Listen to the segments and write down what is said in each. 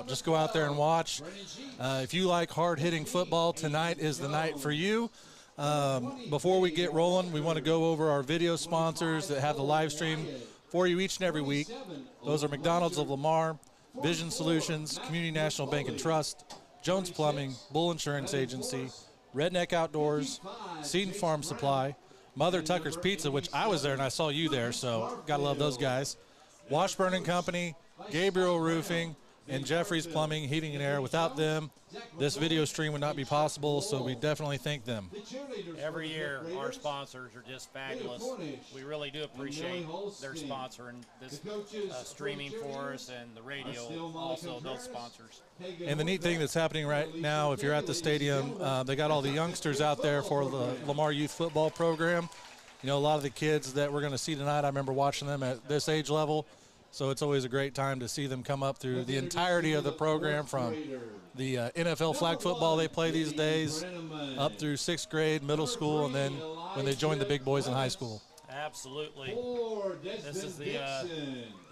Just go out there and watch. If you like hard-hitting football, tonight is the night for you. Before we get rolling, we want to go over our video sponsors that have the live stream for you each and every week. Those are McDonald's of Lamar, Vision Solutions, Community National Bank and Trust, Jones Plumbing, Bull Insurance Agency, Redneck Outdoors, Seed and Farm Supply, Mother Tucker's Pizza, which I was there and I saw you there, so gotta love those guys, Washburn and Company, Gabriel Roofing, and Jeffrey's Plumbing, Heating and Air. Without them, this video stream would not be possible, so we definitely thank them. Every year, our sponsors are just fabulous. We really do appreciate their sponsoring this streaming for us, and the radio, also those sponsors. And the neat thing that's happening right now, if you're at the stadium, they got all the youngsters out there for the Lamar Youth Football Program. You know, a lot of the kids that we're going to see tonight, I remember watching them at this age level. So it's always a great time to see them come up through the entirety of the program, from the NFL flag football they play these days up through 6th grade, middle school, and then when they join the big boys in high school. Absolutely. This is the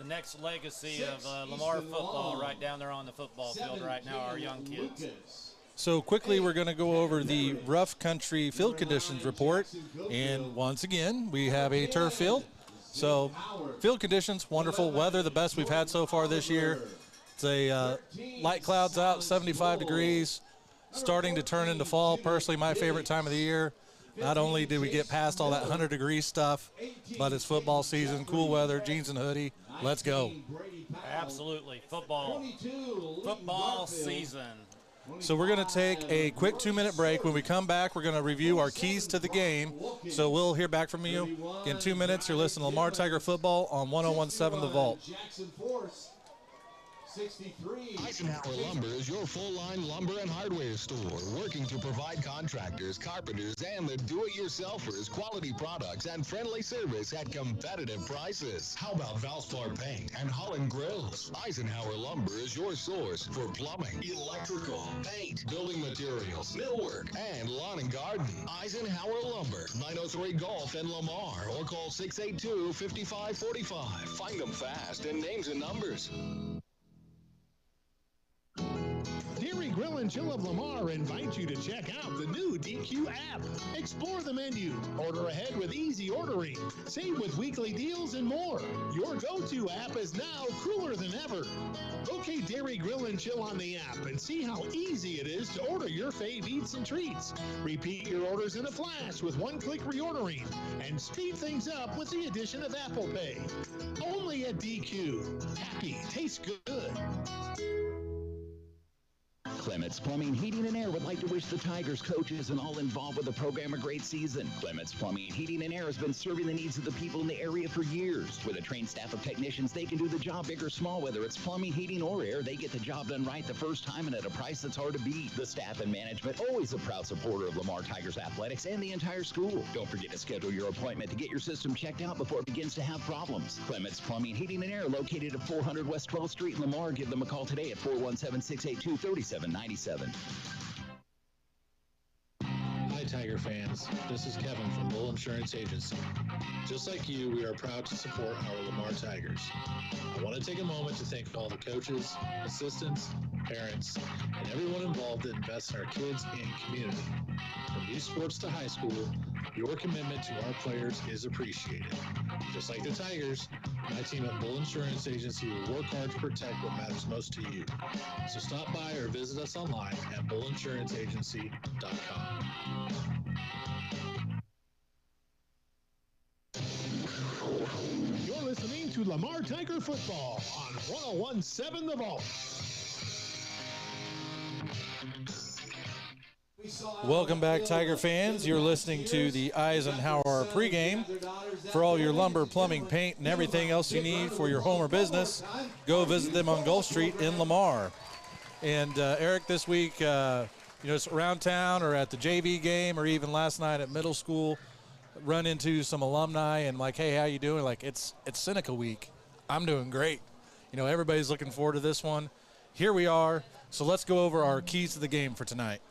next legacy of Lamar football right down there on the football field right now, our young kids. So quickly, we're going to go over the rough country field conditions report. And once again, we have a turf field. So field conditions, wonderful weather, the best we've had so far this year. It's a light clouds out, 75 degrees, starting to turn into fall. Personally, my favorite time of the year. Not only did we get past all that 100-degree stuff, but it's football season, cool weather, jeans and hoodie. Let's go. Absolutely. Football season. So we're going to take a quick 2-minute break. When we come back, we're going to review our keys to the game. So we'll hear back from you in 2 minutes. You're listening to Lamar Tiger Football on 101.7 The Vault. Eisenhower Lumber is your full-line lumber and hardware store, working to provide contractors, carpenters, and the do-it-yourselfers quality products and friendly service at competitive prices. How about Valspar Paint and Holland Grills? Eisenhower Lumber is your source for plumbing, electrical, paint, building materials, millwork, and lawn and garden. Eisenhower Lumber, 903 Gulf in Lamar, or call 682-5545. Find them fast in names and numbers. Dairy Grill and Chill of Lamar invite you to check out the new DQ app. Explore the menu, order ahead with easy ordering, save with weekly deals, and more. Your go-to app is now cooler than ever. Locate Dairy Grill and Chill on the app and see how easy it is to order your fave eats and treats. Repeat your orders in a flash with one-click reordering, and speed things up with the addition of Apple Pay. Only at DQ. Happy tastes good. Clements Plumbing, Heating, and Air would like to wish the Tigers coaches and all involved with the program a great season. Clements Plumbing, Heating, and Air has been serving the needs of the people in the area for years. With a trained staff of technicians, they can do the job big or small. Whether it's plumbing, heating, or air, they get the job done right the first time and at a price that's hard to beat. The staff and management, always a proud supporter of Lamar Tigers athletics and the entire school. Don't forget to schedule your appointment to get your system checked out before it begins to have problems. Clements Plumbing, Heating, and Air, located at 400 West 12th Street in Lamar. Give them a call today at 417-682-3797. Hi, Tiger fans. This is Kevin from Bull Insurance Agency. Just like you, we are proud to support our Lamar Tigers. I want to take a moment to thank all the coaches, assistants, parents, and everyone involved that invests in our kids and community. From youth sports to high school, your commitment to our players is appreciated. Just like the Tigers, my team at Bull Insurance Agency will work hard to protect what matters most to you. So stop by or visit us online at bullinsuranceragency.com. You're listening to Lamar Tiger Football on 101.7 The Vault. Welcome back, Tiger fans. You're listening to the Eisenhower pregame. For all your lumber, plumbing, paint, and everything else you need for your home or business, go visit them on Gulf Street in Lamar. And Eric, this week, it's around town or at the JV game or even last night at middle school, run into some alumni and like, hey, how you doing? Like, it's Seneca week. I'm doing great. Everybody's looking forward to this one. Here we are. So let's go over our keys to the game for tonight.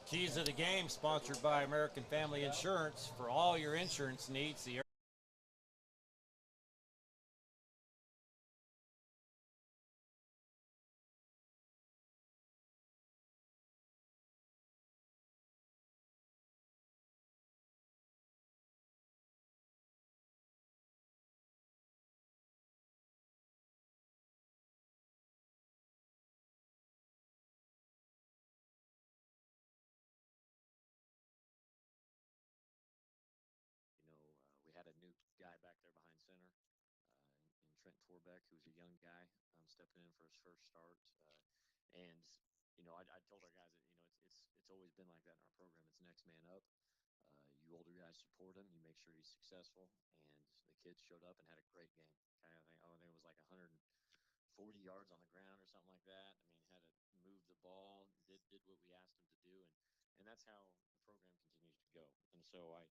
Keys of the game sponsored by American Family Insurance. For all your insurance needs, the Warbeck, who's a young guy stepping in for his first start. And I told our guys that it's always been like that in our program. It's next man up. You older guys support him. You make sure he's successful. And the kids showed up and had a great game. Kind of thing. I think it was like 140 yards on the ground or something like that. I mean, had to move the ball, did what we asked him to do, and that's how the program continues to go. And so I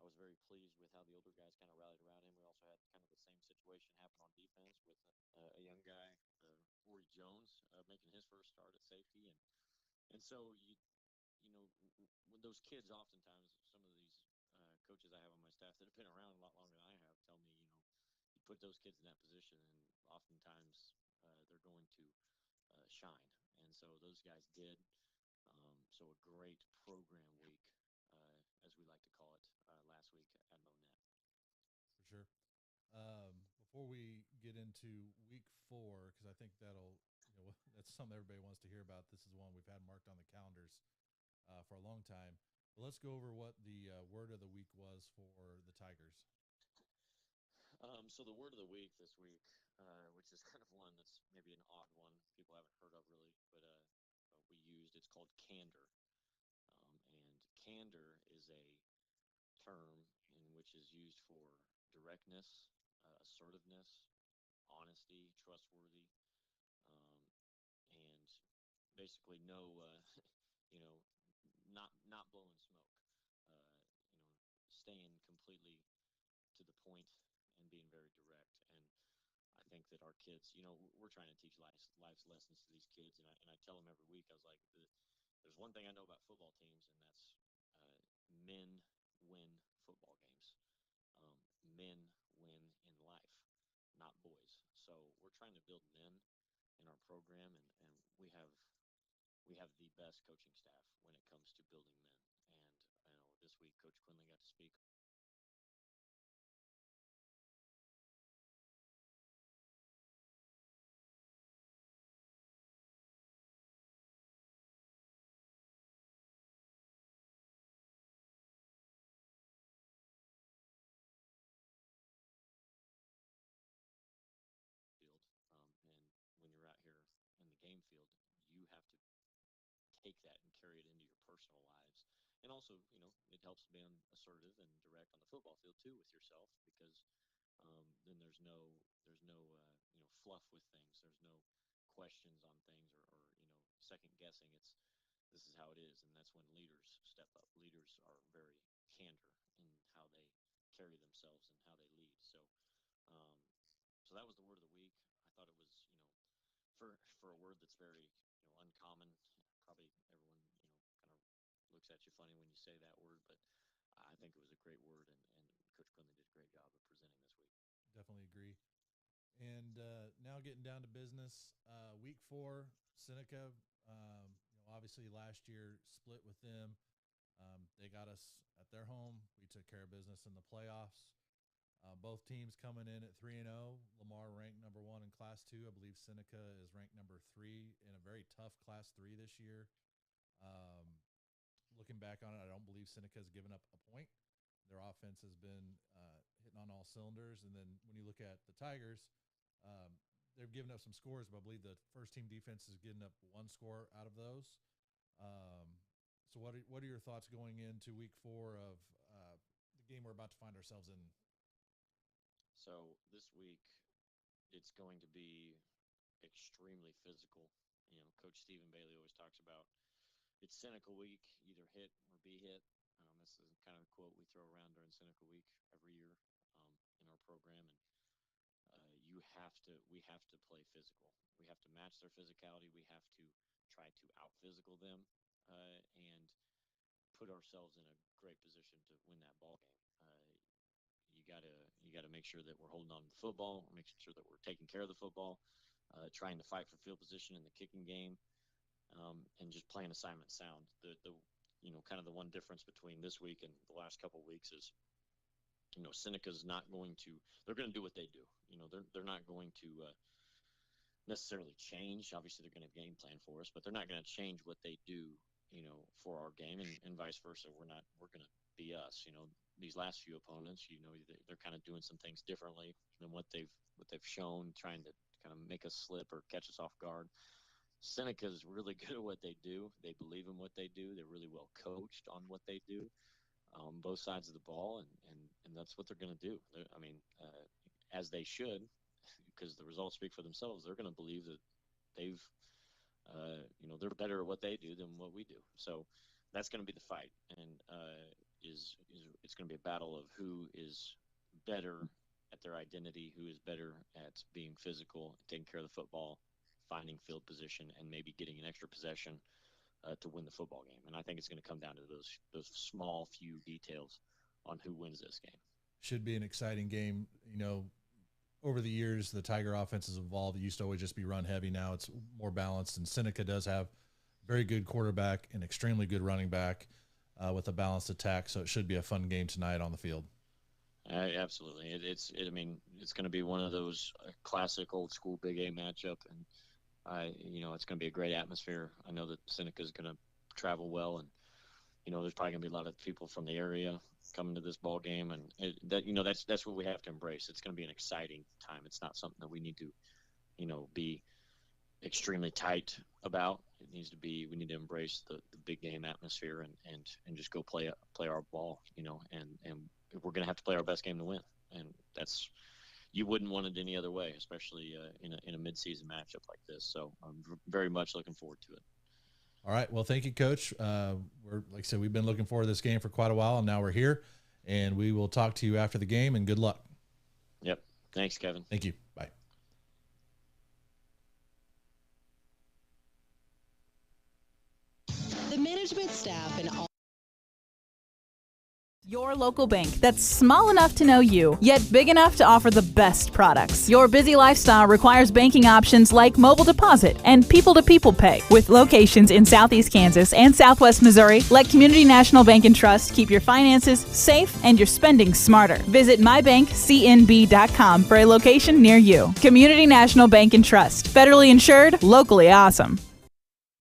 was very pleased with how the older guys kind of rallied around him. We also had kind of the same situation happen on defense with a young guy, Rory Jones, making his first start at safety, and so when those kids, oftentimes some of these coaches I have on my staff that have been around a lot longer than I have tell me, you put those kids in that position, and oftentimes they're going to shine. And so those guys did. So a great program week, as we like to call it, last week at Monette. For sure. Before we get into week 4, because I think that's something everybody wants to hear about. This is one we've had marked on the calendars for a long time. But let's go over what the word of the week was for the Tigers. So the word of the week this week, which is kind of one that's maybe an odd one people haven't heard of really, but we used, it's called candor. And candor is a term in which is used for directness, assertiveness, honesty, trustworthy, and basically not blowing smoke, staying completely to the point and being very direct. And I think that our kids, we're trying to teach life's lessons to these kids, and I tell them every week, I was like, there's one thing I know about football teams, and that's men win football games. Men win in life, not boys. So we're trying to build men in our program, and we have the best coaching staff when it comes to building men. And this week Coach Quinley got to speak field. And when you're out here in the game field, you have to take that and carry it into your personal lives. And also, it helps being assertive and direct on the football field too with yourself, because then there's no fluff with things. There's no questions on things or second guessing. This is how it is, and that's when leaders step up. Leaders are very candor in how they carry themselves and how they lead. So that was the word of the week. I thought it was, for a word that's very, uncommon. Probably everyone, kind of looks at you funny when you say that word, but I think it was a great word, and Coach Quinley did a great job of presenting this week. Definitely agree. And now getting down to business, week 4, Seneca, obviously last year split with them. They got us at their home. We took care of business in the playoffs. Both teams coming in at 3-0. Lamar ranked number 1 in Class 2. I believe Seneca is ranked number 3 in a very tough Class 3 this year. Looking back on it, I don't believe Seneca has given up a point. Their offense has been hitting on all cylinders. And then when you look at the Tigers, they've given up some scores, but I believe the first team defense is getting up 1 score out of those. So what are your thoughts going into week 4 of the game we're about to find ourselves in? So this week, it's going to be extremely physical. Coach Stephen Bailey always talks about it's Seneca week, either hit or be hit. This is kind of the quote we throw around during Seneca week every year in our program. And we have to play physical. We have to match their physicality. We have to try to out-physical them and put ourselves in a great position to win that ball game. You gotta make sure that we're holding on to the football, making sure that we're taking care of the football, trying to fight for field position in the kicking game, and just playing assignment sound. The kind of the one difference between this week and the last couple of weeks is, Seneca's not going to. They're going to do what they do. They're not going to necessarily change. Obviously, they're going to game plan for us, but they're not going to change what they do. For our game, and vice versa. We're going to be us. These last few opponents, they're kind of doing some things differently than what they've they've shown, trying to kind of make us slip or catch us off guard. Seneca is really good at what they do. They believe in what they do. They're really well coached on what they do, both sides of the ball, and that's what they're going to do. I mean, as they should, because the results speak for themselves. They're going to believe that they've, they're better at what they do than what we do. So that's going to be the fight, and it's going to be a battle of who is better at their identity, who is better at being physical, taking care of the football, finding field position, and maybe getting an extra possession to win the football game. And I think it's going to come down to those small few details on who wins this game. Should be an exciting game. Over the years, the Tiger offense has evolved. It used to always just be run heavy. Now it's more balanced, and Seneca does have very good quarterback and extremely good running back with a balanced attack. So it should be a fun game tonight on the field. Absolutely. It's going to be one of those classic old school Big A matchup, and it's going to be a great atmosphere. I know that Seneca is going to travel well, and there's probably going to be a lot of people from the area coming to this ball game, and that's what we have to embrace. It's going to be an exciting time. It's not something that we need to be extremely tight about. It needs to be, we need to embrace the big game atmosphere and just go play our ball, and we're going to have to play our best game to win. And that's, you wouldn't want it any other way, especially in a mid-season matchup like this. So I'm very much looking forward to it. All right. Well, thank you, Coach. Like I said, we've been looking forward to this game for quite a while, and now we're here, and we will talk to you after the game, and good luck. Yep. Thanks, Kevin. Thank you. Bye. The management staff and all. Your local bank that's small enough to know you, yet big enough to offer the best products. Your busy lifestyle requires banking options like mobile deposit and people-to-people pay. With locations in Southeast Kansas and Southwest Missouri, let Community National Bank and Trust keep your finances safe and your spending smarter. Visit mybankcnb.com for a location near you. Community National Bank and Trust. Federally insured, locally awesome.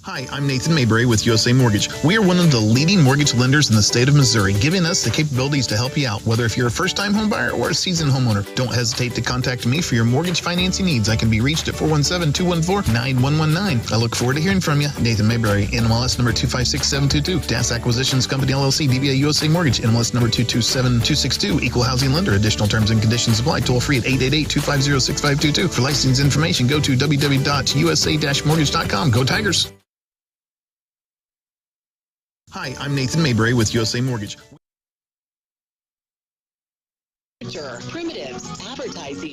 Hi, I'm Nathan Mayberry with USA Mortgage. We are one of the leading mortgage lenders in the state of Missouri, giving us the capabilities to help you out, whether if you're a first-time home buyer or a seasoned homeowner. Don't hesitate to contact me for your mortgage financing needs. I can be reached at 417-214-9119. I look forward to hearing from you. Nathan Mayberry, NMLS number 256722. DAS Acquisitions Company, LLC, DBA USA Mortgage, NMLS number 227262. Equal housing lender. Additional terms and conditions apply. Toll free at 888-250-6522. For license information, go to www.usa-mortgage.com. Go Tigers! Hi, I'm Nathan Mayberry with USA Mortgage. Primitives, advertising.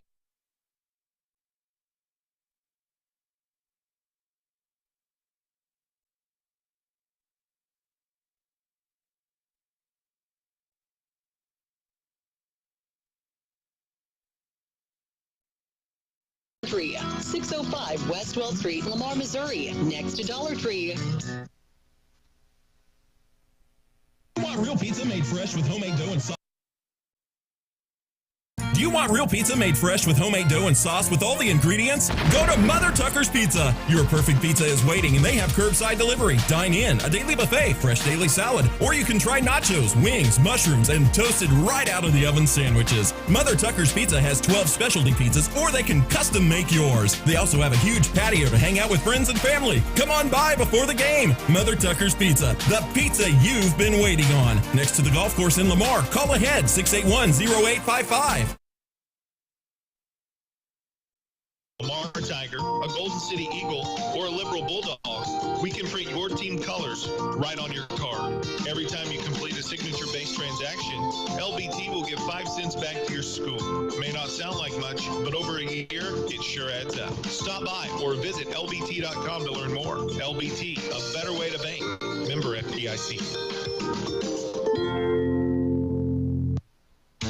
Tree, 605 West 12th Street, Lamar, Missouri, next to Dollar Tree. Want real pizza made fresh with homemade dough and sauce? Do you want real pizza made fresh with homemade dough and sauce with all the ingredients? Go to Mother Tucker's Pizza. Your perfect pizza is waiting, and they have curbside delivery, dine-in, a daily buffet, fresh daily salad, or you can try nachos, wings, mushrooms, and toasted right out of the oven sandwiches. Mother Tucker's Pizza has 12 specialty pizzas, or they can custom make yours. They also have a huge patio to hang out with friends and family. Come on by before the game. Mother Tucker's Pizza, the pizza you've been waiting on. Next to the golf course in Lamar. Call ahead, 681-0855. Lamar Tiger, a Golden City Eagle, or a Liberal Bulldog, we can print your team colors right on your card. Every time you complete a signature-based transaction, LBT will give 5 cents back to your school. May not sound like much, but over a year, it sure adds up. Stop by or visit lbt.com to learn more. LBT, a better way to bank. Member FDIC.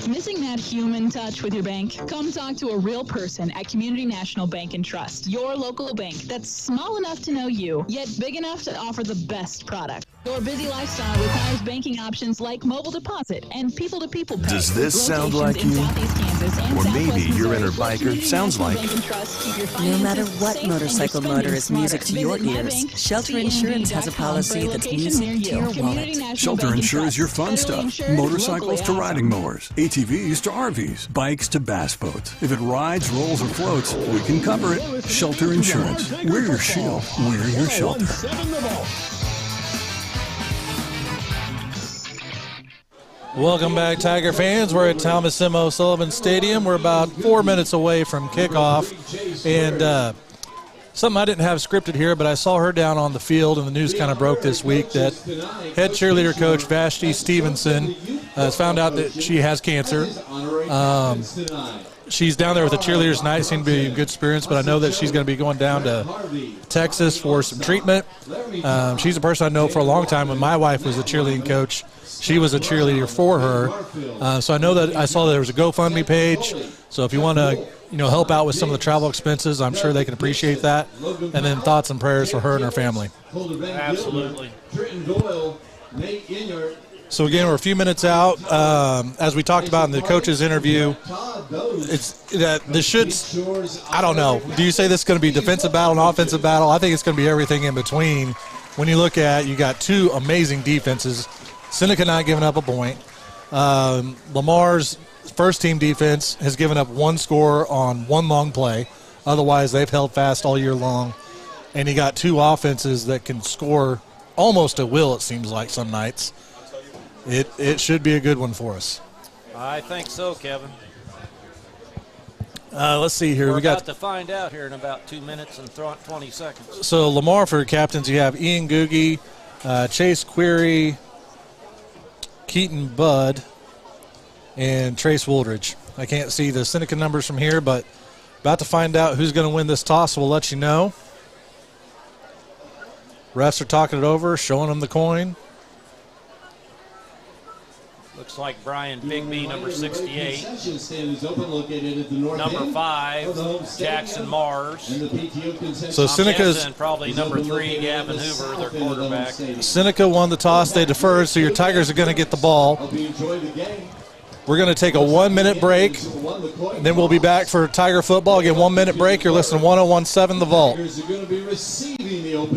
Missing that human touch with your bank? Come talk to a real person at Community National Bank and Trust. Your local bank that's small enough to know you, yet big enough to offer the best product. Your busy lifestyle requires banking options like mobile deposit and people-to-people pay. Does this sound like you? Or maybe your inner biker sounds like... No matter what motorcycle motor is music to your ears, Shelter Insurance has a policy that's music to your wallet. Shelter insures your fun stuff. Motorcycles to riding mowers, ATVs to RVs, bikes to bass boats. If it rides, rolls, or floats, we can cover it. Shelter Insurance. We're your shield. We're your shelter. Welcome back, Tiger fans. We're at Thomas M. O'Sullivan Stadium. We're about 4 minutes away from kickoff. And something I didn't have scripted here, but I saw her down on the field, and the news kind of broke this week that head cheerleader coach Vashti Stevenson has found out that she has cancer. She's down there with the cheerleaders tonight. Seemed to be in good spirits, but I know that she's going to be going down to Texas for some treatment. She's a person I know for a long time. When my wife was a cheerleading coach, she was a cheerleader for her. So I know that I saw that there was a GoFundMe page. So if you want to, help out with some of the travel expenses, I'm sure they can appreciate that. And then thoughts and prayers for her and her family. Absolutely. So again, we're a few minutes out. As we talked about in the coach's interview, I don't know. Do you say this is going to be defensive battle and offensive battle? I think it's going to be everything in between. When you look at, you got two amazing defenses. Seneca not giving up a point. Lamar's first team defense has given up one score on one long play. Otherwise, they've held fast all year long. And you got two offenses that can score almost at will, it seems like some nights. It should be a good one for us. I think so, Kevin. Let's see here. We're about to find out here in about 2 minutes and 20 seconds. So Lamar for captains, you have Ian Googie, Chase Query, Keaton Budd, and Trace Wooldridge. I can't see the Seneca numbers from here, but about to find out who's going to win this toss. We'll let you know. Refs are talking it over, showing them the coin. Looks like Brian Bigby, number 68. Number 5, Jackson Mars. So Seneca's probably number 3, Gavin Hoover, their quarterback. Seneca won the toss. They deferred, so your Tigers are going to get the ball. We're going to take a 1 minute break, and then we'll be back for Tiger football. Again, 1 minute break. You're listening to 101.7 The Vault.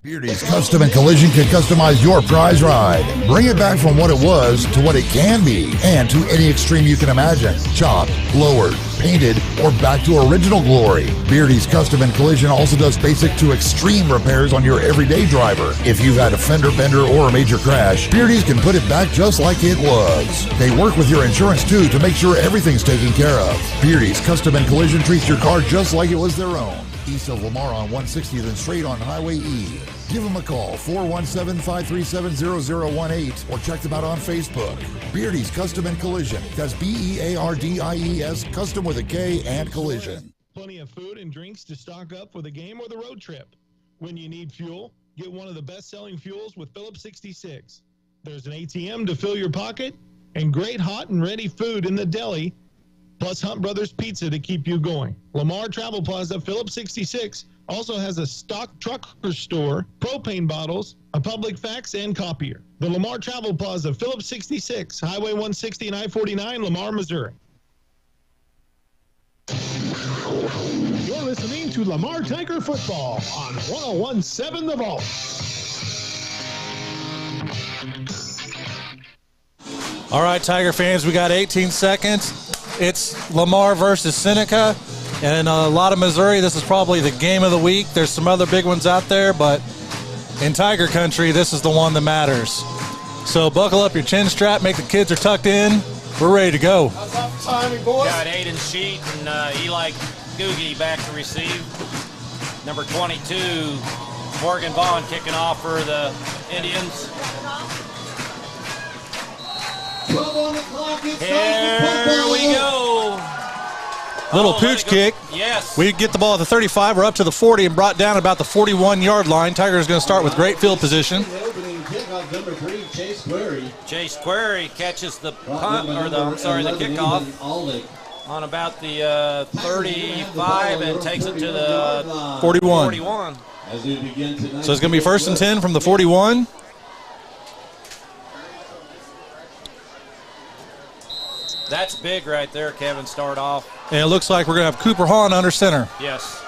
Beardy's Custom and Collision can customize your prize ride. Bring it back from what it was to what it can be, and to any extreme you can imagine. Chopped, lowered, painted, or back to original glory. Beardy's Custom and Collision also does basic to extreme repairs on your everyday driver. If you've had a fender bender or a major crash, Beardy's can put it back just like it was. They work with your insurance too to make sure everything's taken care of. Beardy's Custom and Collision treats your car just like it was their own. East of Lamar on 160th and straight on Highway E. Give them a call, 417-537-0018, or check them out on Facebook. Beardy's Custom and Collision. That's Beardies, custom with a K, and collision. Plenty of food and drinks to stock up for the game or the road trip. When you need fuel, get one of the best-selling fuels with Phillips 66. There's an ATM to fill your pocket, and great hot and ready food in the deli, plus Hunt Brothers Pizza to keep you going. Lamar Travel Plaza, Phillips 66, also has a stock trucker store, propane bottles, a public fax, and copier. The Lamar Travel Plaza, Phillips 66, Highway 160 and I-49, Lamar, Missouri. You're listening to Lamar Tiger Football on 101.7 The Vault. All right, Tiger fans, we got 18 seconds. It's Lamar versus Seneca. And in a lot of Missouri, this is probably the game of the week. There's some other big ones out there, but in Tiger country, this is the one that matters. So buckle up your chin strap, make the kids are tucked in. We're ready to go. Got Aiden Sheet and Eli Googie back to receive. Number 22, Morgan Vaughn kicking off for the Indians. Here we go. Little pooch kick. Yes. We get the ball at the 35. We're up to the 40 and brought down about the 41-yard line. Tigers going to start with great field position. Chase Query catches the punt, or the kickoff on about the 35 and takes it to the 41. So it's going to be 1st and 10 from the 41. That's big right there, Kevin, start off. And it looks like we're going to have Cooper Hahn under center. Yes.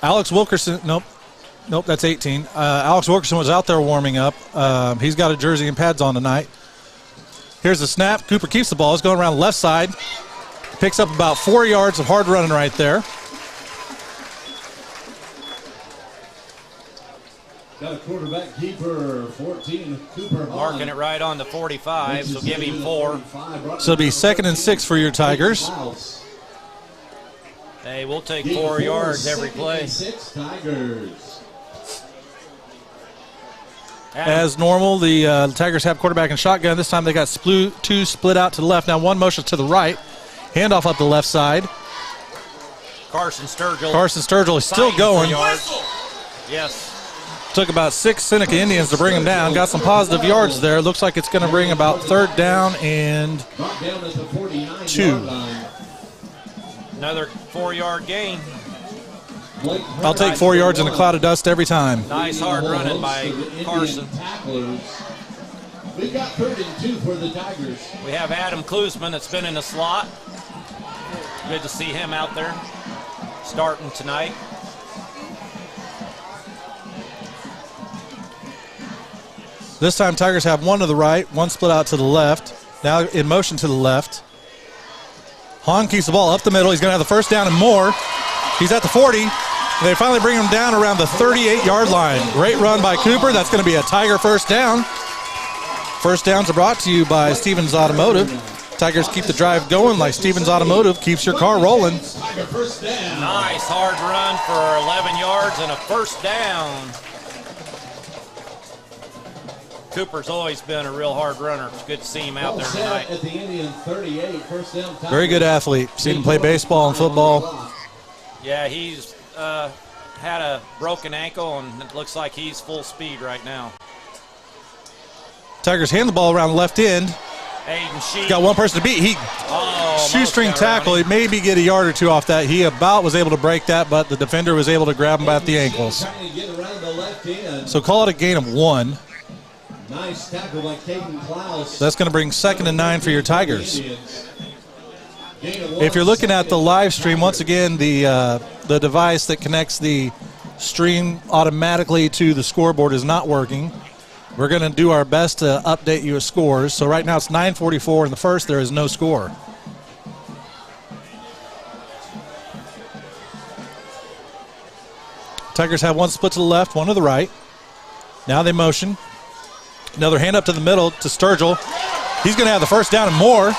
Alex Wilkerson, nope, that's 18. Alex Wilkerson was out there warming up. He's got a jersey and pads on tonight. Here's the snap. Cooper keeps the ball. It's going around the left side. Picks up about 4 yards of hard running right there. Got a quarterback keeper, 14, Cooper Hahn. Marking it right on the 45, so give him 4. So it'll be 2nd and 6 for your Tigers. Hey, we'll take 4 yards every play. 6 Tigers. As normal, the Tigers have quarterback and shotgun. This time they got two split out to the left. Now one motion to the right. Handoff up the left side. Carson Sturgill. Carson Sturgill is still going. Yes. Took about 6 Seneca Indians to bring him down. Got some positive yards there. Looks like it's going to bring about 3rd down and 2. Another 4-yard gain. I'll take 4 yards in a cloud of dust every time. Nice hard running by Carson. We got 3rd and 2 for the Tigers. We have Adam Klusman that's been in the slot. Good to see him out there starting tonight. This time Tigers have 1 to the right, 1 split out to the left. Now in motion to the left. Hahn keeps the ball up the middle. He's going to have the 1st down and more. He's at the 40. They finally bring him down around the 38-yard line. Great run by Cooper. That's going to be a Tiger 1st down. 1st downs are brought to you by Stevens Automotive. Tigers keep the drive going like Stevens Automotive keeps your car rolling. Nice hard run for 11 yards and a 1st down. Cooper's always been a real hard runner. It's good to see him out there tonight. At the Indian 38, 1st down. Very good athlete. Seen him play baseball and football. Yeah, he's had a broken ankle, and it looks like he's full speed right now. Tigers hand the ball around the left end. He's got one person to beat. He shoestring tackle. He maybe get a yard or 2 off that. He about was able to break that, but the defender was able to grab him by the ankles. So call it a gain of 1. Nice tackle by Caden Klaus. That's going to bring 2nd and 9 for your Tigers. If you're looking at the live stream, once again, the device that connects the stream automatically to the scoreboard is not working. We're going to do our best to update you with scores. So right now it's 9:44 in the first. There is no score. Tigers have 1 split to the left, 1 to the right. Now they motion. Another hand up to the middle to Sturgill. He's going to have the 1st down and more.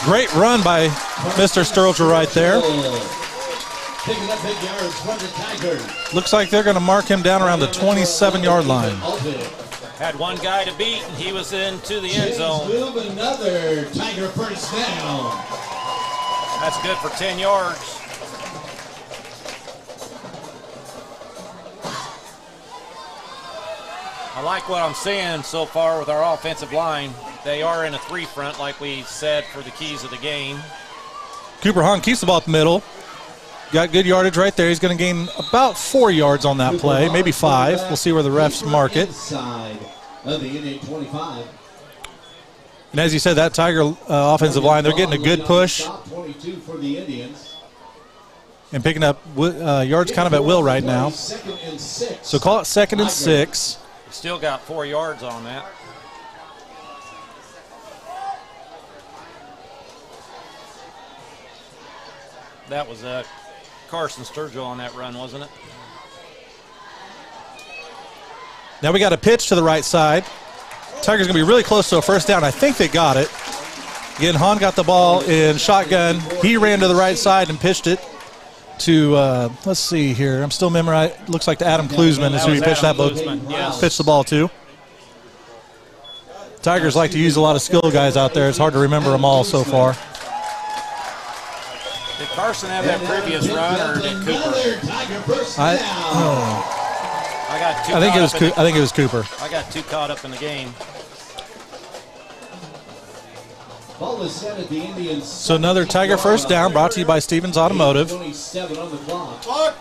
Great run by Mr. Sturgill right there. Picking up big yards for the Tigers. Looks like they're going to mark him down around the 27-yard line. Had one guy to beat, and he was into the end zone. Another Tiger 1st down. That's good for 10 yards. I like what I'm seeing so far with our offensive line. They are in a 3 front, like we said, for the keys of the game. Cooper Hahn keeps the ball at the middle. Got good yardage right there. He's going to gain about 4 yards on that play, maybe 5. We'll see where the refs mark it. Of the Indian 25. And as you said, that Tiger offensive line, they're getting a good push. 22 for the Indians. And picking up yards kind of at will right now. So call it 2nd and 6. Still got 4 yards on that. That was Carson Sturgill on that run, wasn't it? Now we got a pitch to the right side. Tigers going to be really close to a 1st down. I think they got it. Again, Hahn got the ball in shotgun. He ran to the right side and pitched it to, let's see here. I'm still memorizing. Looks like to Adam Klusman is who he pitched that ball. Yes. Pitched the ball to. Tigers like to use a lot of skill guys out there. It's hard to remember them all so far. Did Carson have that previous run, or did Cooper? I think it was Cooper. I got too caught up in the game. Ball is set at the Indians. So another Tiger 1st down brought to you by Stevens Automotive. 27 on the clock.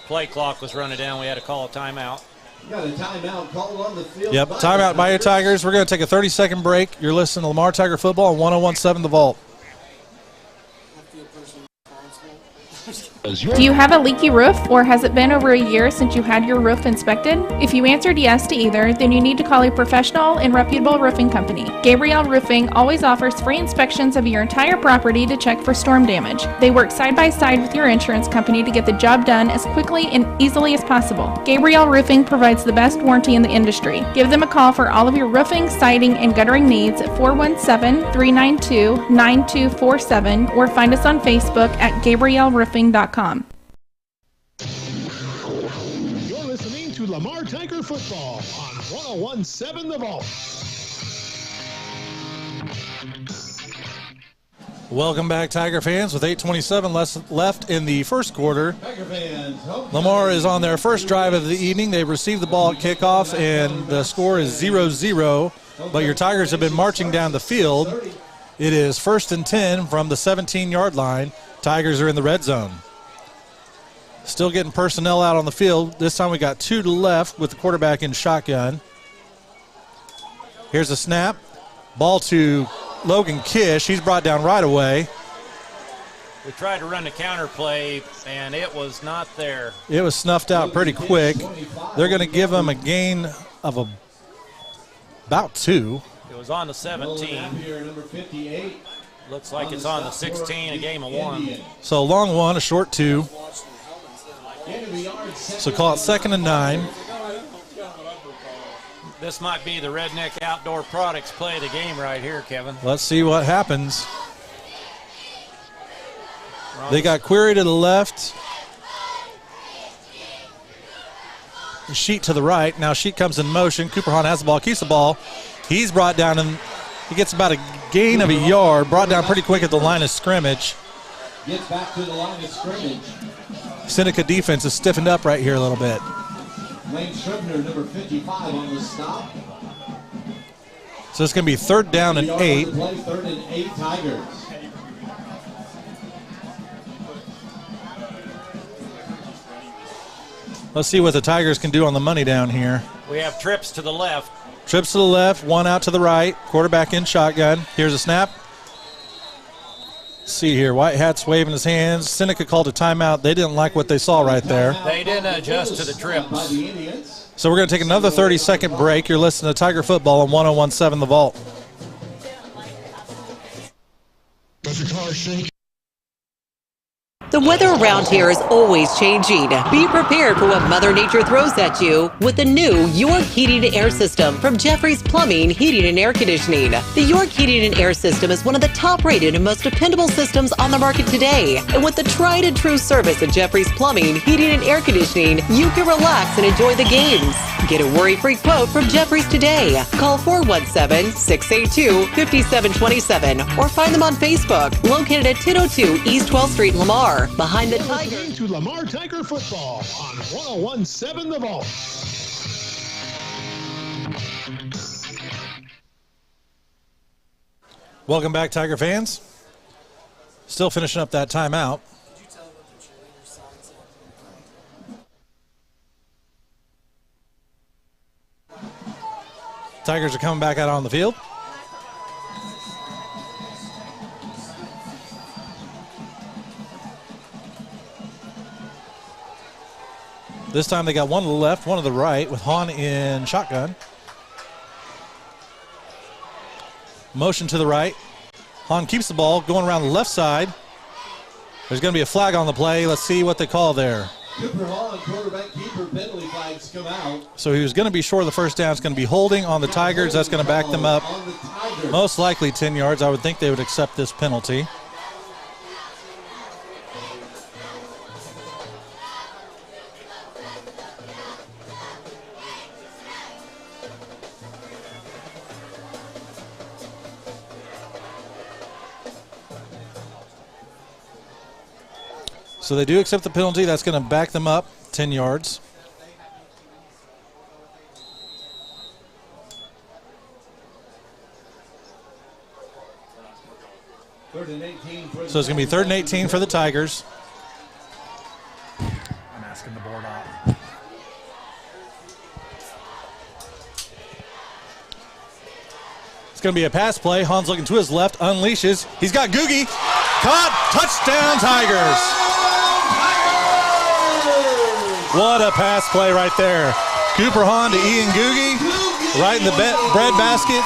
Play clock was running down. We had to call a timeout. Got a timeout called on the field. Yep, timeout by your Tigers. We're going to take a 30-second break. You're listening to Lamar Tiger Football on 101.7 The Vault. Do you have a leaky roof, or has it been over a year since you had your roof inspected? If you answered yes to either, then you need to call a professional and reputable roofing company. Gabriel Roofing always offers free inspections of your entire property to check for storm damage. They work side by side with your insurance company to get the job done as quickly and easily as possible. Gabriel Roofing provides the best warranty in the industry. Give them a call for all of your roofing, siding, and guttering needs at 417-392-9247 or find us on Facebook at GabrielRoofing.com. You're listening to Lamar Tiger Football on 101.7 The Vault. Welcome back, Tiger fans, with 8:27 left in the first quarter. Lamar is on their first drive of the evening. They received the ball at kickoff, and the score is 0-0. But your Tigers have been marching down the field. It is 1st and 10 from the 17-yard line. Tigers are in the red zone. Still getting personnel out on the field. This time we got 2 to the left with the quarterback in shotgun. Here's a snap. Ball to Logan Kish. He's brought down right away. We tried to run the counter play, and it was not there. It was snuffed out pretty quick. They're going to give him a gain of about 2. It was on the 17. Looks like it's on the 16, a game of 1. So a long 1, a short 2. So call it 2nd and 9. This might be the Redneck Outdoor Products play of the game right here, Kevin. Let's see what happens. They got Query to the left. Sheet to the right. Now Sheet comes in motion. Cooper Hahn has the ball, keeps the ball. He's brought down, and he gets about a gain of a yard. Brought down pretty quick at the line of scrimmage. Gets back to the line of scrimmage. Seneca defense is stiffened up right here a little bit. Lane Scribner, number 55, on the stop. So it's going to be 3rd down and 8. 3rd and 8 Tigers. Let's see what the Tigers can do on the money down here. We have trips to the left. Trips to the left, 1 out to the right. Quarterback in shotgun. Here's a snap. Let's see here, White Hat's waving his hands. Seneca called a timeout. They didn't like what they saw right there. They didn't adjust to the trips. So we're going to take another 30-second break. You're listening to Tiger Football on 101.7 The Vault. Does your car shake? The weather around here is always changing. Be prepared for what Mother Nature throws at you with the new York Heating and Air System from Jeffrey's Plumbing, Heating and Air Conditioning. The York Heating and Air System is one of the top-rated and most dependable systems on the market today. And with the tried and true service of Jeffrey's Plumbing, Heating and Air Conditioning, you can relax and enjoy the games. Get a worry-free quote from Jeffrey's today. Call 417-682-5727 or find them on Facebook, located at 1002 East 12th Street, Lamar. Behind the Tigers. To Lamar Tiger Football on 101.7 The Vault. Welcome back, Tiger fans. Still finishing up that timeout. Tigers are coming back out on the field. This time they got 1 to the left, 1 to the right with Hahn in shotgun. Motion to the right. Hahn keeps the ball going around the left side. There's going to be a flag on the play. Let's see what they call there. Cooper Hahn, quarterback keeper, penalty flags come out. So he was going to be short of the first down. It's going to be holding on the Tigers. That's going to back them up most likely 10 yards. I would think they would accept this penalty. So they do accept the penalty. That's going to back them up 10 yards. So it's going to be 3rd and 18 for the Tigers. I'm asking the board out. going to be a pass play. Hans looking to his left, unleashes. He's got Googie. Caught. Touchdown, Tigers. What a pass play right there. Cooper Hahn to Ian Googie. Right in the bread basket.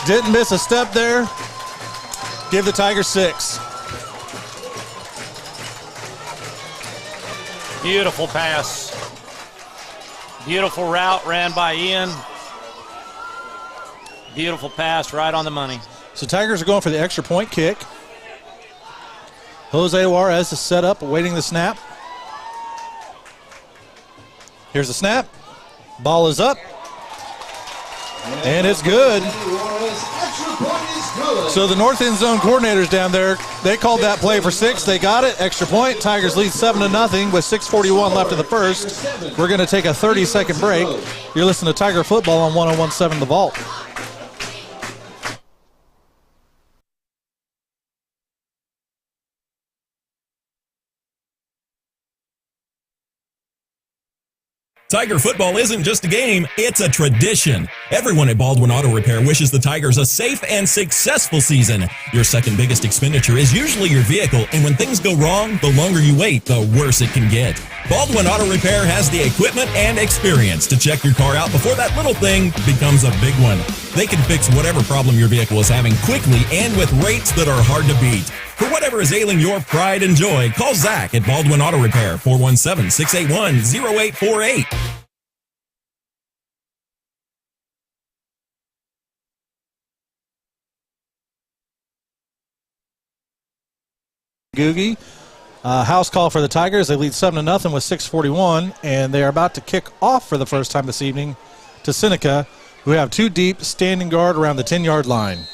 Didn't miss a step there. Give the Tigers 6. Beautiful pass. Beautiful route ran by Ian. Beautiful pass right on the money. So Tigers are going for the extra point kick. Jose Juarez is set up, awaiting the snap. Here's the snap. Ball is up. And it's good. So the north end zone coordinators down there, they called that play for 6. They got it. Extra point. Tigers lead 7-0 with 6:41 left in the first. We're going to take a 30-second break. You're listening to Tiger Football on 101.7 The Vault. Tiger football isn't just a game, it's a tradition. Everyone at Baldwin Auto Repair wishes the Tigers a safe and successful season. Your second biggest expenditure is usually your vehicle, and when things go wrong, the longer you wait, the worse it can get. Baldwin Auto Repair has the equipment and experience to check your car out before that little thing becomes a big one. They can fix whatever problem your vehicle is having quickly and with rates that are hard to beat. For whatever is ailing your pride and joy, call Zach at Baldwin Auto Repair, 417-681-0848. Googie. House call for the Tigers. They lead 7-0 with 6:41, and they are about to kick off for the first time this evening to Seneca, who have 2 deep, standing guard around the 10-yard line.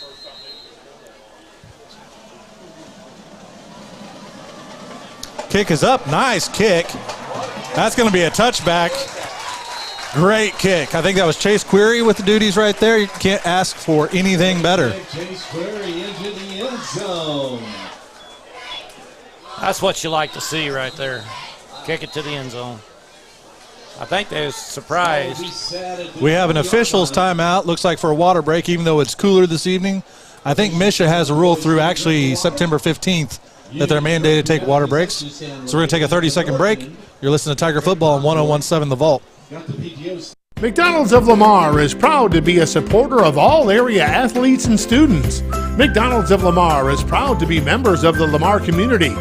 Kick is up. Nice kick. That's going to be a touchback. Great kick. I think that was Chase Query with the duties right there. You can't ask for anything better. Chase Query into the end zone. That's what you like to see right there. Kick it to the end zone. I think they was surprised. We have an officials timeout. Looks like for a water break, even though it's cooler this evening. I think Misha has a rule through actually September 15th that they're mandated to take water breaks. So we're going to take a 30-second break. You're listening to Tiger Football on 101.7 The Vault. McDonald's of Lamar is proud to be a supporter of all area athletes and students. McDonald's of Lamar is proud to be members of the Lamar community.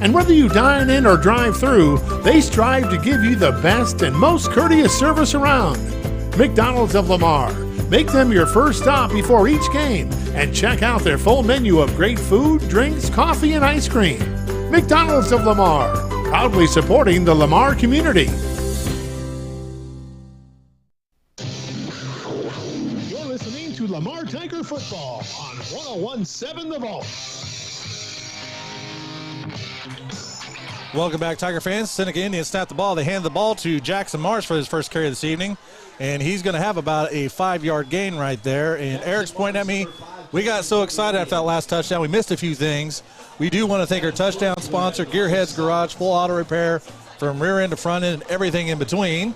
And whether you dine in or drive through, they strive to give you the best and most courteous service around. McDonald's of Lamar. Make them your first stop before each game and check out their full menu of great food, drinks, coffee, and ice cream. McDonald's of Lamar, proudly supporting the Lamar community. You're listening to Lamar Tiger Football on 101.7 The Vault. Welcome back, Tiger fans. Seneca Indians snap the ball. They hand the ball to Jackson Marsh for his first carry this evening, and he's going to have about a 5-yard gain right there. And Eric's pointing at me. We got so excited after that last touchdown. We missed a few things. We do want to thank our touchdown sponsor, Gearheads Garage, full auto repair from rear end to front end and everything in between.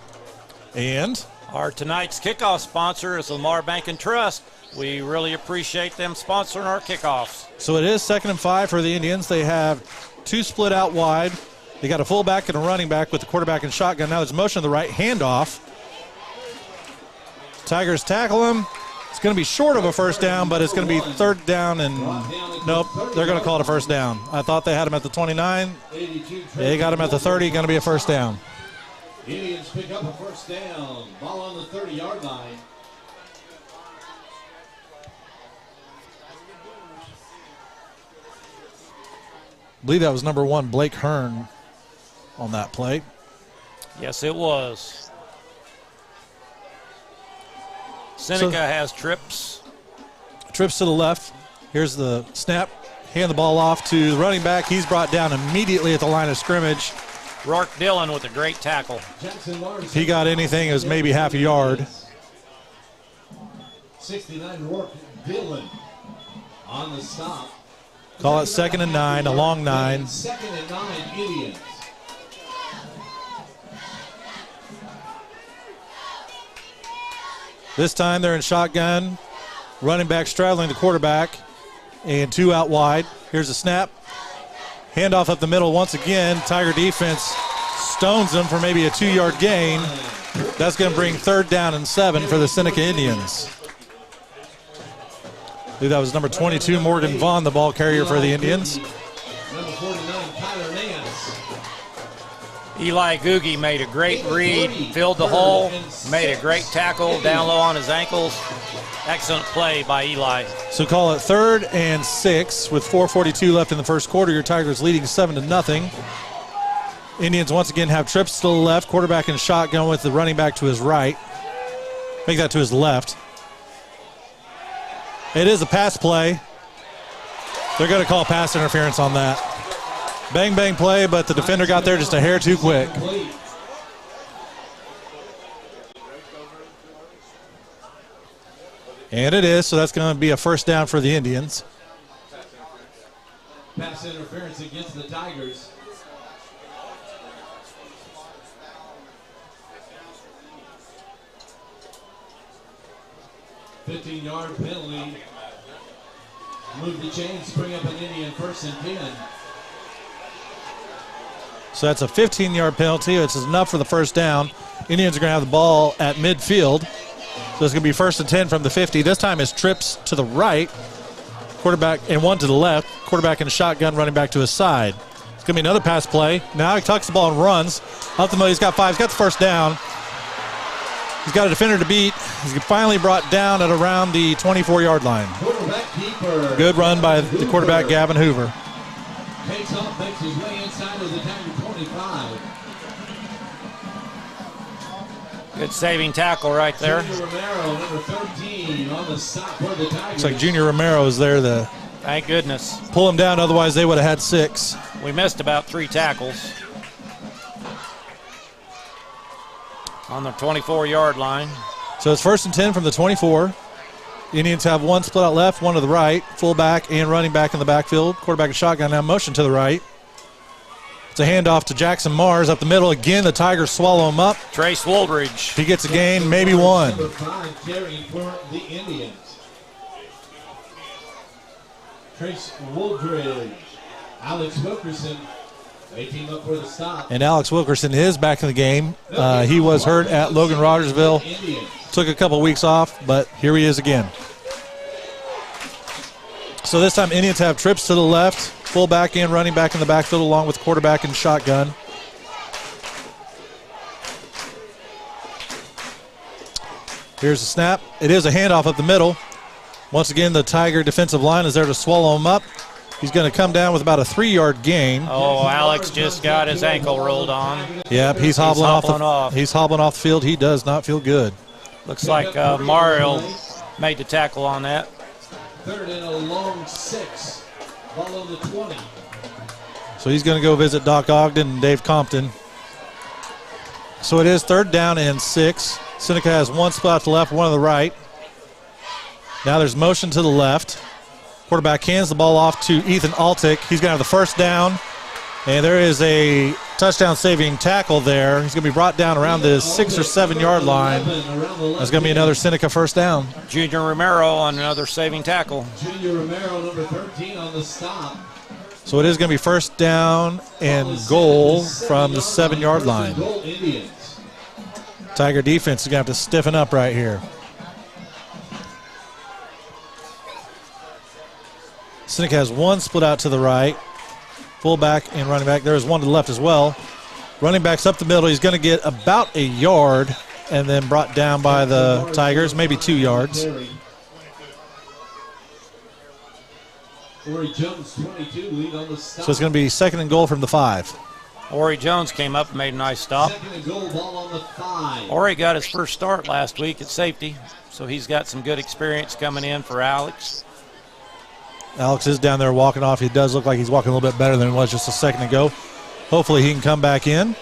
And our tonight's kickoff sponsor is Lamar Bank and Trust. We really appreciate them sponsoring our kickoffs. So it is 2nd and 5 for the Indians. They have 2 split out wide. They got a fullback and a running back with the quarterback in shotgun. Now there's motion to the right, handoff. Tigers tackle him. It's going to be short of a first down, but it's going to be 3rd down, and nope, they're going to call it a first down. I thought they had him at the 29. They got him at the 30, going to be a first down. Indians pick up a first down. Ball on the 30-yard line. I believe that was number 1, Blake Hearn, on that play. Yes, it was. Seneca has trips. Trips to the left. Here's the snap. Hand the ball off to the running back. He's brought down immediately at the line of scrimmage. Rourke Dillon with a great tackle. If he got anything, it was maybe half a yard. 69 Rourke Dillon on the stop. Call it 2nd and 9, a long 9. 2nd and 9, Indians. This time they're in shotgun. Running back straddling the quarterback. And 2 out wide. Here's a snap. Handoff up the middle once again. Tiger defense stones them for maybe a 2-yard gain. That's going to bring 3rd down and 7 for the Seneca Indians. I believe that was number 22, Morgan Vaughn, the ball carrier for the Indians. Number 49, Tyler Nance. Eli Googie made a great read, filled the hole, made a great tackle down low on his ankles. Excellent play by Eli. So call it 3rd and 6 with 4:42 left in the first quarter. Your Tigers leading 7-0. Indians once again have trips to the left. Quarterback in shotgun with the running back to his right. Make that to his left. It is a pass play. They're going to call pass interference on that. Bang, bang play, but the defender got there just a hair too quick. And it is, so that's going to be a 1st down for the Indians. Pass interference against the Tigers. 15-yard penalty. Move the chains, bring up an Indian 1st and 10. So that's a 15-yard penalty. It's enough for the 1st down. Indians are going to have the ball at midfield. So it's going to be 1st and 10 from the 50. This time it's trips to the right, quarterback, and 1 to the left. Quarterback in a shotgun, running back to his side. It's going to be another pass play. Now he tucks the ball and runs. Up the middle, he's got 5. He's got the 1st down. He's got a defender to beat. He's finally brought down at around the 24-yard line. Good run by the quarterback, Gavin Hoover. Takes off, makes his way inside of the Tiger 25. Good saving tackle right there. Junior Romero, number 13, on the stop for the Tigers. Looks like Junior Romero is there to thank goodness pull him down. Otherwise, they would have had 6. We missed about 3 tackles on the 24-yard line. So it's 1st and 10 from the 24. Indians have 1 split out left, 1 to the right. Fullback and running back in the backfield. Quarterback and shotgun now motion to the right. It's a handoff to Jackson Mars up the middle. Again, the Tigers swallow him up. Trace Woldridge. He gets a gain, maybe 1. Number 5 carrying for the Indians. Trace Woldridge. Alex Wilkerson. They team up for the stop. And Alex Wilkerson is back in the game. He was hurt at Logan Rogersville. Took a couple weeks off, but here he is again. So this time Indians have trips to the left, fullback and running back in the backfield along with quarterback and shotgun. Here's the snap. It is a handoff up the middle. Once again, the Tiger defensive line is there to swallow him up. He's going to come down with about a 3-yard gain. Oh, Alex just got his ankle rolled on. Yep, he's hobbling off. He's hobbling off the field. He does not feel good. Looks like Mario made the tackle on that. 3rd and a long 6. Ball on the 20. So he's going to go visit Doc Ogden and Dave Compton. So it is 3rd down and 6. Seneca has 1 spot to the left, 1 to the right. Now there's motion to the left. Quarterback hands the ball off to Ethan Altick. He's going to have the 1st down. And there is a touchdown saving tackle there. He's going to be brought down around the 6 or 7-yard line. That's going to be another Seneca 1st down. Junior Romero on another saving tackle. Junior Romero, number 13, on the stop. So it is going to be 1st down and goal from the 7-yard line. Tiger defense is going to have to stiffen up right here. Seneca has 1 split out to the right. Fullback and running back. There is 1 to the left as well. Running back's up the middle. He's going to get about a yard and then brought down by the Tigers, maybe 2 yards. Ori Jones, 22, lead on the stop. So it's going to be 2nd and goal from the 5. Ori Jones came up and made a nice stop. 2nd and goal, ball on the 5. Ori got his first start last week at safety, so he's got some good experience coming in for Alex. Alex is down there walking off. He does look like he's walking a little bit better than it was just a second ago. Hopefully he can come back in.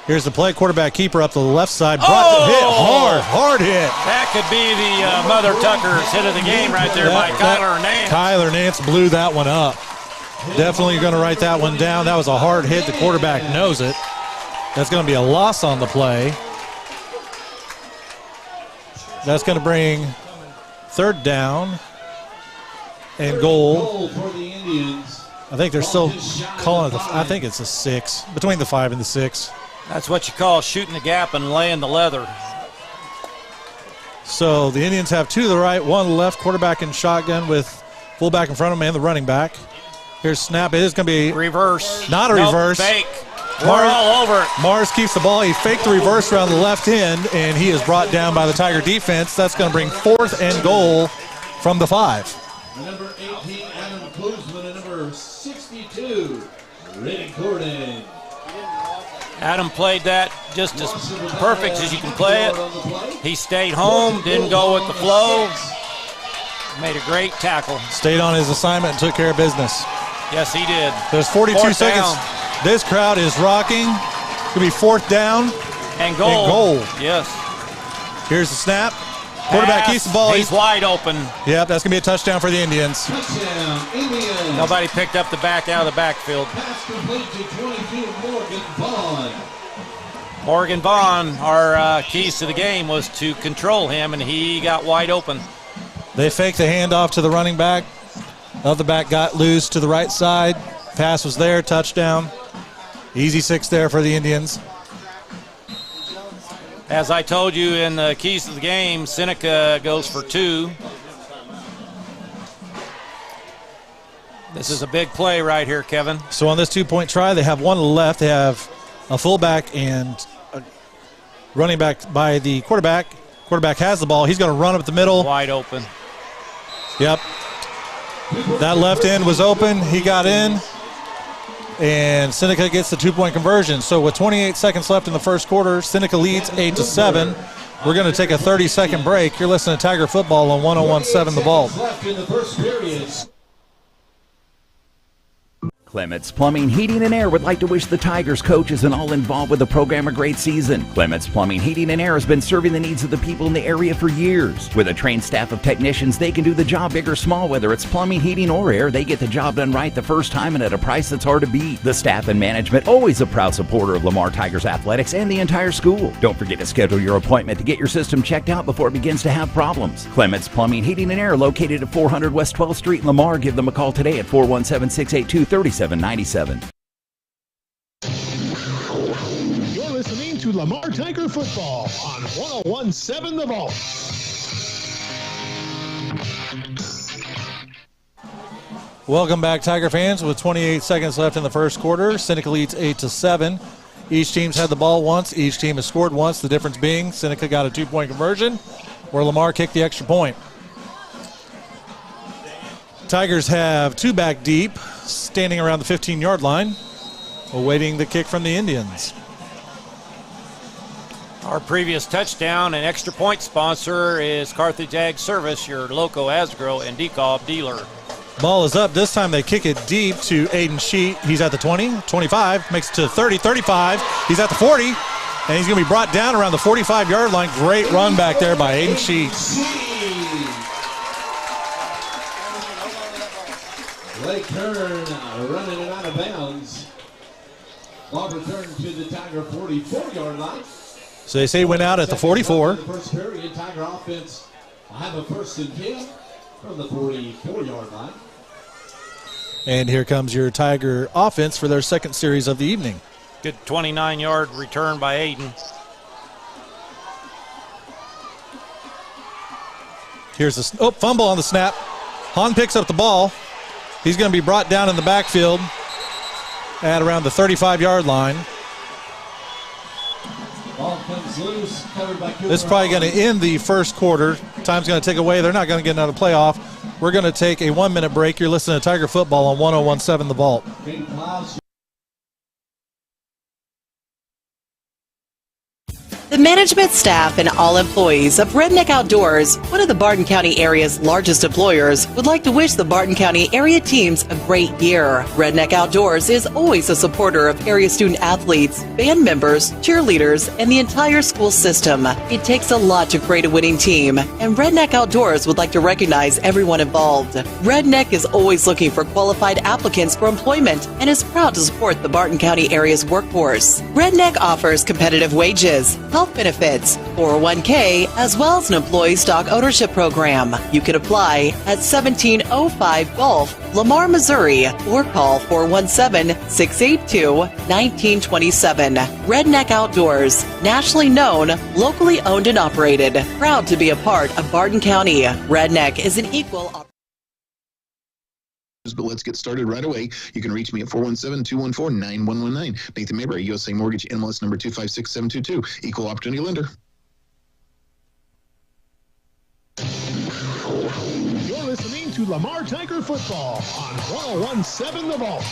Here's the play. Quarterback keeper up to the left side. Brought the hit. Hard hit. That could be the Mother Tucker's hit of the game right there by Kyler Nance. Kyler Nance blew that one up. Definitely going to write that one down. That was a hard hit. The quarterback knows it. That's going to be a loss on the play. That's going to bring third down and goal. For the Indians. I think they're still calling it, I think it's a 6, between the 5 and the 6. That's what you call shooting the gap and laying the leather. So the Indians have 2 to the right, 1 to the left, quarterback in shotgun with fullback in front of him and the running back. Here's snap. It is going to be reverse. Not a reverse. Fake. We're all over it. Mars keeps the ball. He faked the reverse around the left end, and he is brought down by the Tiger defense. That's going to bring 4th and goal from the 5. Number 18, Adam Kuzman, and number 62, Riddick Gordon. Adam played that just as perfect as you can play it. He stayed home, didn't go with the flow. Made a great tackle. Stayed on his assignment and took care of business. Yes, he did. There's 42 Fourth seconds. down. This crowd is rocking. Could be 4th down. And goal. Yes. Here's the snap. Quarterback keeps the ball. He's wide open. Yep, that's going to be a touchdown for the Indians. Touchdown, Indians. Nobody picked up the back out of the backfield. Pass complete to 22, Morgan Vaughn. Morgan Vaughn, our keys to the game was to control him, and he got wide open. They faked the handoff to the running back. Other back got loose to the right side. Pass was there, touchdown. Easy 6 there for the Indians. As I told you in the keys to the game, Seneca goes for 2. This is a big play right here, Kevin. So on this 2-point try, they have 1 left. They have a fullback and a running back by the quarterback. Quarterback has the ball. He's going to run up the middle. Wide open. Yep. That left end was open. He got in. And Seneca gets the 2-point conversion. So with 28 seconds left in the first quarter, Seneca leads 8-7. We're going to take a 30-second break. You're listening to Tiger Football on 101.7 The Vault. Left in the first period. Clements Plumbing, Heating, and Air would like to wish the Tigers coaches and all involved with the program a great season. Clements Plumbing, Heating, and Air has been serving the needs of the people in the area for years. With a trained staff of technicians, they can do the job big or small. Whether it's plumbing, heating, or air, they get the job done right the first time and at a price that's hard to beat. The staff and management, always a proud supporter of Lamar Tigers athletics and the entire school. Don't forget to schedule your appointment to get your system checked out before it begins to have problems. Clements Plumbing, Heating, and Air, located at 400 West 12th Street in Lamar. Give them a call today at 417-682-3797. You're listening to Lamar Tiger Football on 101.7 The Vault. Welcome back, Tiger fans. With 28 seconds left in the first quarter, Seneca leads 8-7. Each team's had the ball once. Each team has scored once. The difference being Seneca got a 2-point conversion, where Lamar kicked the extra point. Tigers have 2 back deep, standing around the 15-yard line, awaiting the kick from the Indians. Our previous touchdown and extra point sponsor is Carthage Ag Service, your local Asgrow and DeKalb dealer. Ball is up. This time they kick it deep to Aiden Sheet. He's at the 20, 25, makes it to 30, 35. He's at the 40, and he's going to be brought down around the 45-yard line. Great run back there by Aiden Sheet. Late turn, running it out of bounds. Ball returned to the Tiger 44-yard line. So they say went out at the 44. The first period, Tiger offense have a 1st and 10 from the 44-yard line. And here comes your Tiger offense for their second series of the evening. Good 29-yard return by Aiden. Here's the fumble on the snap. Hahn picks up the ball. He's going to be brought down in the backfield at around the 35-yard line. Ball comes loose, covered by Cooper. This is probably going to end the first quarter. Time's going to tick away. They're not going to get another playoff. We're going to take a 1-minute break. You're listening to Tiger Football on 101.7 The Vault. The management staff and all employees of Redneck Outdoors, one of the Barton County area's largest employers, would like to wish the Barton County area teams a great year. Redneck Outdoors is always a supporter of area student athletes, band members, cheerleaders, and the entire school system. It takes a lot to create a winning team, and Redneck Outdoors would like to recognize everyone involved. Redneck is always looking for qualified applicants for employment and is proud to support the Barton County area's workforce. Redneck offers competitive wages, health health benefits, 401k, as well as an employee stock ownership program. You can apply at 1705 Gulf, Lamar, Missouri, or call 417-682-1927. Redneck Outdoors, nationally known, locally owned and operated. Proud to be a part of Barton County. Redneck is an equal opportunity. But let's get started right away. You can reach me at 417-214-9119. Nathan Mayberry, USA Mortgage, NMLS number 256722, Equal Opportunity Lender. You're listening to Lamar Tiger Football on 101.7 The Vault.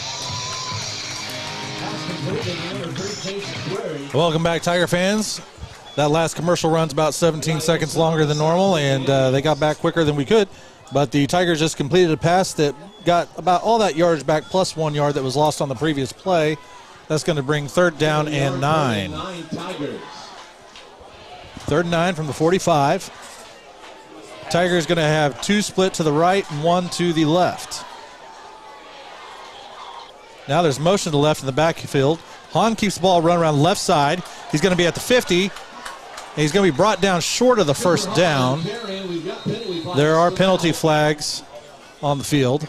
Welcome back, Tiger fans. That last commercial run's about 17 seconds longer than normal, and they got back quicker than we could. But the Tigers just completed a pass that got about all that yardage back plus 1 yard that was lost on the previous play. That's going to bring 3rd down and 9. 3rd and 9 from the 45. Tigers going to have 2 split to the right and 1 to the left. Now there's motion to the left in the backfield. Hahn keeps the ball run around the left side. He's going to be at the 50. He's going to be brought down short of the 1st down. There are penalty flags on the field.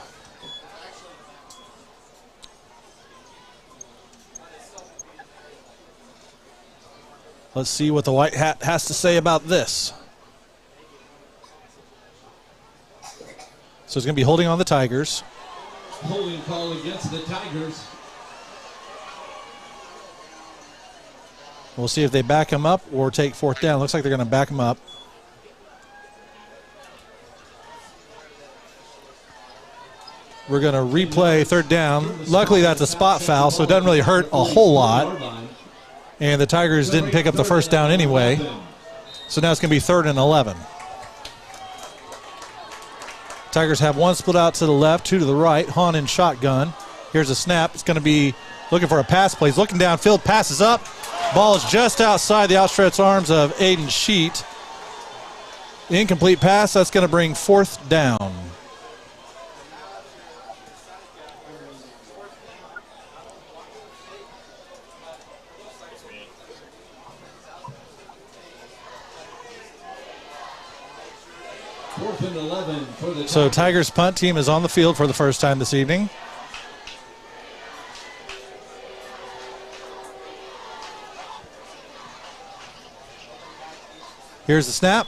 Let's see what the white hat has to say about this. So it's going to be holding on the Tigers. Holding call against the Tigers. We'll see if they back him up or take 4th down. Looks like they're going to back him up. We're going to replay 3rd down. Luckily, that's a spot foul, so it doesn't really hurt a whole lot. And the Tigers didn't pick up the 1st down anyway. So now it's going to be 3rd and 11. Tigers have 1 split out to the left, 2 to the right. Hahn in shotgun. Here's a snap. It's going to be looking for a pass play. He's looking downfield, passes up. Ball is just outside the outstretched arms of Aiden Sheet. Incomplete pass. That's going to bring 4th down. So Tigers punt team is on the field for the first time this evening. Here's the snap.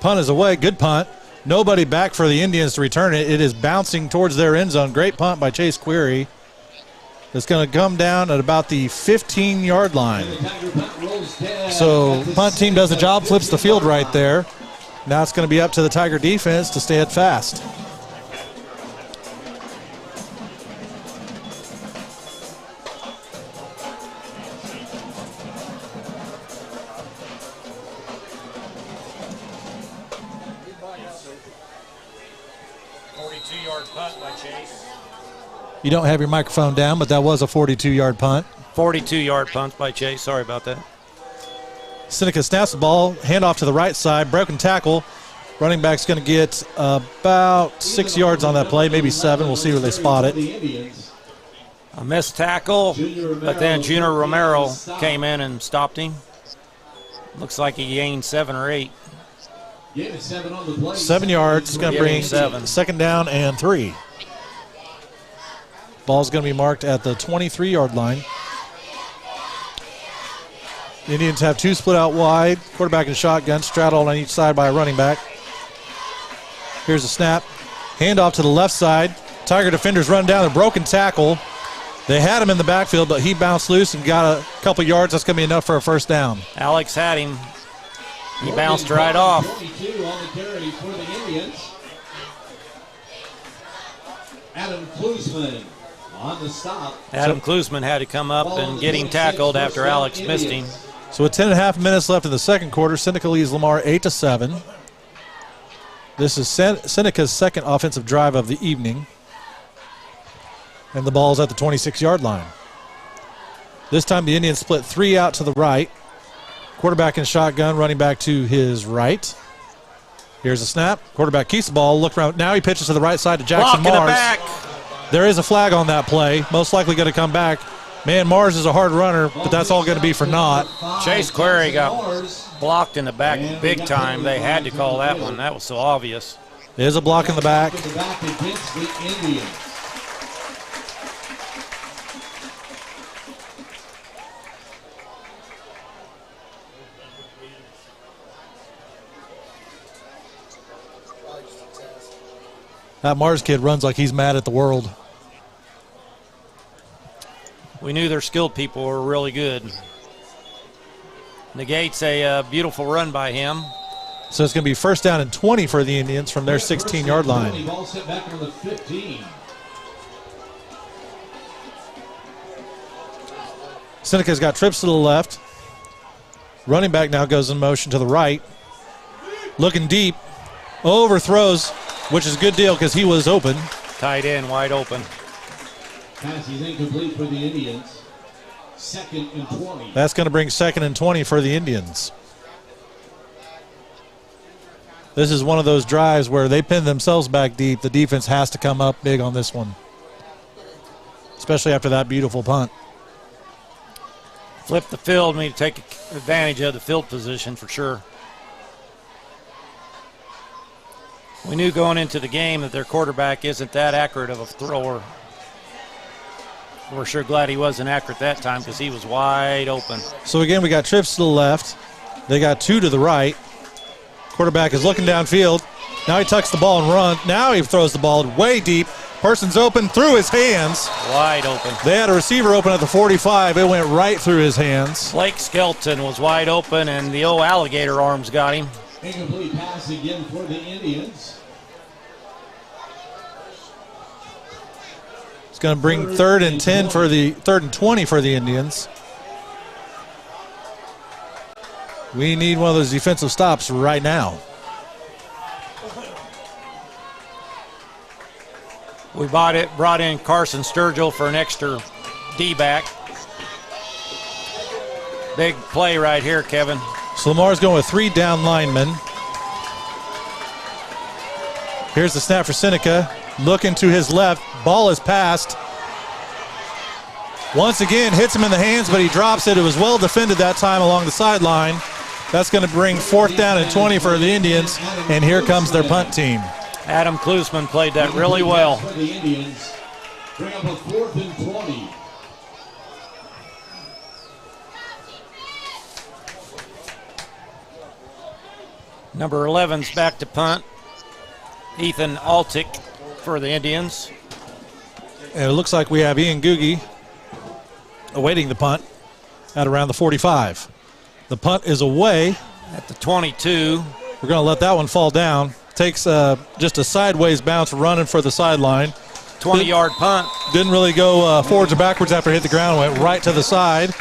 Punt is away. Good punt. Nobody back for the Indians to return it. It is bouncing towards their end zone. Great punt by Chase Query. It's going to come down at about the 15-yard line. So punt team does the job, flips the field right there. Now it's going to be up to the Tiger defense to stay it fast. You don't have your microphone down, but that was a 42-yard punt. 42-yard punt by Chase. Sorry about that. Seneca snaps the ball, handoff to the right side, broken tackle. Running back's going to get about 6 yards on that play, maybe 7. We'll see where they spot it. A missed tackle, but then Junior Romero came in and stopped him. Looks like he gained 7 or 8. 7 yards. It's going to bring 2nd down and 3. Ball's going to be marked at the 23-yard line. The Indians have 2 split out wide. Quarterback and shotgun, straddled on each side by a running back. Here's a snap. Handoff to the left side. Tiger defenders run down a broken tackle. They had him in the backfield, but he bounced loose and got a couple yards. That's going to be enough for a 1st down. Alex had him. He bounced right off. 42 on the carry for the Indians. Adam Klusman on the stop. Adam Klusman had to come up and get him tackled after Alex missed him. So with 10.5 minutes left in the 2nd quarter, Seneca leads Lamar 8-7. This is Seneca's 2nd offensive drive of the evening. And the ball's at the 26-yard line. This time the Indians split 3 out to the right. Quarterback in shotgun, running back to his right. Here's a snap. Quarterback keeps the ball, look around. Now he pitches to the right side to Jackson Mars. There is a flag on that play. Most likely going to come back. Man, Mars is a hard runner, but that's all going to be for naught. Chase Query got blocked in the back big time. They had to call that one. That was so obvious. There's a block in the back. Against the Indians. That Mars kid runs like he's mad at the world. We knew their skilled people were really good. Negates a beautiful run by him. So it's going to be first down and 20 for the Indians from their 16-yard line. Ball set back on the 15. Seneca's got trips to the left. Running back now goes in motion to the right. Looking deep. Overthrows, which is a good deal because he was open. Tight end, wide open. Pass is incomplete for the Indians. 2nd and 20. That's going to bring 2nd and 20 for the Indians. This is one of those drives where they pin themselves back deep. The defense has to come up big on this one, especially after that beautiful punt. Flip the field, we need to take advantage of the field position for sure. We knew going into the game that their quarterback isn't that accurate of a thrower. We're sure glad he wasn't accurate that time because he was wide open. So again, we got trips to the left. They got 2 to the right. Quarterback is looking downfield. Now he tucks the ball and runs. Now he throws the ball way deep. Person's open through his hands. Wide open. They had a receiver open at the 45. It went right through his hands. Blake Skelton was wide open, and the old alligator arms got him. Incomplete pass again for the Indians. It's going to bring 3rd and 10 for the 3rd and 20 for the Indians. We need one of those defensive stops right now. We brought in Carson Sturgill for an extra D-back. Big play right here, Kevin. So Lamar's going with 3 down linemen. Here's the snap for Seneca. Looking to his left. Ball is passed. Once again, hits him in the hands, but he drops it. It was well defended that time along the sideline. That's going to bring 4th down and 20 for the Indians, and here comes their punt team. Adam Klusman played that really well. For the Indians, bring up a 4th and 20. Number 11's back to punt. Ethan Altick for the Indians. And it looks like we have Ian Googie awaiting the punt at around the 45. The punt is away. At the 22. We're going to let that one fall down. Takes just a sideways bounce running for the sideline. 20-yard punt. Didn't really go forwards or backwards after it hit the ground. Went right to the side.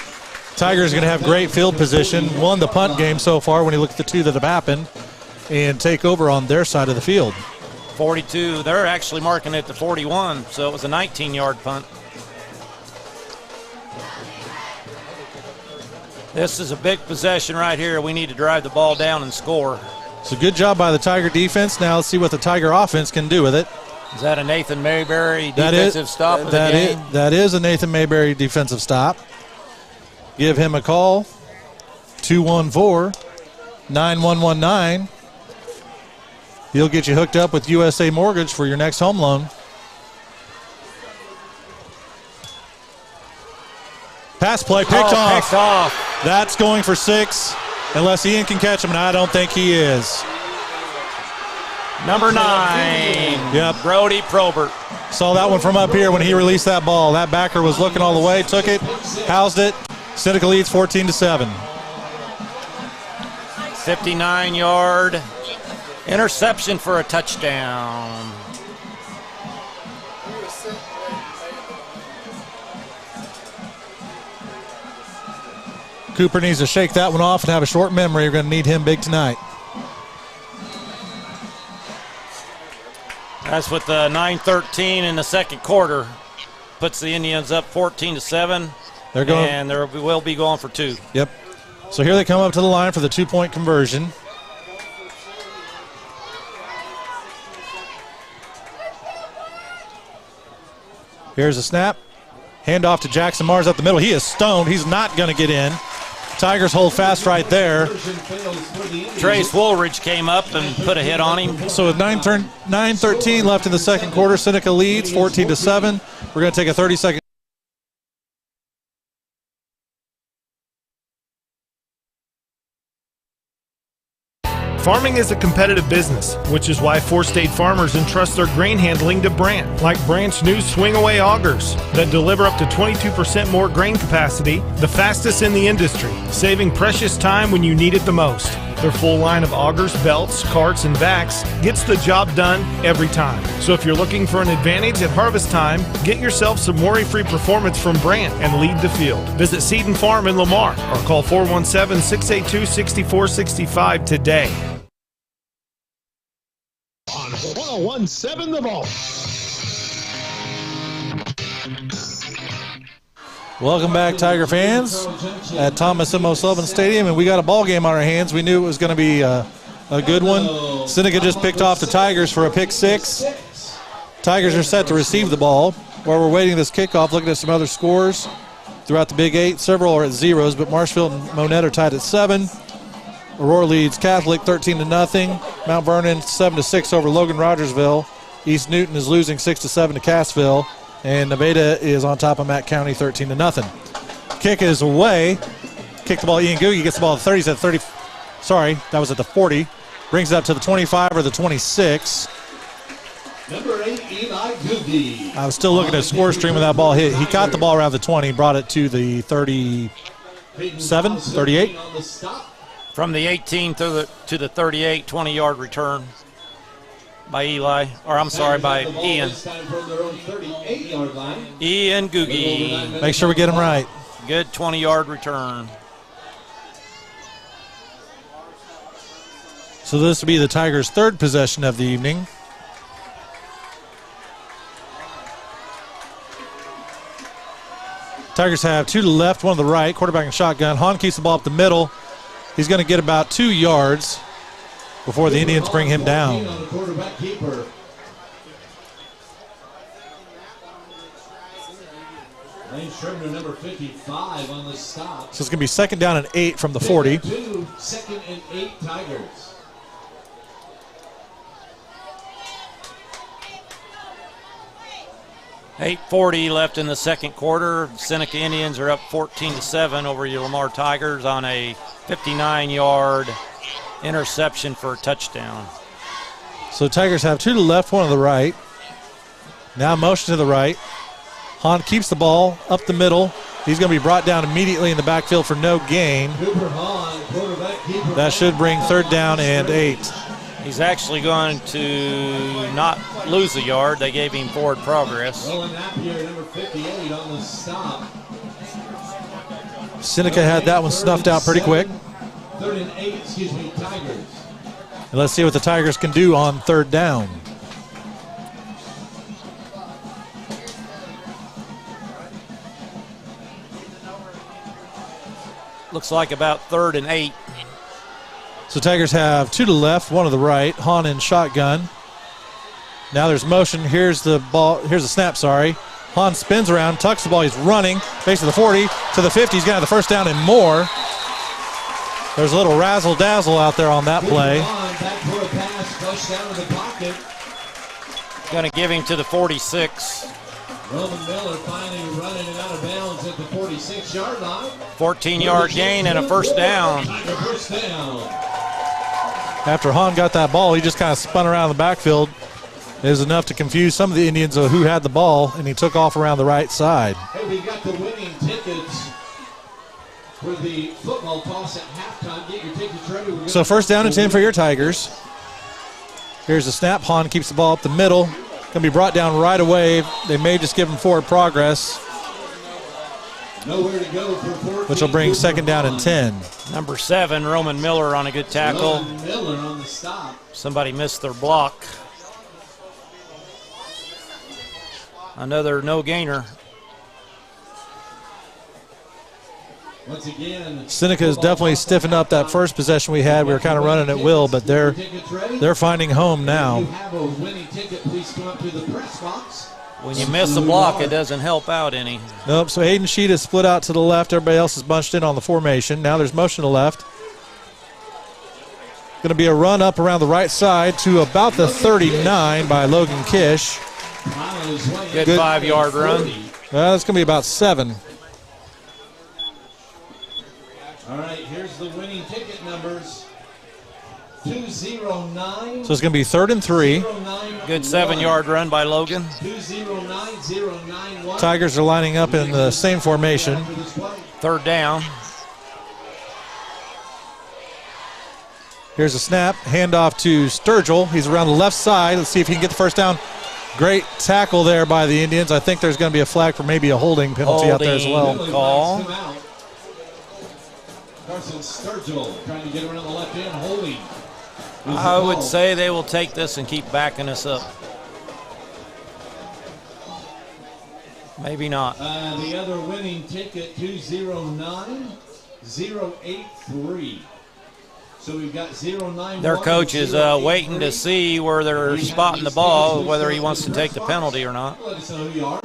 Tigers are going to have great field position. Won the punt game so far when you look at the 2 that have happened. And take over on their side of the field. 42. They're actually marking it to 41, so it was a 19-yard punt. This is a big possession right here. We need to drive the ball down and score. So good job by the Tiger defense. Now let's see what the Tiger offense can do with it. Is that a Nathan Mayberry defensive stop of the game? That is a Nathan Mayberry defensive stop. Give him a call. 214-9119. He'll get you hooked up with USA Mortgage for your next home loan. Pass play, picked off. That's going for 6, unless Ian can catch him, and I don't think he is. Number 9, yep. Brody Probert. Saw that one from up here when he released that ball. That backer was looking all the way, took it, housed it. Seneca leads 14-7. 59-yard interception for a touchdown. Cooper needs to shake that one off and have a short memory. You're going to need him big tonight. That's with the 9:13 in the second quarter. Puts the Indians up 14-7. They're going, and they will be going for 2. Yep. So here they come up to the line for the 2-point conversion. Here's a snap. Handoff to Jackson Mars up the middle. He is stoned. He's not going to get in. Tigers hold fast right there. Trace Woolridge came up and put a hit on him. So with 9:13 left in the second quarter, Seneca leads 14-7. We're going to take a 30-second. Farming is a competitive business, which is why four-state farmers entrust their grain handling to Brandt, like Brandt's new swing-away augers that deliver up to 22% more grain capacity, the fastest in the industry, saving precious time when you need it the most. Their full line of augers, belts, carts, and vacs gets the job done every time. So if you're looking for an advantage at harvest time, get yourself some worry-free performance from Brandt and lead the field. Visit Seed and Farm in Lamar or call 417-682-6465 today. On 101.7 The Vault. Welcome back, Tiger fans, at Thomas M. O'Sullivan Stadium, and we got a ball game on our hands. We knew it was going to be a good one. Seneca just picked off the Tigers for a pick 6. Tigers are set to receive the ball. While we're waiting this kickoff, looking at some other scores throughout the Big 8. Several are at zeros, but Marshfield and Monette are tied at 7. Aurora leads Catholic 13-0. Mount Vernon 7-6 over Logan Rogersville. East Newton is losing 6-7 to Cassville. And Nevada is on top of Matt County 13-0. Kick is away. Kick the ball. Ian Googie gets the ball at the 30. He's at 30. Sorry, that was at the 40. Brings it up to the 25 or the 26. Number 8, Eli Googie. I was still looking at score stream when that ball hit. He caught the ball around the 20, brought it to the 37, 38. From the 18 to the 38, 20-yard return by Eli, or I'm sorry, by Ian. Ian Googie. Make sure we get him right. Good 20-yard return. So this will be the Tigers' third possession of the evening. Tigers have 2 to the left, 1 to the right. Quarterback and shotgun. Hahn keeps the ball up the middle. He's going to get about 2 yards before the Indians bring him down. Lane Sherman, number 55 on the stop. So it's going to be 2nd down and 8 from the 40. 2nd and 8 Tigers. .840 left in the second quarter. Seneca Indians are up 14-7 over your Lamar Tigers on a 59-yard interception for a touchdown. So Tigers have 2 to the left, 1 to the right. Now motion to the right. Hahn keeps the ball up the middle. He's going to be brought down immediately in the backfield for no gain. That should bring 3rd down and 8. He's actually going to not lose a yard. They gave him forward progress. Roland Napier, number 58 on the stop. Seneca had that one snuffed out pretty quick. 3rd and 8, Tigers. And let's see what the Tigers can do on 3rd down. Looks like about 3rd and 8. So Tigers have 2 to the left, 1 to the right. Hahn in shotgun. Now there's motion. Here's the ball. Here's the snap, sorry. Hahn spins around, tucks the ball. He's running. Face to the 40, to the 50. He's going to have the 1st down and more. There's a little razzle-dazzle out there on that play. Going to give him to the 46. Roman Miller finally running it out of bounds at the 46-yard line. 14-yard gain and a 1st down. After Hahn got that ball, he just kind of spun around the backfield. It was enough to confuse some of the Indians who had the ball, and he took off around the right side. Hey, we got the winning tickets for the football toss at halftime. Get your tickets ready. So 1st down and 10 for your Tigers. Here's the snap. Hahn keeps the ball up the middle. Going to be brought down right away. They may just give him forward progress, nowhere to go for 14, which will bring 2nd down and 10. Number 7, Roman Miller on a good tackle. Roman Miller on the stop. Somebody missed their block. Another no gainer. Once again, Seneca has definitely stiffened up that first possession we had. We were kind of running at will, but they're finding home now. If you have a winning ticket, please come up to the press box When you miss a block, it doesn't help out any. Nope, so Hayden Sheet is split out to the left. Everybody else is bunched in on the formation. Now there's motion to the left. Going to be a run up around the right side to about the 39 by Logan Kish. Good 5-yard run. That's going to be about 7. All right, here's the winning ticket numbers. 209. So it's going to be 3rd and 3. Good 7-yard run by Logan. 209-091. Tigers are lining up in the same formation. 3rd down. Here's a snap, handoff to Sturgill. He's around the left side. Let's see if he can get the first down. Great tackle there by the Indians. I think there's going to be a flag for maybe a holding penalty out there as well. Call. Carson Sturgill trying to get around the left end, holding. I would say they will take this and keep backing us up. Maybe not. The other winning ticket, 209-083. So we've got 091. Their coach is waiting to see where they're spotting the ball, whether he wants to take the penalty or not. Let us know who you are.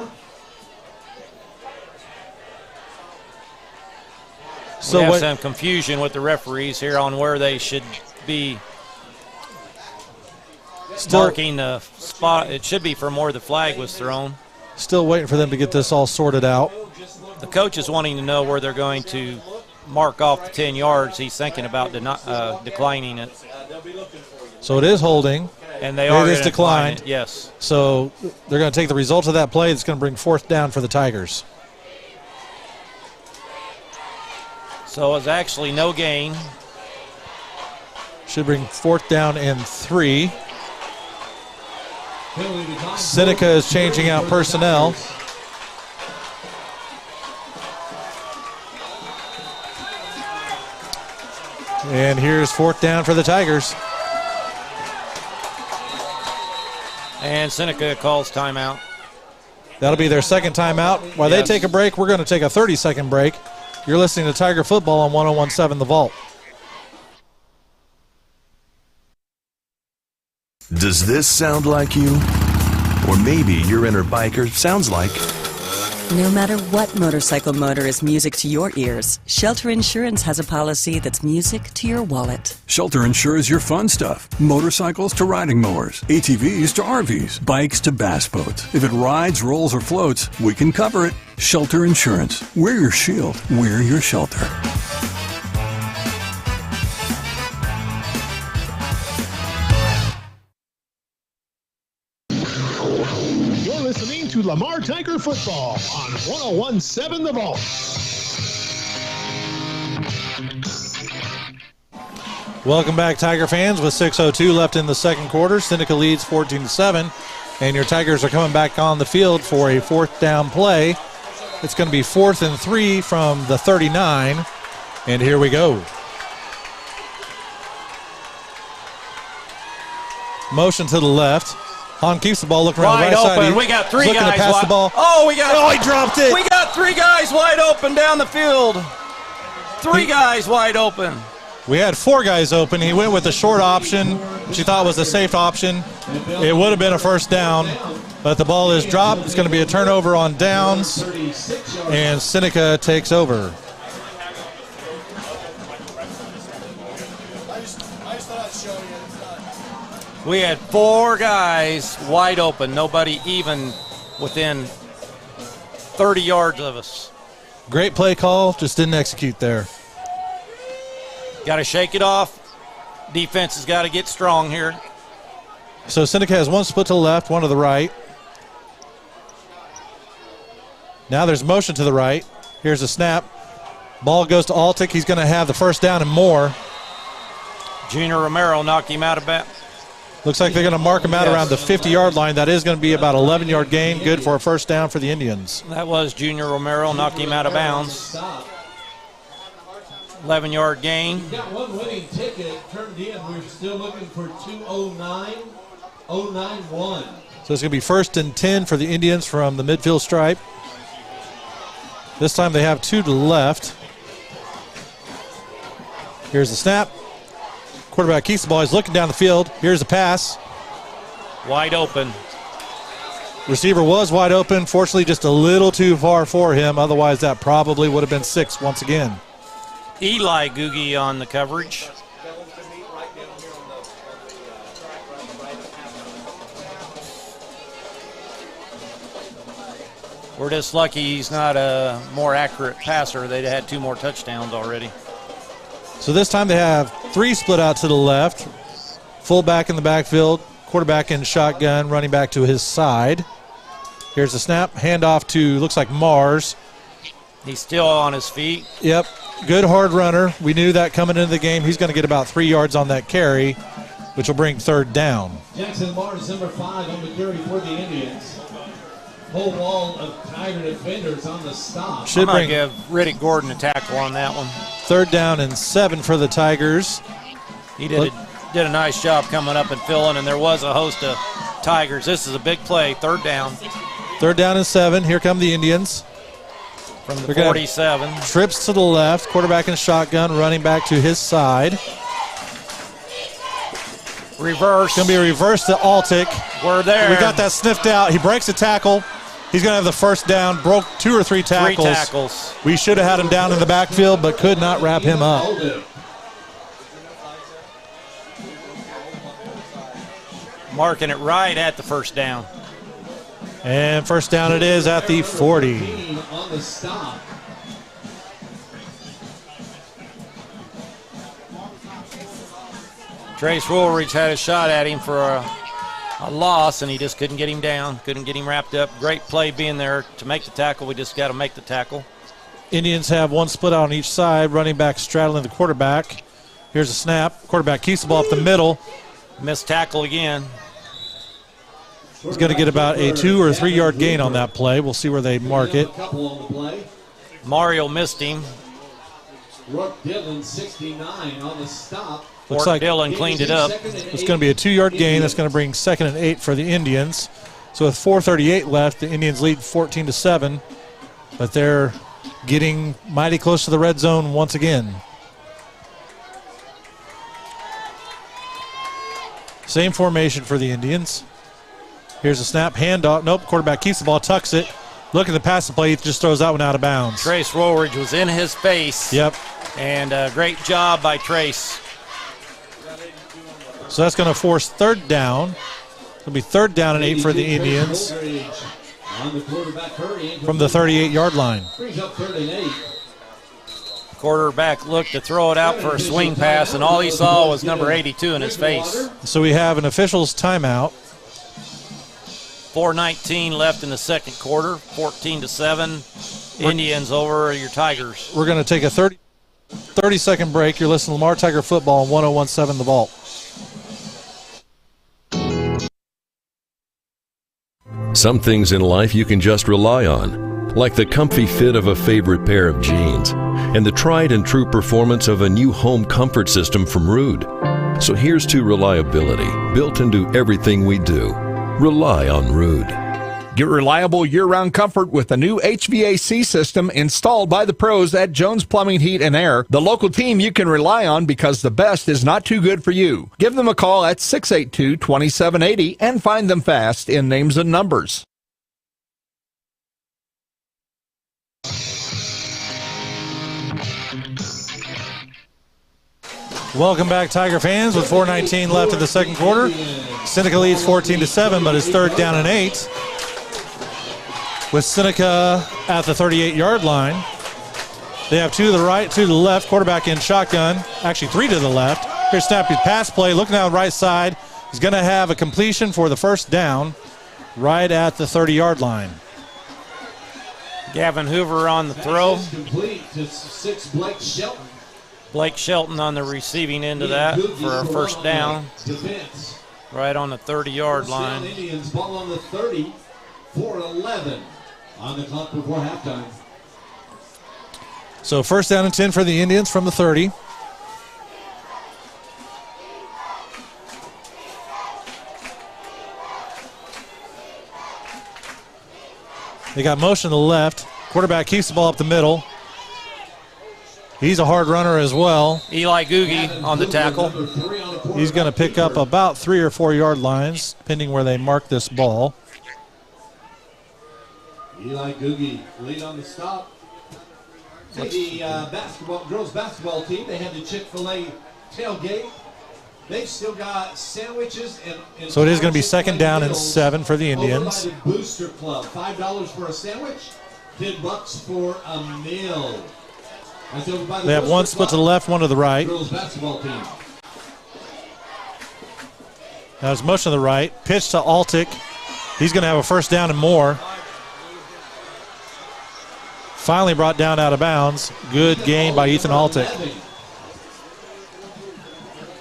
So we have some confusion with the referees here on where they should be marking the spot. It should be from where the flag was thrown. Still waiting for them to get this all sorted out. The coach is wanting to know where they're going to mark off the 10 yards. He's thinking about declining it. So it is holding. And they are it is declined. Yes. So they're going to take the results of that play. It's going to bring 4th down for the Tigers. So it's actually no gain. Should bring 4th down and 3. Seneca is changing out personnel. And here's 4th down for the Tigers. And Seneca calls timeout. That'll be their 2nd timeout. While they take a break, we're going to take a 30-second break. You're listening to Tiger Football on 101.7 The Vault. Does this sound like you? Or maybe your inner biker sounds like... No matter what motorcycle motor is music to your ears, Shelter Insurance has a policy that's music to your wallet. Shelter insures your fun stuff. Motorcycles to riding mowers, ATVs to RVs, bikes to bass boats. If it rides, rolls, or floats, we can cover it. Shelter Insurance. We're your shield. We're your shelter. You're listening to Lamar Tiger Football on 101.7 The Vault. Welcome back, Tiger fans, with 6:02 left in the 2nd quarter. Seneca leads 14-7, and your Tigers are coming back on the field for a 4th down play. It's going to be 4th and 3 from the 39, and here we go. Motion to the left. Hahn keeps the ball looking around wide the right open. side. We got 3 looking guys to pass wide. the ball. Oh, he dropped it. We got 3 guys wide open down the field. 3 guys wide open. We had 4 guys open. He went with the short option, which he thought was a safe option. It would have been a 1st down, but the ball is dropped. It's going to be a turnover on downs, and Seneca takes over. We had 4 guys wide open, nobody even within 30 yards of us. Great play call, just didn't execute there. Got to shake it off. Defense has got to get strong here. So Seneca has 1 split to the left, 1 to the right. Now there's motion to the right. Here's a snap. Ball goes to Altick. He's going to have the 1st down and more. Junior Romero knocked him out of bounds. Looks like they're going to mark him out around the 50-yard line. That is going to be about 11-yard gain, good for a 1st down for the Indians. That was Junior Romero, knocked him out of bounds. 11-yard gain. We've got 1 winning ticket turned in. We're still looking for 209-091. So it's going to be 1st and 10 for the Indians from the midfield stripe. This time they have 2 to the left. Here's the snap. Quarterback keeps the ball. He's looking down the field. Here's the pass. Wide open. Receiver was wide open. Fortunately, just a little too far for him. Otherwise, that probably would have been 6 once again. Eli Googie on the coverage. We're just lucky he's not a more accurate passer. They'd had 2 more touchdowns already. So this time they have 3 split out to the left. Fullback in the backfield, quarterback in shotgun, running back to his side. Here's the snap, handoff to, looks like Mars. He's still on his feet. Yep, good hard runner. We knew that coming into the game. He's going to get about 3 yards on that carry, which will bring 3rd down. Jackson Mars, number 5 on the carry for the Indians. Whole wall of Tiger defenders on the stop. I'm going to give Riddick Gordon a tackle on that one. 3rd down and 7 for the Tigers. He did a nice job coming up and filling, and there was a host of Tigers. This is a big play, 3rd down. 3rd down and 7. Here come the Indians. From the 47. Trips to the left. Quarterback in shotgun. Running back to his side. Reverse. Going to be a reverse to Altick. We're there. We got that sniffed out. He breaks a tackle. He's going to have the 1st down. Broke 2 or 3 tackles. 3 tackles. We should have had him down in the backfield, but could not wrap him up. Marking it right at the 1st down. And 1st down it is at the 40. On the stop. Trace Woolridge had a shot at him for a loss, and he just couldn't get him down, couldn't get him wrapped up. Great play being there to make the tackle. We just got to make the tackle. Indians have 1 split out on each side. Running back straddling the quarterback. Here's a snap. Quarterback keeps the ball up the middle. Missed tackle again. He's going to get about a 2 or 3 yard gain on that play. We'll see where they mark it. Mario missed him. Rook Dillon, 69 on the stop. Looks like Dillon cleaned it up. It's going to be a 2 yard gain. That's going to bring 2nd and 8 for the Indians. So with 4:38 left, the Indians lead 14-7, but they're getting mighty close to the red zone once again. Same formation for the Indians. Here's a snap, handoff. Nope, quarterback keeps the ball, tucks it. Looking to pass the play, he just throws that one out of bounds. Trace Woolridge was in his face. Yep. And a great job by Trace. So that's going to force 3rd down. It'll be 3rd down and 8 for the Indians from the 38-yard line. Quarterback looked to throw it out for a swing pass, and all he saw was number 82 in his face. So we have an official's timeout. 4:19 left in the 2nd quarter, 14-7. Indians over your Tigers. We're going to take a 30-second break. You're listening to Lamar Tiger Football on 101.7 The Vault. Some things in life you can just rely on, like the comfy fit of a favorite pair of jeans and the tried and true performance of a new home comfort system from Rude. So here's to reliability, built into everything we do. Rely on Rude. Get reliable year-round comfort with a new HVAC system installed by the pros at Jones Plumbing, Heat, and Air, the local team you can rely on because the best is not too good for you. Give them a call at 682-2780 and find them fast in names and numbers. Welcome back, Tiger fans, with 4:19 left in the 2nd quarter. Seneca leads 14-7, but it's 3rd down and 8. With Seneca at the 38-yard line. They have 2 to the right, 2 to the left. Quarterback in shotgun. Actually, 3 to the left. Here's Snappy's pass play. Looking down the right side. He's going to have a completion for the 1st down right at the 30-yard line. Gavin Hoover on the throw. Complete to 6 Blake Shelton. Blake Shelton on the receiving end of that for a 1st down. Right on the 30-yard line. Indians ball on the 30, 4:11 on the clock before halftime. So 1st down and 10 for the Indians from the 30. They got motion to the left. Quarterback keeps the ball up the middle. He's a hard runner as well. Eli Googie on the tackle. He's going to pick up about 3 or 4 yard lines, depending where they mark this ball. Eli Googie lead on the stop. Say the girls basketball team, they had the Chick-fil-A tailgate. They've still got sandwiches and So it is going to be second down and 7 for the Indians. Over by the Booster Club, $5 for a sandwich, $10 for a meal. That's over by the They have Booster one split to the Club. left, one to the right. Girls basketball team. Now it's motion to the right. Pitch to Altick. He's going to have a first down and more. Finally brought down out of bounds. Good gain by Ethan Altick.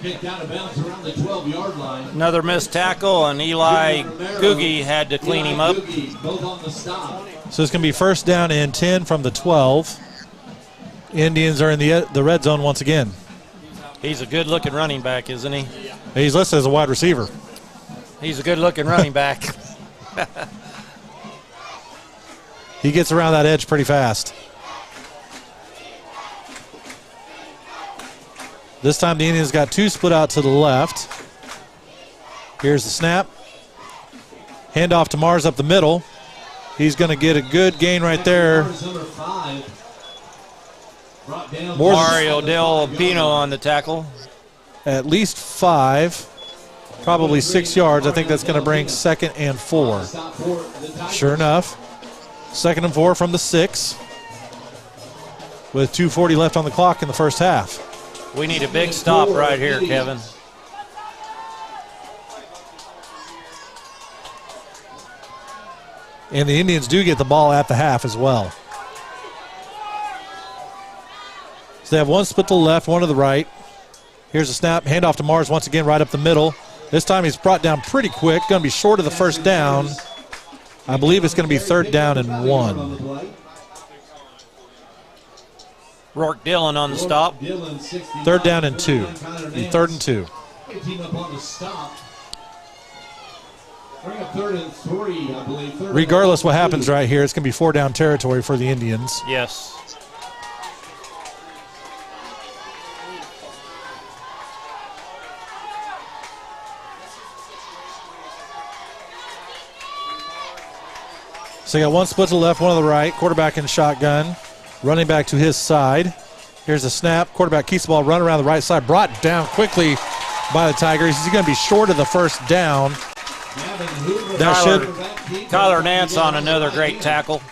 Kicked out of bounds around the 12-yard line. Another missed tackle, and Eli Googie had to clean him up. Both on the stop. So it's going to be first down and 10 from the 12. Indians are in the red zone once again. He's a good-looking running back, isn't he? He's listed as a wide receiver. He's a good-looking running back. He gets around that edge pretty fast. This time the Indians got two split out to the left. Here's the snap. Handoff to Mars up the middle. He's going to get a good gain right there. Mario Del Pino on the tackle. At least 5, probably 6 yards. I think that's going to bring 2nd and 4. Sure enough, 2nd and 4 from the 6 with 2:40 left on the clock in the first half. We need a big stop right here, Kevin. And the Indians do get the ball at the half as well. So they have one split to the left, one to the right. Here's a snap, handoff to Mars once again right up the middle. This time he's brought down pretty quick, going to be short of the first down. I believe it's going to be 3rd down and 1. Rourke Dillon on the stop. 3rd down and 2. 3rd and 2. Team up on the stop. Bring up 3rd and 3, I believe. Regardless what happens right here, it's going to be 4-down territory for the Indians. Yes. So you got one split to the left, one to the right. Quarterback in shotgun. Running back to his side. Here's a snap. Quarterback keeps the ball running around the right side. Brought down quickly by the Tigers. He's going to be short of the first down. Tyler Nance on another great tackle.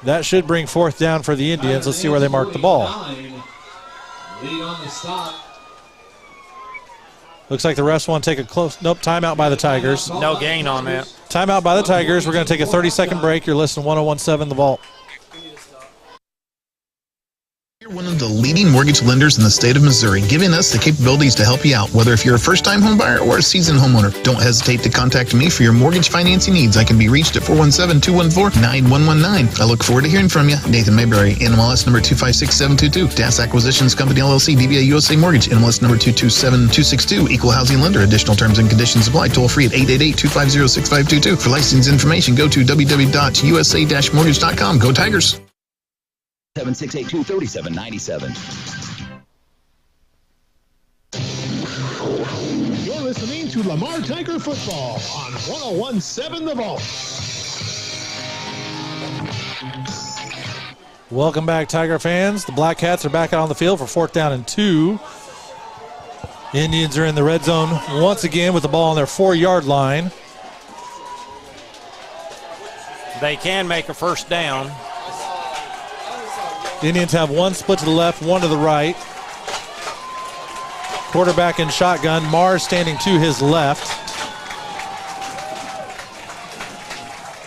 That should bring 4th down for the Indians. Let's see where they mark the ball. Lead on the stop. Looks like the refs want to take a close, nope, timeout by the Tigers. No gain on that. Timeout by the Tigers. We're going to take a 30-second break. You're listening to 101.7 The Vault. You're one of the leading mortgage lenders in the state of Missouri, giving us the capabilities to help you out, whether if you're a first-time home buyer or a seasoned homeowner. Don't hesitate to contact me for your mortgage financing needs. I can be reached at 417-214-9119. I look forward to hearing from you. Nathan Mayberry, NMLS number 256722. DAS Acquisitions Company, LLC, DBA USA Mortgage, NMLS number 227262. Equal housing lender. Additional terms and conditions apply. Toll free at 888-250-6522. For license information, go to www.usa-mortgage.com. Go Tigers. 7682-3797. You're listening to Lamar Tiger Football on 101.7 The Vault. Welcome back, Tiger fans. The Black Cats are back out on the field for 4th down and 2. Indians are in the red zone once again with the ball on their 4-yard line. They can make a first down. The Indians have one split to the left, one to the right. Quarterback in shotgun. Mars standing to his left.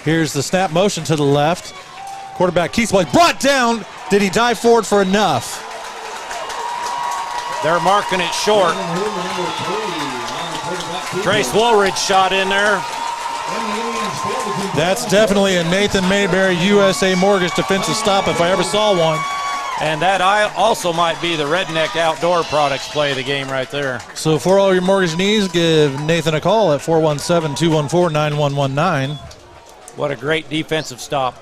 Here's the snap motion to the left. Quarterback keeps the ball. Brought down. Did he dive forward for enough? They're marking it short. Trace Woolridge shot in there. That's definitely a Nathan Mayberry USA Mortgage defensive stop if I ever saw one. And that also might be the Redneck Outdoor Products play of the game right there. So for all your mortgage needs, give Nathan a call at 417-214-9119. What a great defensive stop.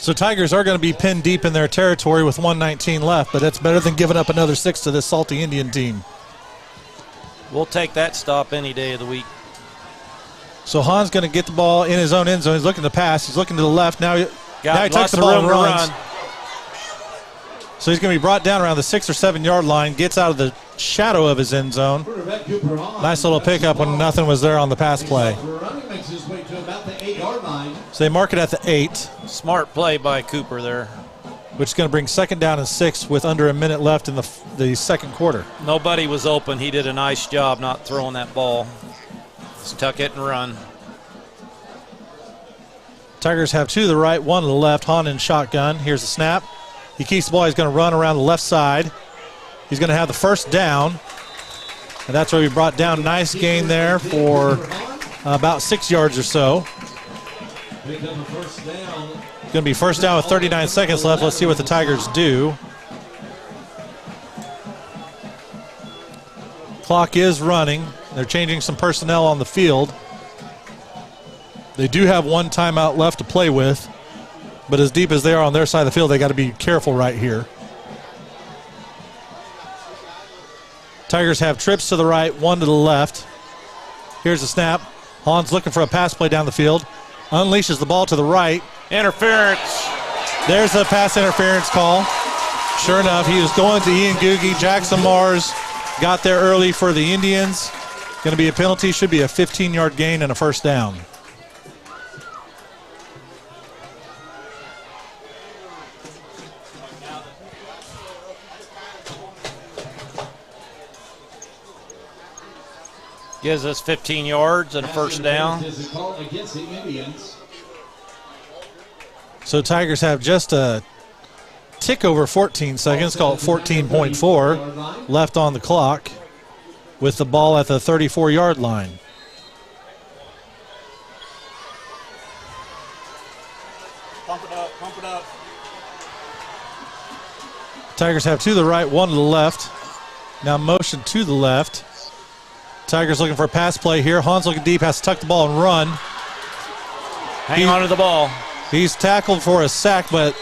So Tigers are going to be pinned deep in their territory with 1:19 left, but that's better than giving up another 6 to this salty Indian team. We'll take that stop any day of the week. So Hahn's going to get the ball in his own end zone. He's looking to pass. He's looking to the left. Now he takes the ball and runs. So he's going to be brought down around the 6 or 7 yard line, gets out of the shadow of his end zone. Nice little pickup when nothing was there on the pass play. So they mark it at the 8. Smart play by Cooper there. Which is going to bring 2nd down and 6 with under a minute left in the second quarter. Nobody was open. He did a nice job not throwing that ball. Just tuck it and run. Tigers have 2 to the right, 1 to the left. Hahn in shotgun. Here's the snap. He keeps the ball. He's going to run around the left side. He's going to have the first down. And that's where we brought down. Nice gain there for about 6 yards or so. Going to be first down with 39 seconds left. Let's see what the Tigers do. Clock is running. They're changing some personnel on the field. They do have 1 timeout left to play with, but as deep as they are on their side of the field, they got to be careful right here. Tigers have trips to the right, 1 to the left. Here's the snap. Hahn's looking for a pass play down the field. Unleashes the ball to the right. Interference. There's a pass interference call. Sure enough, he was going to Ian Googie. Jackson Mars got there early for the Indians. Going to be a penalty. Should be a 15-yard gain and a first down. Gives us 15 yards and a first down. So Tigers have just a tick over 14 seconds, call it 14.4, left on the clock with the ball at the 34-yard line. Pump it up, pump it up. Tigers have 2 to the right, 1 to the left. Now motion to the left. Tigers looking for a pass play here. Hahn's looking deep, has to tuck the ball and run. Hang on to the ball. He's tackled for a sack, but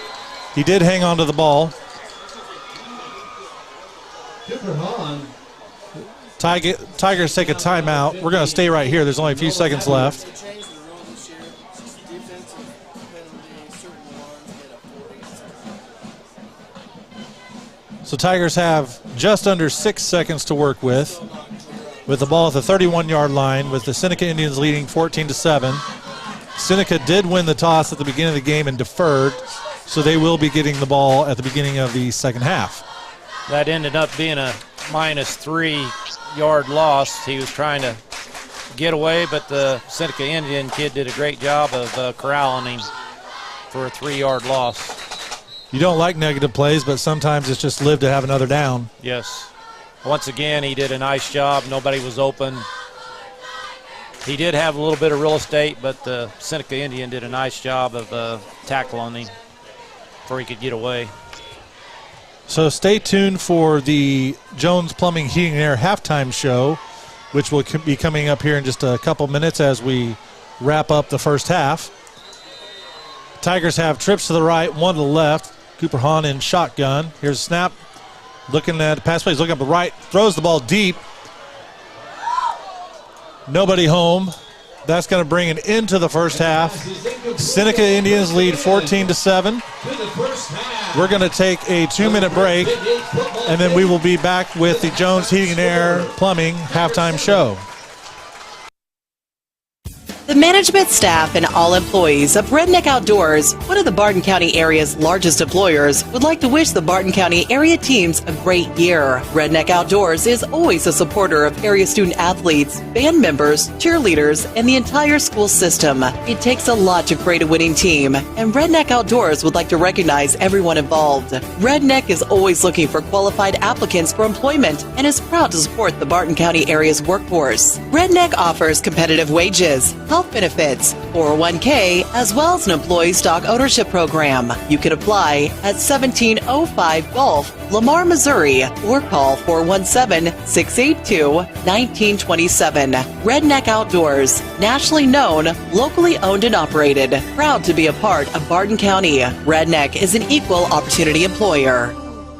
he did hang on to the ball. Tigers take a timeout. We're going to stay right here. There's only a few seconds left. So Tigers have just under 6 seconds to work with the ball at the 31-yard line, with the Seneca Indians leading 14-7. Seneca did win the toss at the beginning of the game and deferred, so they will be getting the ball at the beginning of the second half. That ended up being a minus 3-yard loss. He was trying to get away, but the Seneca Indian kid did a great job of corralling him for a 3-yard loss. You don't like negative plays, but sometimes it's just live to have another down. Yes. Once again, he did a nice job. Nobody was open. He did have a little bit of real estate, but the Seneca Indian did a nice job of tackling him before he could get away. So stay tuned for the Jones Plumbing, Heating and Air halftime show, which will be coming up here in just a couple minutes as we wrap up the first half. Tigers have trips to the right, 1 to the left. Cooper Hahn in shotgun. Here's a snap. Looking at the pass play, he's looking up the right, throws the ball deep. Nobody home. That's going to bring it into the first half. Seneca Indians lead 14-7. We're going to take a 2-minute break, and then we will be back with the Jones Heating and Air Plumbing halftime show. The management staff and all employees of Redneck Outdoors, one of the Barton County area's largest employers, would like to wish the Barton County area teams a great year. Redneck Outdoors is always a supporter of area student athletes, band members, cheerleaders, and the entire school system. It takes a lot to create a winning team, and Redneck Outdoors would like to recognize everyone involved. Redneck is always looking for qualified applicants for employment and is proud to support the Barton County area's workforce. Redneck offers competitive wages, health health benefits, 401k, as well as an employee stock ownership program. You can apply at 1705 Gulf, Lamar, Missouri, or call 417-682-1927. Redneck Outdoors, nationally known, locally owned and operated. Proud to be a part of Barton County. Redneck is an equal opportunity employer.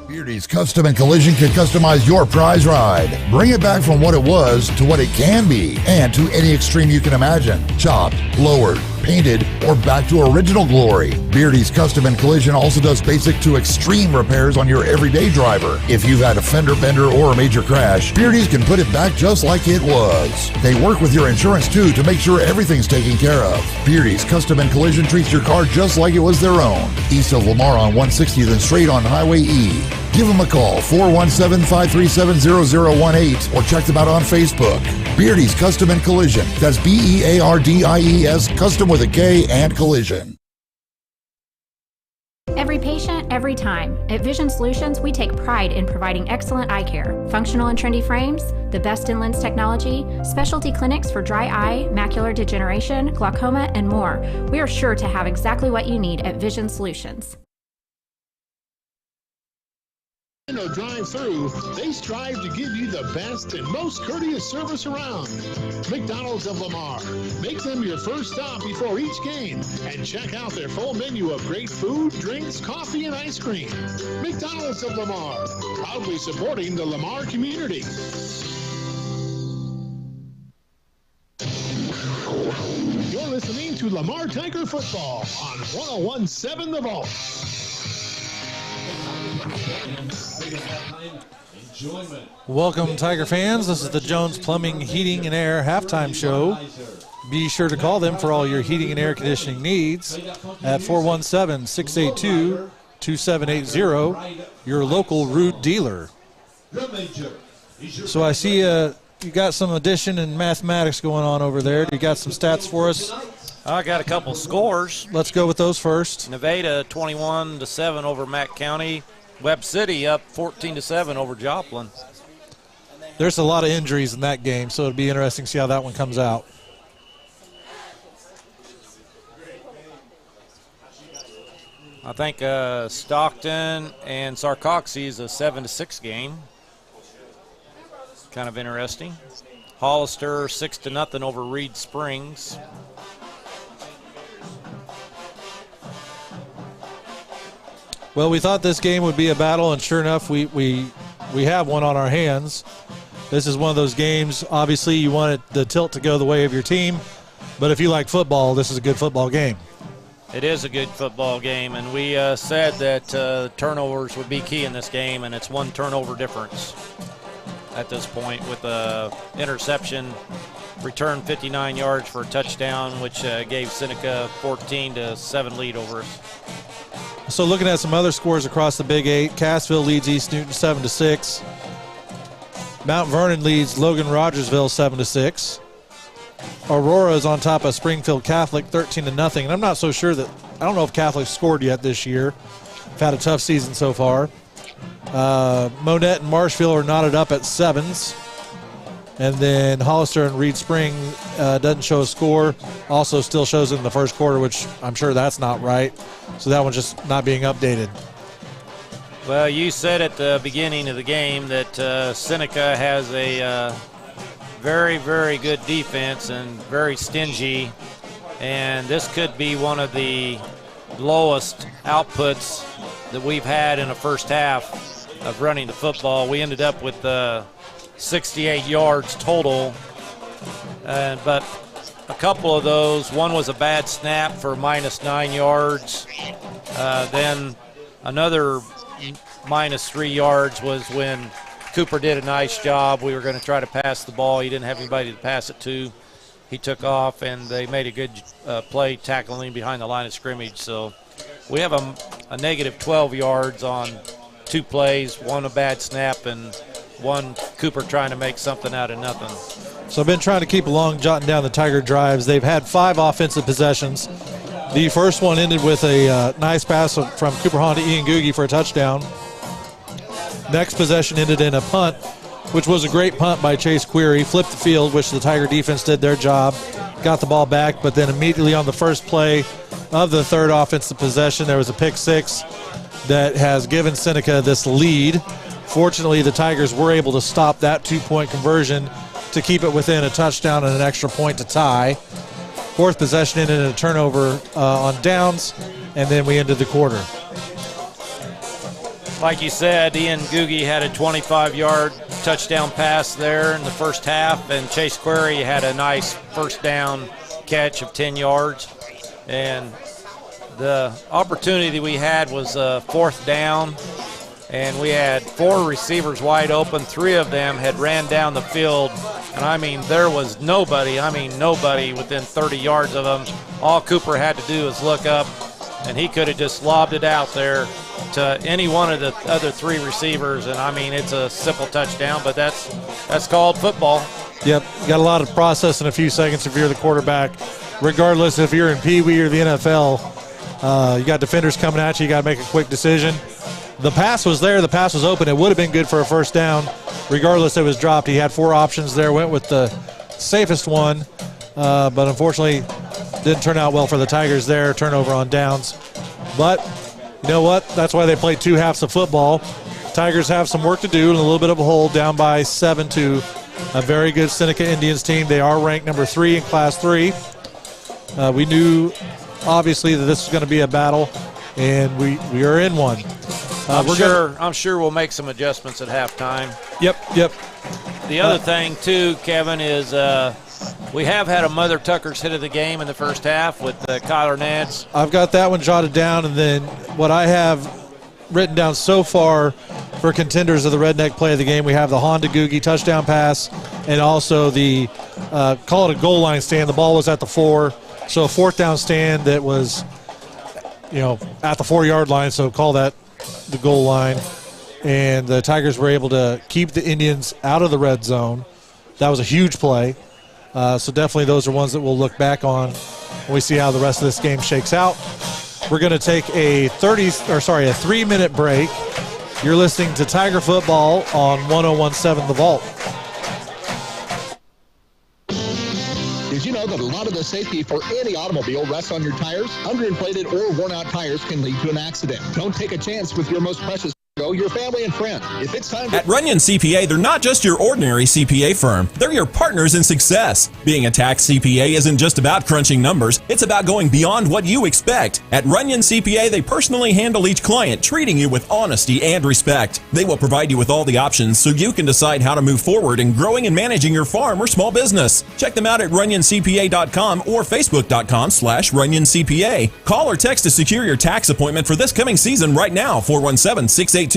Beardy's Custom and Collision can customize your prize ride. Bring it back from what it was to what it can be, and to any extreme you can imagine. Chopped, lowered, painted, or back to original glory. Beardy's Custom and Collision also does basic to extreme repairs on your everyday driver. If you've had a fender bender or a major crash, Beardy's can put it back just like it was. They work with your insurance too to make sure everything's taken care of. Beardy's Custom and Collision treats your car just like it was their own. East of Lamar on 160, then straight on Highway E. Give them a call, 417-537-0018, or check them out on Facebook. Beardy's Custom and Collision. That's Beardies, custom with a K and collision. Every patient, every time. At Vision Solutions, we take pride in providing excellent eye care. Functional and trendy frames, the best in lens technology, specialty clinics for dry eye, macular degeneration, glaucoma, and more. We are sure to have exactly what you need at Vision Solutions. Or drive through, they strive to give you the best and most courteous service around. McDonald's of Lamar. Make them your first stop before each game and check out their full menu of great food, drinks, coffee, and ice cream. McDonald's of Lamar, proudly supporting the Lamar community. You're listening to Lamar Tiger Football on 101.7 The Vault. Welcome, Tiger fans. This is the Jones Plumbing, Heating, and Air halftime show. Be sure to call them for all your heating and air conditioning needs at 417-682-2780, your local Root dealer. So I see you got some addition and mathematics going on over there. You got some stats for us? I got a couple scores. Let's go with those first. Nevada 21-7 over Mack County. Webb City up 14-7 over Joplin. There's a lot of injuries in that game, so it'll be interesting to see how that one comes out. I think Stockton and Sarcoxy is a 7-6 game. Kind of interesting. Hollister 6-0 over Reed Springs. Well, we thought this game would be a battle, and sure enough, we have one on our hands. This is one of those games, obviously you want the tilt to go the way of your team, but if you like football, this is a good football game. It is a good football game, and we said that turnovers would be key in this game, and it's one turnover difference at this point with a interception, return 59 yards for a touchdown, which gave Seneca 14-7 lead over us. So looking at some other scores across the Big 8, Cassville leads East Newton 7-6. Mount Vernon leads Logan Rogersville 7-6. Aurora is on top of Springfield Catholic 13-0. And I'm not so sure that, I don't know if Catholic scored yet this year. They've had a tough season so far. Monette and Marshville are knotted up at 7s. And then Hollister and Reed Spring doesn't show a score. Also still shows in the first quarter, which I'm sure that's not right. So that one's just not being updated. Well, you said at the beginning of the game that Seneca has a very, very good defense and very stingy. And this could be one of the lowest outputs that we've had in the first half of running the football. We ended up with 68 yards total, but a couple of those, one was a bad snap for -9 yards. Then another -3 yards was when Cooper did a nice job. We were going to try to pass the ball. He didn't have anybody to pass it to. He took off, and they made a good play tackling behind the line of scrimmage. So we have a -12 yards on 2 plays, one a bad snap, and one Cooper trying to make something out of nothing. So I've been trying to keep along, jotting down the Tiger drives. They've had 5 offensive possessions. The first one ended with a nice pass from Cooper Hahn to Ian Googie for a touchdown. Next possession ended in a punt, which was a great punt by Chase Query. Flipped the field, which the Tiger defense did their job. got the ball back, but then immediately on the first play of the third offensive possession, there was a pick six that has given Seneca this lead. Fortunately, the Tigers were able to stop that 2-point conversion to keep it within a touchdown and an extra point to tie. Fourth possession ended in a turnover on downs, and then we ended the quarter. Like you said, Ian Googie had a 25-yard touchdown pass there in the first half, and Chase Query had a nice first down catch of 10 yards. And the opportunity that we had was fourth down, and we had 4 receivers wide open. 3 of them had ran down the field, and I mean, there was nobody within 30 yards of them. All Cooper had to do was look up, and he could have just lobbed it out there to any one of the other 3 receivers, and I mean, it's a simple touchdown, but that's called football. Yep, got a lot of process in a few seconds if you're the quarterback. Regardless if you're in Pee Wee or the NFL, you got defenders coming at you, you got to make a quick decision. The pass was there, the pass was open, it would have been good for a first down. Regardless, it was dropped. He had 4 options there, went with the safest one, but unfortunately didn't turn out well for the Tigers there, turnover on downs. But you know what? That's why they play 2 halves of football. Tigers have some work to do and a little bit of a hole, down by 7 to a very good Seneca Indians team. They are ranked number 3 in Class 3. We knew, obviously, that this was going to be a battle, and we are in one. I'm sure we'll make some adjustments at halftime. Yep. The other thing, too, Kevin, is we have had a Mother Tucker's hit of the game in the first half with Kyler Nance. I've got that one jotted down, and then what I have written down so far for contenders of the Redneck play of the game, we have the Honda Googie touchdown pass and also the, call it a goal line stand. The ball was at the 4, so a 4th down stand that was, at the 4-yard line, so call that the goal line. And the Tigers were able to keep the Indians out of the red zone. That was a huge play. So definitely those are ones that we'll look back on when we see how the rest of this game shakes out. We're going to take a 3-minute break. You're listening to Tiger Football on 101.7 The Vault. Did you know that a lot of the safety for any automobile rests on your tires? Underinflated or worn-out tires can lead to an accident. Don't take a chance with your most precious your family and friends. If it's time At Runyon CPA, they're not just your ordinary CPA firm. They're your partners in success. Being a tax CPA isn't just about crunching numbers. It's about going beyond what you expect. At Runyon CPA, they personally handle each client, treating you with honesty and respect. They will provide you with all the options so you can decide how to move forward in growing and managing your farm or small business. Check them out at runyoncpa.com or facebook.com/runyoncpa. Call or text to secure your tax appointment for this coming season right now, 417-682-1592.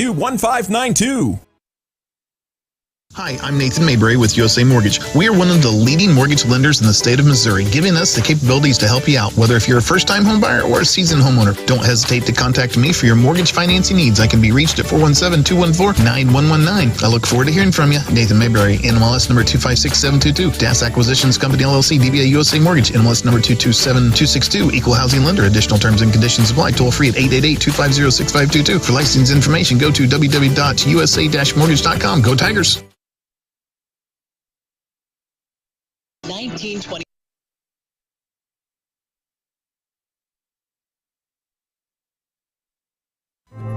Hi, I'm Nathan Mayberry with USA Mortgage. We are one of the leading mortgage lenders in the state of Missouri, giving us the capabilities to help you out, whether if you're a first-time home buyer or a seasoned homeowner. Don't hesitate to contact me for your mortgage financing needs. I can be reached at 417-214-9119. I look forward to hearing from you. Nathan Mayberry, NMLS number 256722. DAS Acquisitions Company, LLC, DBA USA Mortgage, NMLS number 227262. Equal housing lender. Additional terms and conditions apply. Toll free at 888-250-6522. For license information, go to www.usa-mortgage.com. Go Tigers! 1920.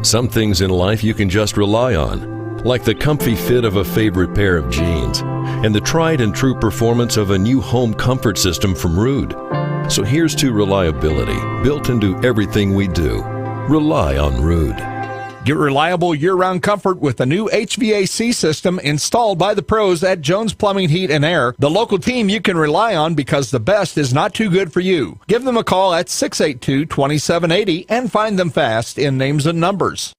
Some things in life you can just rely on, like the comfy fit of a favorite pair of jeans and the tried and true performance of a new home comfort system from Ruud. So here's to reliability, built into everything we do. Rely on Ruud. Get reliable year-round comfort with the new HVAC system installed by the pros at Jones Plumbing, Heat, and Air, the local team you can rely on because the best is not too good for you. Give them a call at 682-2780 and find them fast in names and numbers.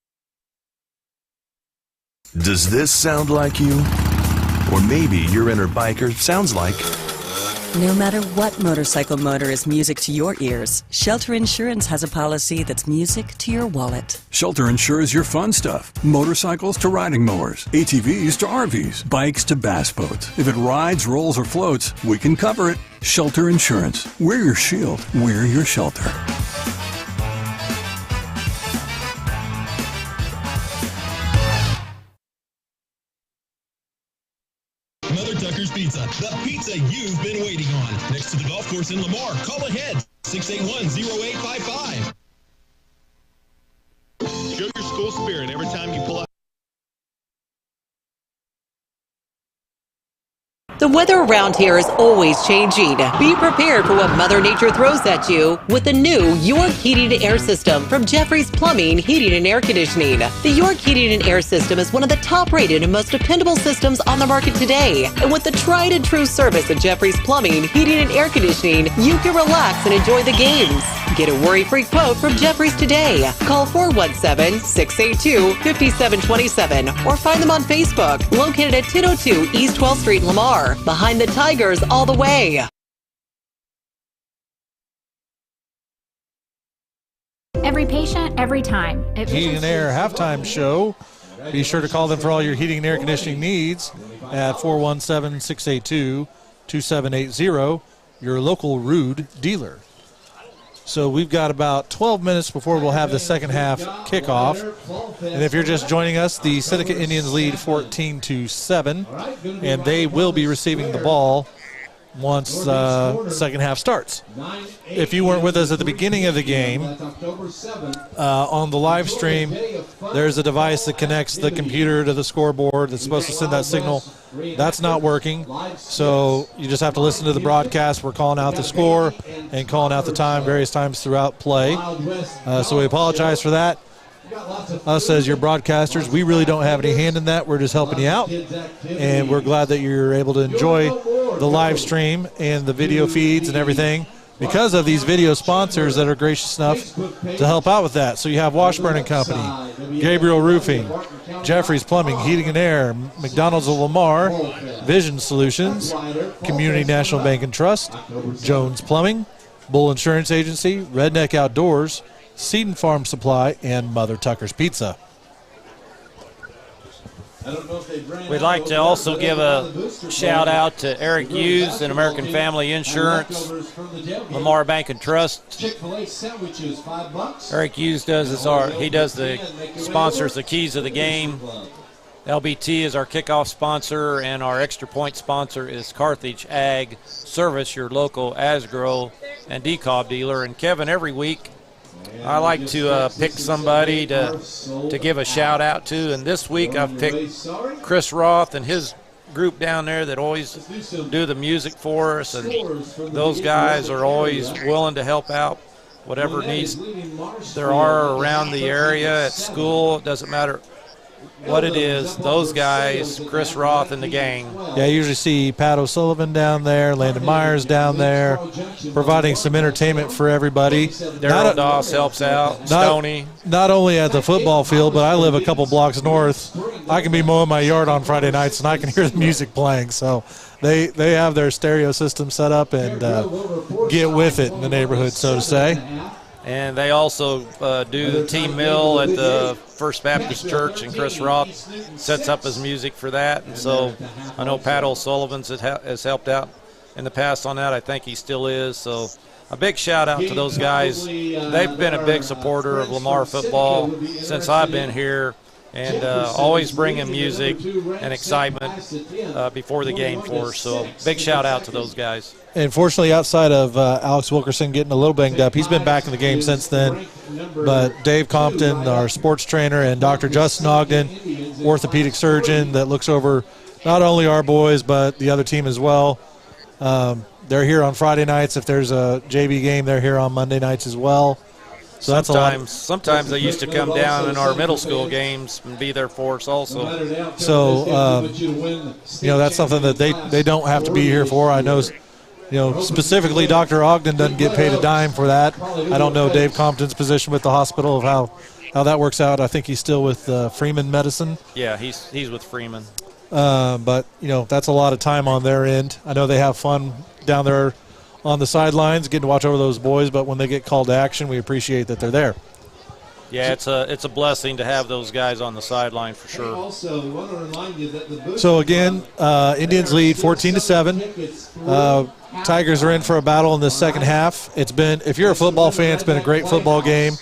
Does this sound like you? Or maybe your inner biker sounds like... No matter what motorcycle motor is music to your ears, Shelter Insurance has a policy that's music to your wallet. Shelter insures your fun stuff. Motorcycles to riding mowers, ATVs to RVs, bikes to bass boats. If it rides, rolls, or floats, we can cover it. Shelter Insurance. We're your shield. We're your shelter. Mother Tucker's Pizza, the pizza you've been waiting on. Next to the golf course in Lamar. Call ahead, 681-0855. Show your school spirit every time you pull out. The weather around here is always changing. Be prepared for what Mother Nature throws at you with the new York Heating and Air System from Jeffries Plumbing, Heating and Air Conditioning. The York Heating and Air System is one of the top-rated and most dependable systems on the market today. And with the tried and true service of Jeffries Plumbing, Heating and Air Conditioning, you can relax and enjoy the games. Get a worry-free quote from Jeffries today. Call 417-682-5727 or find them on Facebook, located at 1002 East 12th Street, Lamar. Behind the Tigers all the way. Every patient, every time. Heating and Air halftime show. Be sure to call them for all your heating and air conditioning needs at 417-682-2780, your local Rude dealer. So we've got about 12 minutes before we'll have the second half kickoff. And if you're just joining us, the Seneca Indians lead 14-7, and they will be receiving the ball once the second half starts. If you weren't with us at the beginning of the game, on the live stream, there's a device that connects the computer to the scoreboard that's supposed to send that signal. That's not working, so you just have to listen to the broadcast. We're calling out the score and calling out the time various times throughout play. So we apologize for that. Us as your broadcasters, we really don't have any hand in that. We're just helping you out, and we're glad that you're able to enjoy the live stream and the video feeds and everything because of these video sponsors that are gracious enough to help out with that. So you have Washburn & Company, Gabriel Roofing, Jeffries Plumbing, Heating and Air, McDonald's of Lamar, Vision Solutions, Community National Bank and Trust, Jones Plumbing, Bull Insurance Agency, Redneck Outdoors, Seed and Farm Supply, and Mother Tucker's Pizza. We'd like to also give a shout out to Eric Hughes and American Family Insurance, Lamar Bank and Trust. Eric Hughes sponsors the keys of the game. LBT is our kickoff sponsor, and our extra point sponsor is Carthage Ag Service, your local Asgrow and DeKalb dealer. And Kevin, every week I like to pick somebody to give a shout out to, and this week I've picked Chris Roth and his group down there that always do the music for us, and those guys are always willing to help out whatever needs there are around the area at school. It doesn't matter what it is, those guys, Chris Roth and the gang. Yeah, I usually see Pat O'Sullivan down there, Landon Myers down there, providing some entertainment for everybody. Daryl Doss helps out, Stoney. Not only at the football field, but I live a couple blocks north. I can be mowing my yard on Friday nights, and I can hear the music playing. So they have their stereo system set up and get with it in the neighborhood, so to say. And they also do the team meal at the First Baptist Church, and Chris Roth sets up his music for that. And so I know Pat O'Sullivan has helped out in the past on that. I think he still is. So a big shout out to those guys. They've been a big supporter of Lamar football since I've been here, and always bringing music and excitement before the game for us. So big shout out to those guys. And fortunately, outside of Alex Wilkerson getting a little banged up, he's been back in the game since then. But Dave Compton, our sports trainer, and Dr. Justin Ogden, orthopedic surgeon that looks over not only our boys but the other team as well. They're here on Friday nights. If there's a JV game, they're here on Monday nights as well. So that's sometimes they used to come down in our middle school games and be there for us also. So, that's something that they don't have to be here for. I know, specifically Dr. Ogden doesn't get paid a dime for that. I don't know Dave Compton's position with the hospital of how that works out. I think he's still with Freeman Medicine. Yeah, he's with Freeman. But, that's a lot of time on their end. I know they have fun down there on the sidelines, getting to watch over those boys, but when they get called to action, we appreciate that they're there. Yeah, it's a blessing to have those guys on the sideline for sure. So again, Indians lead 14-7. Tigers are in for a battle in this second half. If you're a football fan, it's been a great football game,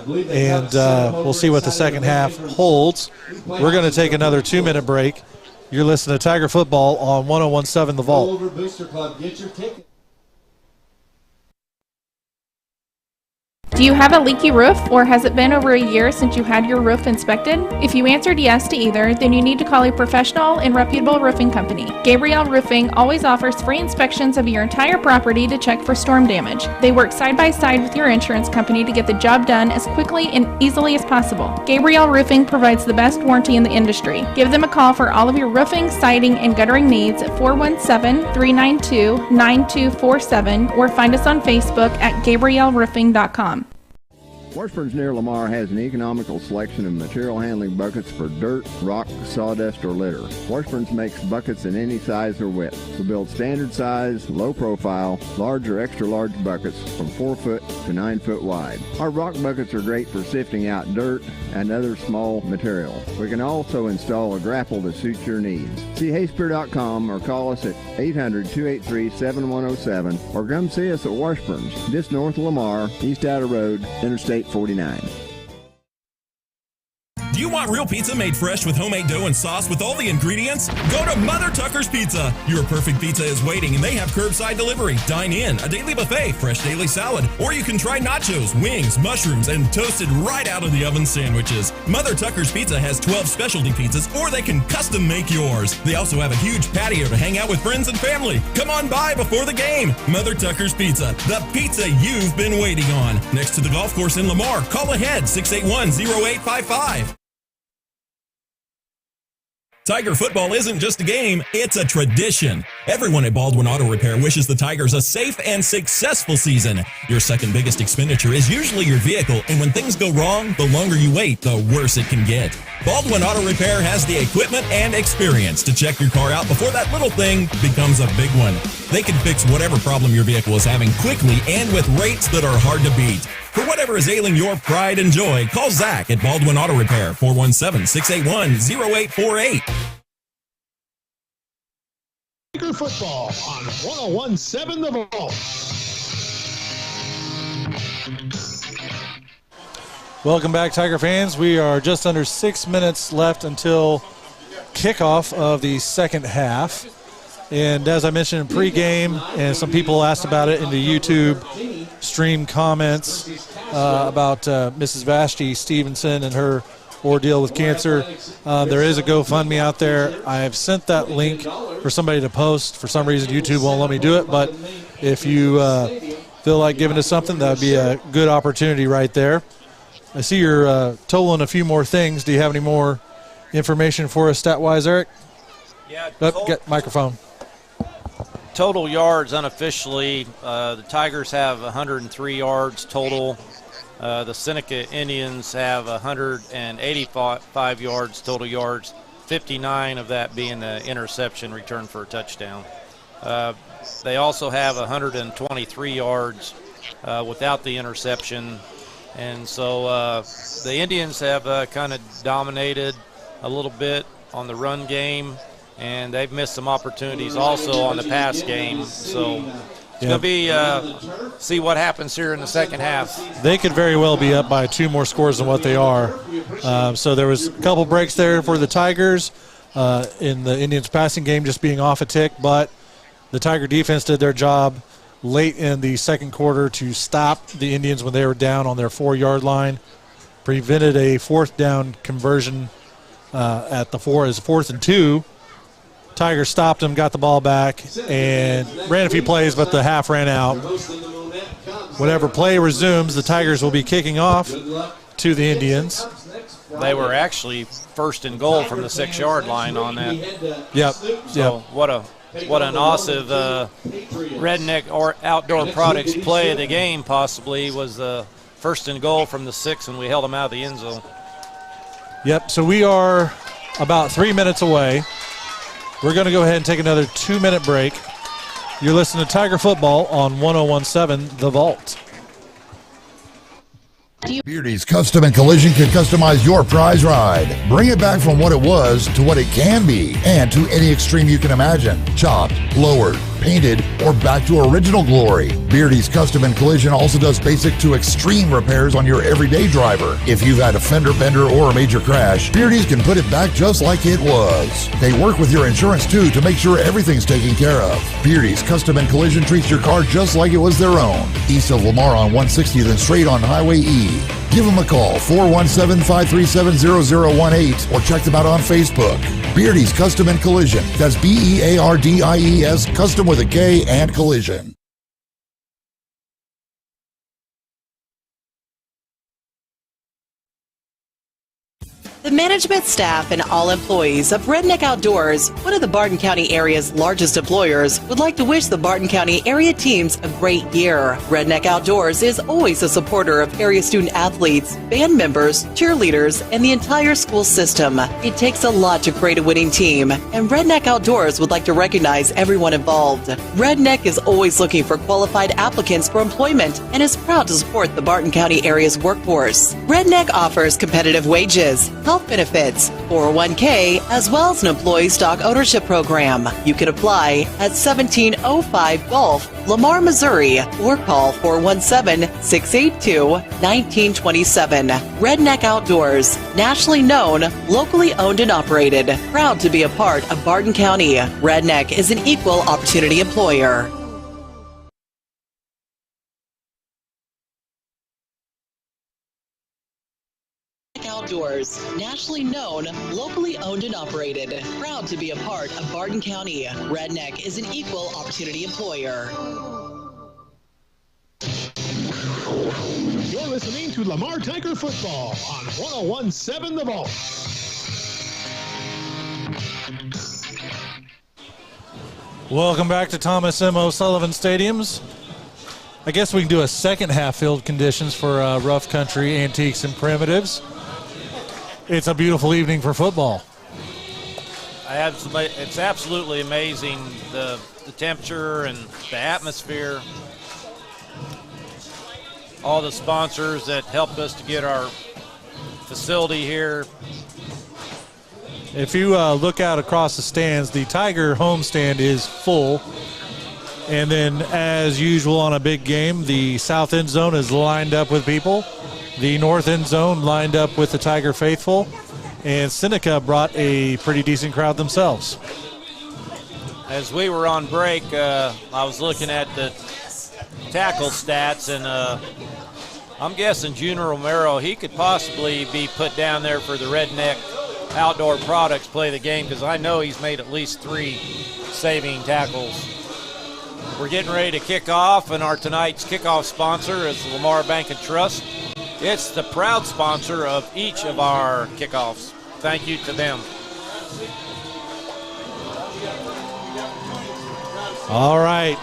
and we'll see what the second half holds. We're going to take another 2-minute break, You're listening to Tiger Football on 1017 The Vault. Over Booster Club, get your ticket. Do you have a leaky roof, or has it been over a year since you had your roof inspected? If you answered yes to either, then you need to call a professional and reputable roofing company. Gabriel Roofing always offers free inspections of your entire property to check for storm damage. They work side by side with your insurance company to get the job done as quickly and easily as possible. Gabriel Roofing provides the best warranty in the industry. Give them a call for all of your roofing, siding, and guttering needs at 417-392-9247 or find us on Facebook at gabrielroofing.com. Washburn's near Lamar has an economical selection of material handling buckets for dirt, rock, sawdust, or litter. Washburn's makes buckets in any size or width. We build standard size, low profile, large or extra large buckets from 4 foot to 9 foot wide. Our rock buckets are great for sifting out dirt and other small material. We can also install a grapple to suit your needs. See Hayspear.com or call us at 800-283-7107 or come see us at Washburn's, just north of Lamar, East Outer Road, Interstate 49. Do you want real pizza made fresh with homemade dough and sauce with all the ingredients? Go to Mother Tucker's Pizza. Your perfect pizza is waiting, and they have curbside delivery. Dine in, a daily buffet, fresh daily salad, or you can try nachos, wings, mushrooms, and toasted right out of the oven sandwiches. Mother Tucker's Pizza has 12 specialty pizzas, or they can custom make yours. They also have a huge patio to hang out with friends and family. Come on by before the game. Mother Tucker's Pizza, the pizza you've been waiting on. Next to the golf course in Lamar. Call ahead, 681-0855. Tiger football isn't just a game, it's a tradition. Everyone at Baldwin Auto Repair wishes the Tigers a safe and successful season. Your second biggest expenditure is usually your vehicle, and when things go wrong, the longer you wait, the worse it can get. Baldwin Auto Repair has the equipment and experience to check your car out before that little thing becomes a big one. They can fix whatever problem your vehicle is having quickly and with rates that are hard to beat. For whatever is ailing your pride and joy, call Zach at Baldwin Auto Repair, 417-681-0848. Tiger Football on 1017 The Vault. Welcome back, Tiger fans. We are just under 6 minutes left until kickoff of the second half. And as I mentioned in pregame, and some people asked about it in the YouTube stream comments about Mrs. Vashti Stevenson and her ordeal with cancer. There is a GoFundMe out there. I have sent that link for somebody to post. For some reason, YouTube won't let me do it, but if you feel like giving us something, that would be a good opportunity right there. I see you're totaling a few more things. Do you have any more information for us stat-wise, Eric? Yeah. Get microphone. Total yards unofficially, the Tigers have 103 yards total. The Seneca Indians have 185 yards total yards, 59 of that being the interception return for a touchdown. They also have 123 yards without the interception. And so the Indians have kind of dominated a little bit on the run game, and they've missed some opportunities also on the pass game. So it's going to be see what happens here in the second half. They could very well be up by 2 more scores than what they are. So there was a couple breaks there for the Tigers in the Indians passing game just being off a tick, but the Tiger defense did their job late in the second quarter to stop the Indians when they were down on their 4-yard line, prevented a 4th down conversion at the 4th and 2. Tigers stopped them, got the ball back, and ran a few plays, but the half ran out. Whenever play resumes, the Tigers will be kicking off to the Indians. They were actually first and goal from the 6-yard line on that. Yep. So what an awesome redneck or outdoor products play of the game possibly was the first and goal from the 6, and we held them out of the end zone. Yep, so we are about 3 minutes away. We're going to go ahead and take another 2-minute break. You're listening to Tiger Football on 1017 The Vault. Beardy's Custom and Collision can customize your prize ride. Bring it back from what it was to what it can be, and to any extreme you can imagine. Chopped, lowered, painted, or back to original glory. Beardy's Custom and Collision also does basic to extreme repairs on your everyday driver. If you've had a fender bender or a major crash, Beardy's can put it back just like it was. They work with your insurance too to make sure everything's taken care of. Beardy's Custom and Collision treats your car just like it was their own. East of Lamar on 160, then straight on Highway E. Give them a call, 417-537-0018, or check them out on Facebook. Beardy's Custom and Collision. That's Beardies, custom with a K and collision. The management staff and all employees of Redneck Outdoors, one of the Barton County area's largest employers, would like to wish the Barton County area teams a great year. Redneck Outdoors is always a supporter of area student athletes, band members, cheerleaders, and the entire school system. It takes a lot to create a winning team, and Redneck Outdoors would like to recognize everyone involved. Redneck is always looking for qualified applicants for employment and is proud to support the Barton County area's workforce. Redneck offers competitive wages, health benefits, 401k, as well as an employee stock ownership program. You can apply at 1705 Gulf, Lamar, Missouri, or call 417-682-1927. Redneck Outdoors, nationally known, locally owned and operated, proud to be a part of Barton County. Redneck is an equal opportunity employer. Outdoors, nationally known, locally owned and operated, proud to be a part of Barton County. Redneck is an equal opportunity employer. You're listening to Lamar Tiger Football on 101.7 The Vault. Welcome back to Thomas M. O'Sullivan Stadiums. I guess we can do a second half field conditions for rough country, antiques, and primitives. It's a beautiful evening for football. It's absolutely amazing, the temperature and the atmosphere. All the sponsors that helped us to get our facility here. If you look out across the stands, the Tiger homestand is full. And then, as usual on a big game, the south end zone is lined up with people. The north end zone lined up with the Tiger faithful. And Seneca brought a pretty decent crowd themselves. As we were on break, I was looking at the tackle stats, and I'm guessing Junior Romero, he could possibly be put down there for the Redneck Outdoor Products play of the game, because I know he's made at least 3 saving tackles. We're getting ready to kick off, and our tonight's kickoff sponsor is Lamar Bank and Trust. It's the proud sponsor of each of our kickoffs. Thank you to them. All right.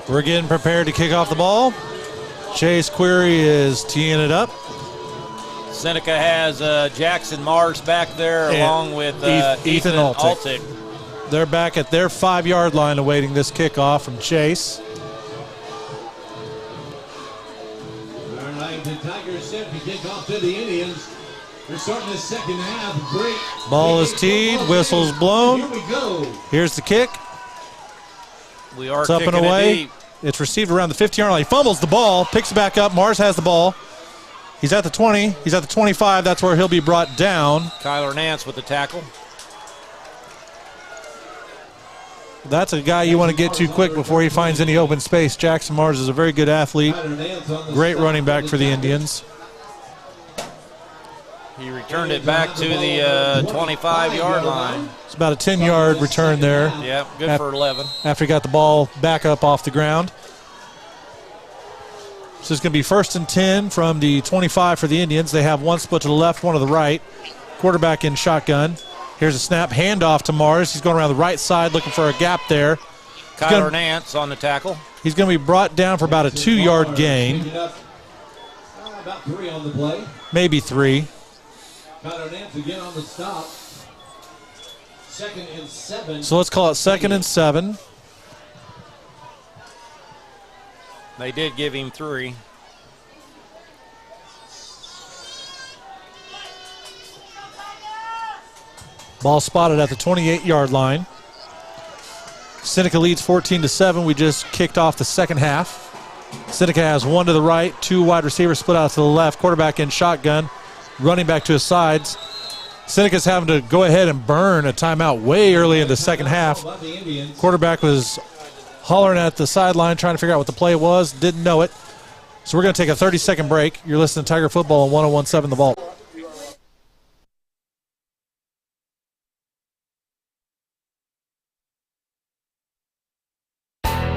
We're getting prepared to kick off the ball. Chase Query is teeing it up. Seneca has Jackson Mars back there, along with Ethan Altick. They're back at their 5-yard line awaiting this kickoff from Chase. All right, the Tigers set to kick off to the Indians. We're starting the second half. Great. Ball is teed, whistle's blown. Here we go. Here's the kick. We are it's up and away. It's received around the 15-yard line. He fumbles the ball, picks it back up. Mars has the ball. He's at the 20. He's at the 25. That's where he'll be brought down. Kyler Nance with the tackle. That's a guy you want to get to quick before he finds any open space. Jackson Mars is a very good athlete. Great running back for the Indians. He returned it back to the 25-yard line. It's about a 10-yard return there. Yep, good for 11. After he got the ball back up off the ground. So it's going to be 1st and 10 from the 25 for the Indians. They have one split to the left, one to the right. Quarterback in shotgun. Here's a snap, handoff to Mars. He's going around the right side looking for a gap there. Kyler Nance on the tackle. He's going to be brought down for about a 2-yard gain. About 3 on the play. Maybe 3. Kyler Nance again on the stop. 2nd and 7. So let's call it 2nd and 7. They did give him 3. Ball spotted at the 28-yard line. Seneca leads 14-7. We just kicked off the second half. Seneca has one to the right, two wide receivers split out to the left, quarterback in shotgun, running back to his sides. Seneca's having to go ahead and burn a timeout way early in the second half. Quarterback was hollering at the sideline trying to figure out what the play was, didn't know it. So we're going to take a 30-second break. You're listening to Tiger Football on 101.7 The Vault.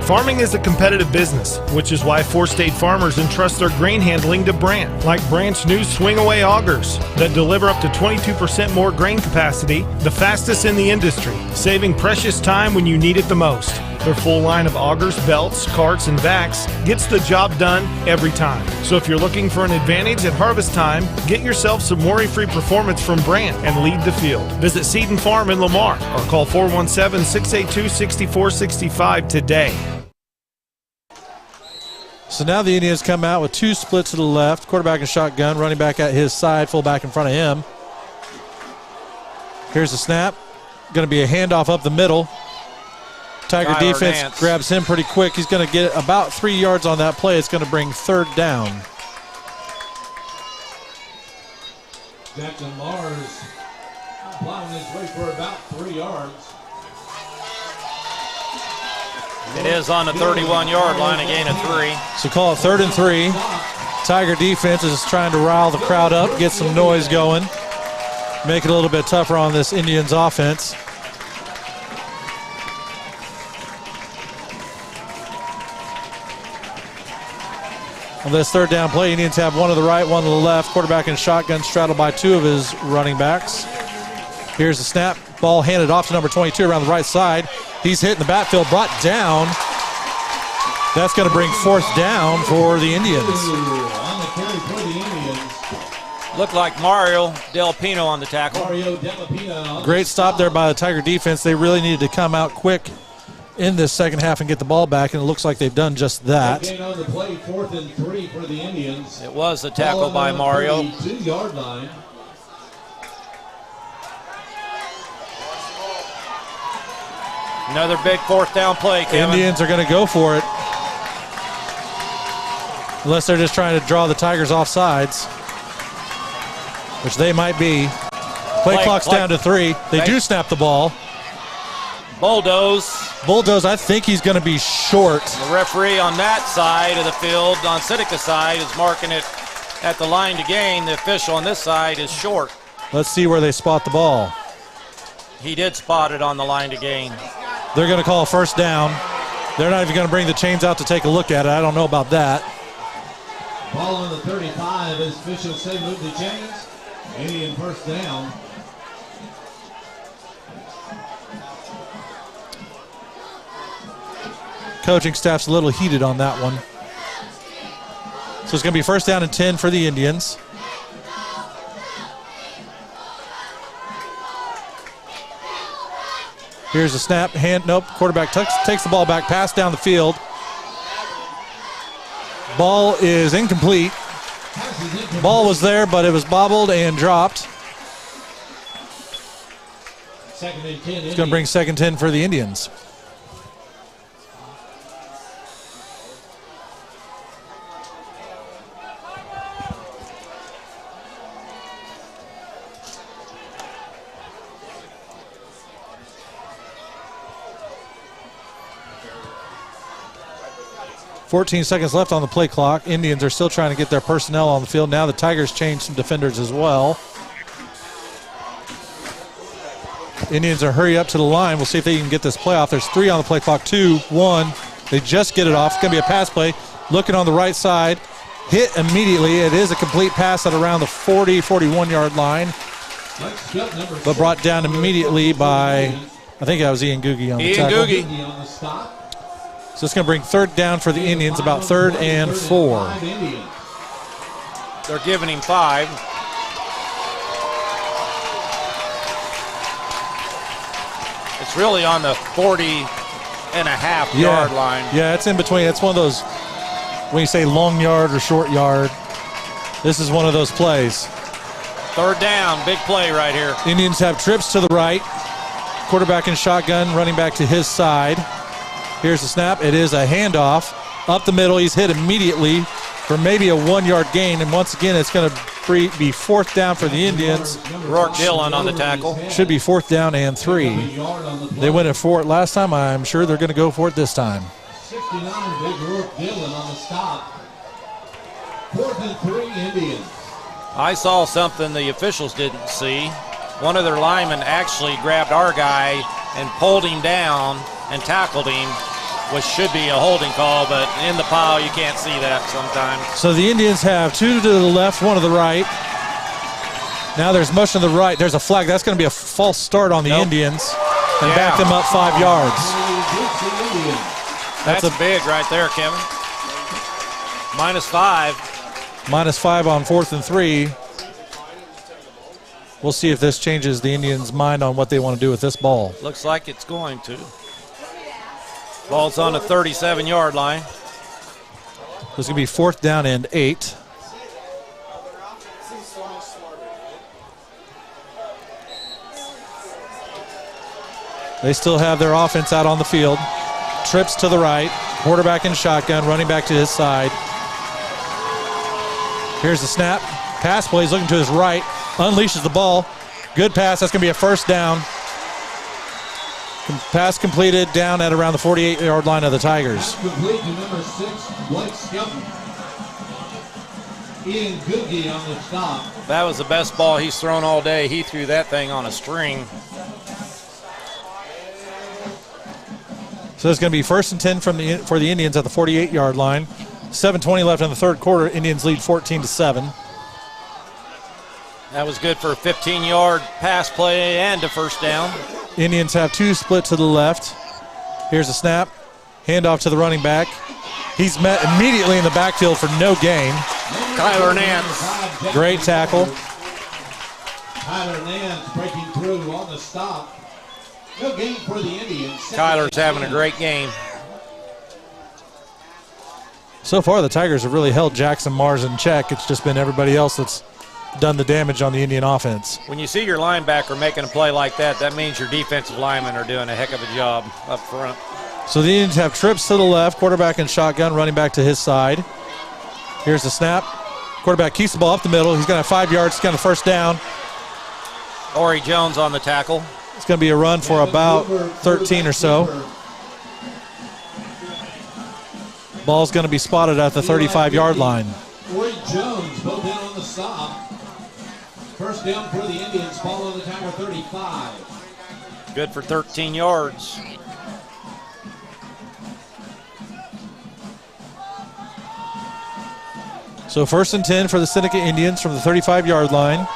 Farming is a competitive business, which is why four-state farmers entrust their grain handling to Brandt, like Brandt's new swing-away augers that deliver up to 22% more grain capacity, the fastest in the industry, saving precious time when you need it the most. Their full line of augers, belts, carts, and vacs gets the job done every time. So if you're looking for an advantage at harvest time, get yourself some worry-free performance from Brandt and lead the field. Visit Seed and Farm in Lamar or call 417-682-6465 today. So now the Indians come out with two splits to the left, quarterback and shotgun, running back at his side, fullback in front of him. Here's the snap. Going to be a handoff up the middle. Tiger defense grabs him pretty quick. He's going to get about 3 yards on that play. It's going to bring third down. Jackson Mars plowing his way for about 3 yards. It is on the 31-yard line, a gain of 3. So call it 3rd and 3. Tiger defense is trying to rile the crowd up, get some noise going, make it a little bit tougher on this Indians offense. On this third down play, Indians have one to the right, one to the left. Quarterback in shotgun straddled by two of his running backs. Here's the snap. Ball handed off to number 22 around the right side. He's hit in the backfield, brought down. That's going to bring fourth down for the Indians. Looked like Mario Del Pino on the tackle. Great stop there by the Tiger defense. They really needed to come out quick in this second half and get the ball back, and it looks like they've done just that. On the play, 4th and 3 for the Indians. It was a tackle by Mario. 2-yard line. Another big fourth down play, Kevin. Indians are going to go for it. Unless they're just trying to draw the Tigers off sides, which they might be. Play clock's down to 3. They do snap the ball. Bulldoze, I think he's going to be short. The referee on that side of the field, on Seneca's side, is marking it at the line to gain. The official on this side is short. Let's see where they spot the ball. He did spot it on the line to gain. They're going to call first down. They're not even going to bring the chains out to take a look at it. I don't know about that. Ball on the 35 as officials say move the chains. Indian first down. Coaching staff's a little heated on that one. So it's going to be first down and 10 for the Indians. Here's a snap, quarterback takes the ball back, pass down the field. Ball is incomplete. Ball was there, but it was bobbled and dropped. Second and 10. It's going to bring second 10 for the Indians. .14 seconds left on the play clock. Indians are still trying to get their personnel on the field. Now the Tigers changed some defenders as well. Indians are hurry up to the line. We'll see if they can get this play off. There's 3 on the play clock. 2, 1. They just get it off. It's going to be a pass play. Looking on the right side. Hit immediately. It is a complete pass at around the 40, 41-yard line. But brought down immediately by, I think that was Ian Googie on the tackle. So it's going to bring third down for the Indians, about 3rd and 4. They're giving him 5. It's really on the 40.5-yard line. Yeah, it's in between. It's one of those, when you say long yard or short yard, this is one of those plays. Third down, big play right here. Indians have trips to the right. quarterback in shotgun, running back to his side. Here's the snap. It is a handoff. Up the middle, he's hit immediately for maybe a 1-yard gain. And once again, it's going to be 4th down for the Indians. Rourke Dillon on the tackle. Should be 4th down and 3. They went for it last time. I'm sure they're going to go for it this time. 69, big Rourke Dillon on the stop. 4th and 3 Indians. I saw something the officials didn't see. One of their linemen actually grabbed our guy and pulled him down and tackled him, which should be a holding call, but in the pile you can't see that sometimes. So the Indians have 2 to the left, 1 to the right. Now there's motion to the right. There's a flag. That's going to be a false start on the Indians and back them up 5 yards. That's a big right there, Kevin. -5. -5 on 4th and 3. We'll see if this changes the Indians' mind on what they want to do with this ball. Looks like it's going to. Ball's on the 37-yard line. This is going to be 4th down and 8. They still have their offense out on the field. Trips to the right. Quarterback in shotgun, running back to his side. Here's the snap. Pass play, he's looking to his right. Unleashes the ball. Good pass. That's going to be a 1st down. Pass completed down at around the 48-yard line of the Tigers. Complete to number 6, Blake Skelton. Ian Googie on the stop. That was the best ball he's thrown all day. He threw that thing on a string. So it's going to be 1st and 10 for the Indians at the 48-yard line. 7:20 left in the 3rd quarter. Indians lead 14-7. That was good for a 15-yard pass play and a 1st down. Indians have 2 split to the left. Here's a snap. Handoff to the running back. He's met immediately in the backfield for no gain. Kyler Nance. Great tackle. Kyler Nance breaking through on the stop. No gain for the Indians. Kyler's having a great game. So far, the Tigers have really held Jackson Mars in check. It's just been everybody else that's done the damage on the Indian offense. When you see your linebacker making a play like that, that means your defensive linemen are doing a heck of a job up front. So the Indians have trips to the left, quarterback in shotgun, running back to his side. Here's the snap. Quarterback keeps the ball up the middle. He's going to have 5 yards. He's got a 1st down. Ori Jones on the tackle. It's going to be a run for about 13 or so. Ball's going to be spotted at the 35-yard line. Ori Jones both in on the stop. 1st down for the Indians. Ball on the Tiger 35. Good for 13 yards. So 1st and 10 for the Seneca Indians from the 35-yard line.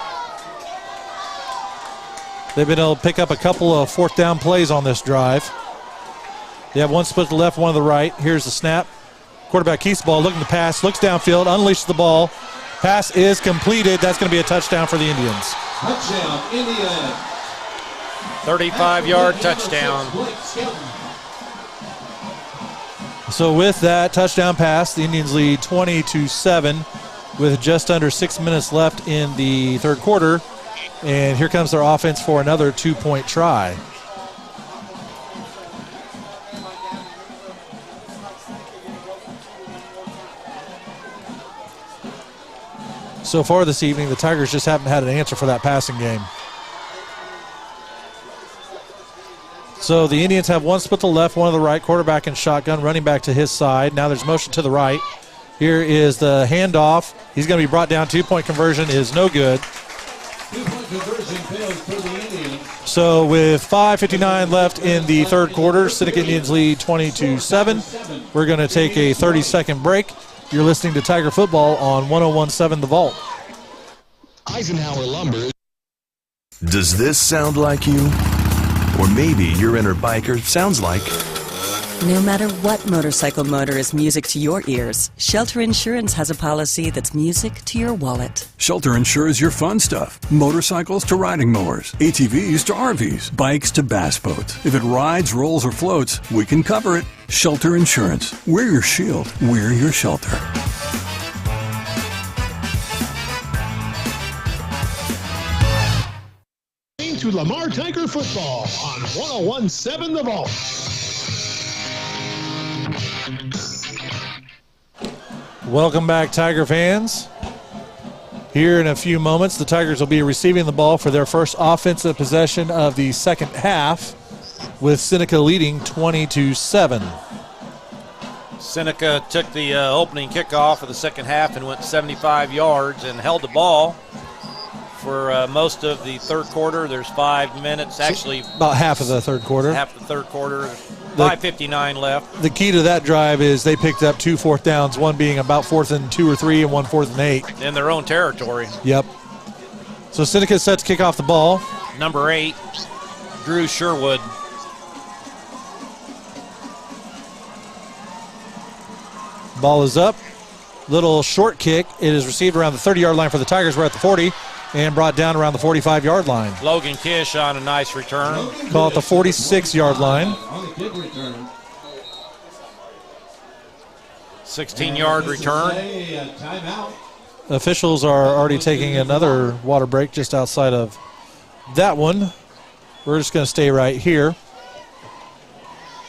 They've been able to pick up a couple of 4th down plays on this drive. They have 1 split to the left, 1 to the right. Here's the snap. Quarterback keeps the ball, looking to pass, looks downfield, unleashes the ball. Pass is completed. That's going to be a touchdown for the Indians. Touchdown, Indiana. 35-yard touchdown. So with that touchdown pass, the Indians lead 20-7 with just under 6 minutes left in the 3rd quarter. And here comes their offense for another 2-point try. So far this evening, the Tigers just haven't had an answer for that passing game. So the Indians have 1 split to the left, 1 to the right, quarterback in shotgun, running back to his side. Now there's motion to the right. Here is the handoff. He's going to be brought down. 2-point conversion is no good. 2-point conversion failed for the Indians. So with 5:59 left in the 3rd quarter, Seneca Indians lead 20-7. We're going to take a 30-second break. You're listening to Tiger Football on 101.7 The Vault. Eisenhower Lumber. Does this sound like you? Or maybe your inner biker sounds like... No matter what motorcycle motor is music to your ears, Shelter Insurance has a policy that's music to your wallet. Shelter insures your fun stuff. Motorcycles to riding mowers, ATVs to RVs, bikes to bass boats. If it rides, rolls, or floats, we can cover it. Shelter Insurance. We're your shield. We're your shelter. listening to Lamar Tiger Football on 101.7 The Vault. Welcome back, Tiger fans. Here in a few moments, the Tigers will be receiving the ball for their first offensive possession of the second half, with Seneca leading 20-7. Seneca took the opening kickoff of the second half and went 75 yards and held the ball for most of the third quarter. There's 5 minutes, actually. About half of the third quarter. Half the third quarter. 5:59 left. The key to that drive is they picked up 2 fourth downs, one being about 4th and 2 or 3 and 1 4th and 8. In their own territory. Yep. So Seneca set to kick off the ball. Number 8, Drew Sherwood. Ball is up. Little short kick. It is received around the 30-yard line for the Tigers. We're at the 40 and brought down around the 45-yard line. Logan Kish on a nice return. Call it the 46-yard line. 16-yard return. Officials are already taking another water break just outside of that one. We're just going to stay right here.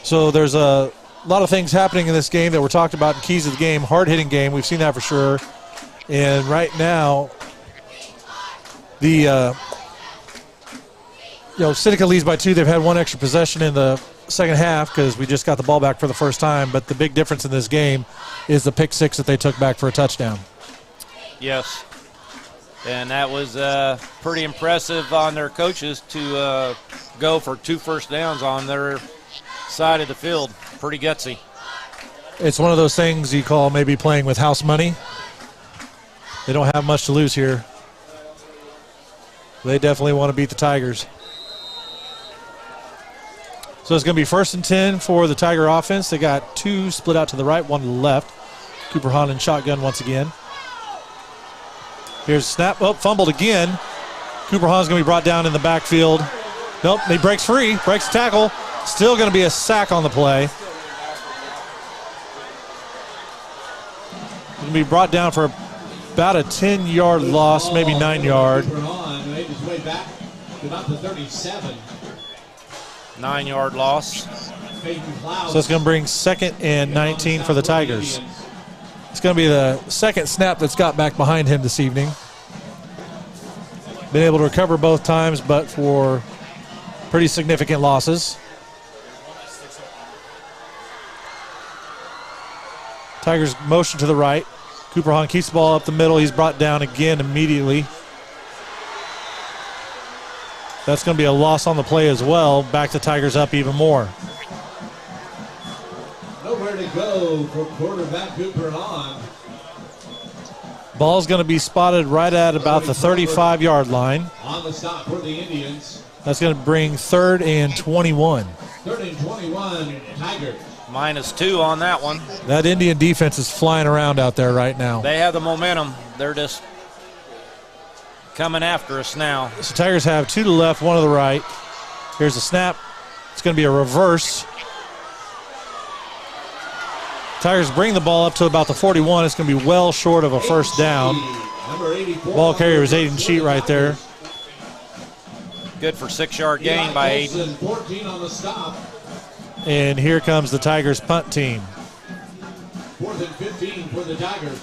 So there's a lot of things happening in this game that were talked about in keys of the game. Hard-hitting game, we've seen that for sure. And right now, the Seneca leads by 2. They've had 1 extra possession in the second half because we just got the ball back for the first time. But the big difference in this game is the pick 6 that they took back for a touchdown. Yes. And that was pretty impressive on their coaches to go for 2 first downs on their side of the field. Pretty gutsy. It's one of those things you call maybe playing with house money. They don't have much to lose here. They definitely want to beat the Tigers. So it's going to be 1st and 10 for the Tiger offense. They got 2 split out to the right, 1 to the left. Cooper Hahn in shotgun once again. Here's a snap. Oh, fumbled again. Cooper Hahn's going to be brought down in the backfield. Nope, he breaks free, breaks the tackle. Still going to be a sack on the play. Going to be brought down for about a 10-yard loss, maybe 9-yard. Made his way back to about the 37. 9-yard loss. So it's going to bring 2nd and 19 for the Tigers. It's going to be the second snap that's got back behind him this evening. Been able to recover both times, but for pretty significant losses. Tigers motion to the right. Cooper Hahn keeps the ball up the middle. He's brought down again immediately. That's going to be a loss on the play as well. Back the Tigers up even more. Nowhere to go for quarterback Cooper Hahn. Ball's going to be spotted right at about the 35-yard line. On the stop for the Indians. That's going to bring 3rd and 21. 3rd and 21, Tigers. -2 on that one. That Indian defense is flying around out there right now. They have the momentum. They're just coming after us now. So Tigers have 2 to the left, 1 to the right. Here's a snap. It's going to be a reverse. Tigers bring the ball up to about the 41. It's going to be well short of a first down. Ball carrier was Aiden Sheet right there. Good for 6-yard gain by Aiden. 14 on the stop. And here comes the Tigers punt team. 4th and 15 for the Tigers.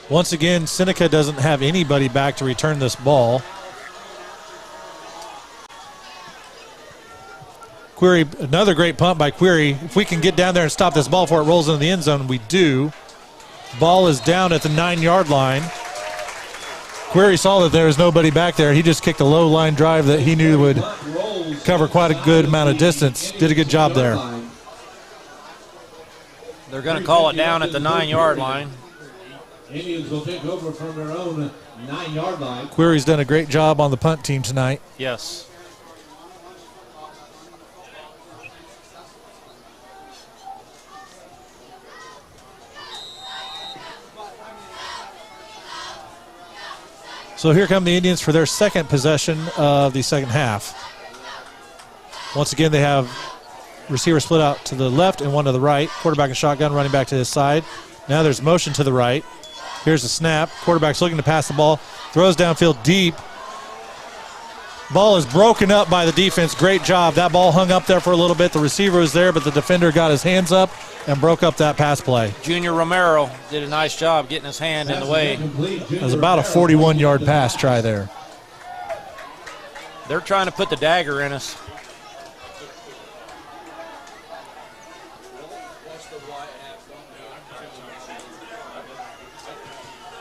Once again, Seneca doesn't have anybody back to return this ball. Query, another great punt by Query. If we can get down there and stop this ball before it rolls into the end zone, we do. Ball is down at the 9-yard line. Query saw that there was nobody back there. He just kicked a low line drive that he knew would cover quite a good amount of distance. Did a good job there. They're going to call it down at the 9-yard line. Indians will take over from their own 9-yard line. Query's done a great job on the punt team tonight. Yes. So here come the Indians for their second possession of the second half. Once again, they have receiver split out to the left and 1 to the right. Quarterback and shotgun running back to his side. Now there's motion to the right. Here's the snap. Quarterback's looking to pass the ball. Throws downfield deep. Ball is broken up by the defense. Great job. That ball hung up there for a little bit. The receiver was there, but the defender got his hands up and broke up that pass play. Junior Romero did a nice job getting his hand in the way. It was about a 41-yard pass try there. They're trying to put the dagger in us.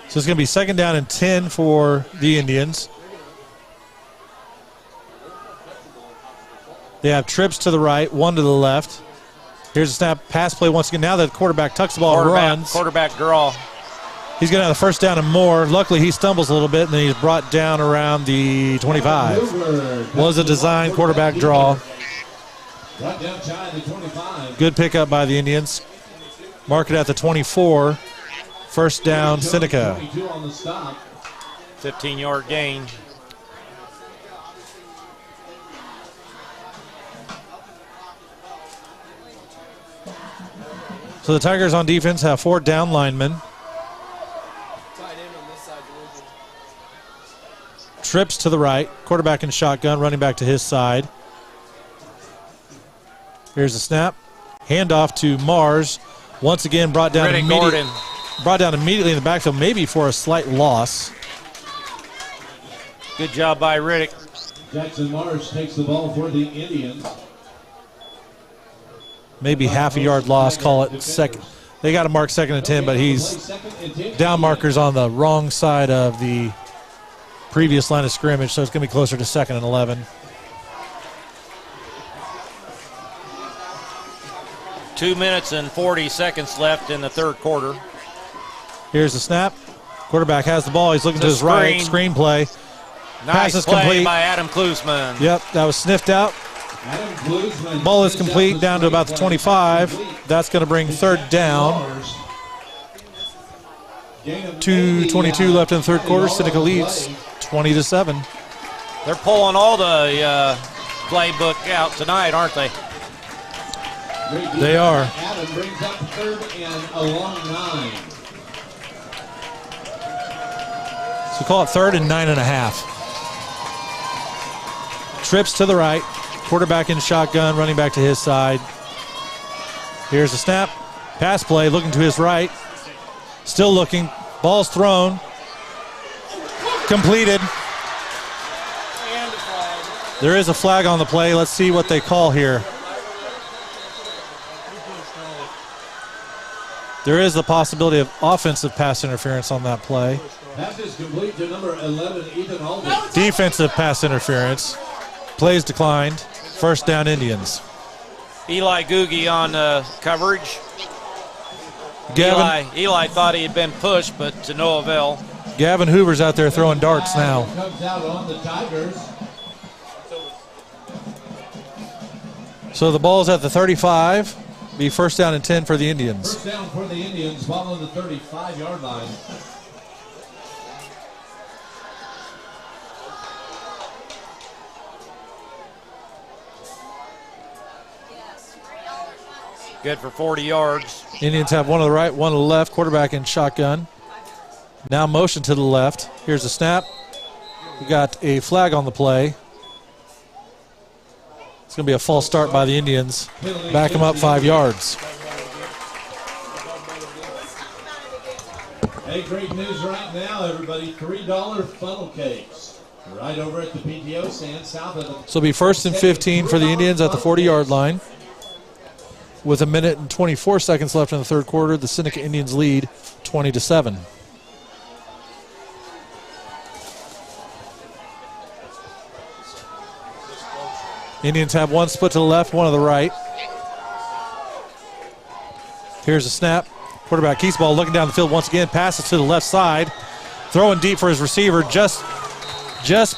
So it's going to be 2nd down and 10 for the Indians. They have trips to the right, one to the left. Here's a snap, pass play once again. Now the quarterback tucks the ball and runs. Quarterback draw. He's going to have the 1st down and more. Luckily, he stumbles a little bit, and then he's brought down around the 25. Was a design quarterback draw. Good pickup by the Indians. Mark it at the 24. 1st down, Seneca. 15-yard gain. So the Tigers on defense have 4 down linemen. Trips to the right. Quarterback in shotgun, running back to his side. Here's the snap. Handoff to Mars. Once again brought down immediately in the backfield, maybe for a slight loss. Good job by Riddick. Jackson Mars takes the ball for the Indians. Maybe half a yard loss, call it second. They got to mark 2nd and 10, but he's down markers on the wrong side of the previous line of scrimmage, so it's going to be closer to 2nd and 11. Two minutes and 40 seconds left in the 3rd quarter. Here's the snap. Quarterback has the ball. He's looking to his right. Screen play. Nice Pass is play complete by Adam Klusman. Yep, that was sniffed out. Ball is complete down to about the 25. That's going to bring 3rd down. 2:22 left in the 3rd quarter. Seneca leads 20-7. They're pulling all the playbook out tonight, aren't they? They are. Adam brings up 3rd and a long 9. So call it 3rd and 9.5. Trips to the right. Quarterback in shotgun, running back to his side. Here's the snap. Pass play, looking to his right. Still looking. Ball's thrown. Completed. There is a flag on the play. Let's see what they call here. There is the possibility of offensive pass interference on that play. Pass is complete to number 11, Ethan Alden. Defensive pass interference. Plays declined. 1st down, Indians. Eli Googie on coverage. Eli thought he had been pushed, but to no avail. Gavin Hoover's out there throwing darts now. Comes out on the Tigers. So the ball's at the 35. Be 1st down and 10 for the Indians. 1st down for the Indians, following the 35-yard line. Good for 40 yards. Indians have one to the right, one to the left. Quarterback in shotgun. Now motion to the left. Here's a snap. We got a flag on the play. It's going to be a false start by the Indians. Back them up 5 yards. Hey, great news right now, everybody. $3 funnel cakes. Right over at the PTO stand south of the... So it'll be 1st and 15 for the Indians at the 40-yard line. With 1 minute and 24 seconds left in the 3rd quarter, the Seneca Indians lead 20-7. Indians have one split to the left, one to the right. Here's a snap. Quarterback keeps the ball, looking down the field once again, passes to the left side. Throwing deep for his receiver, just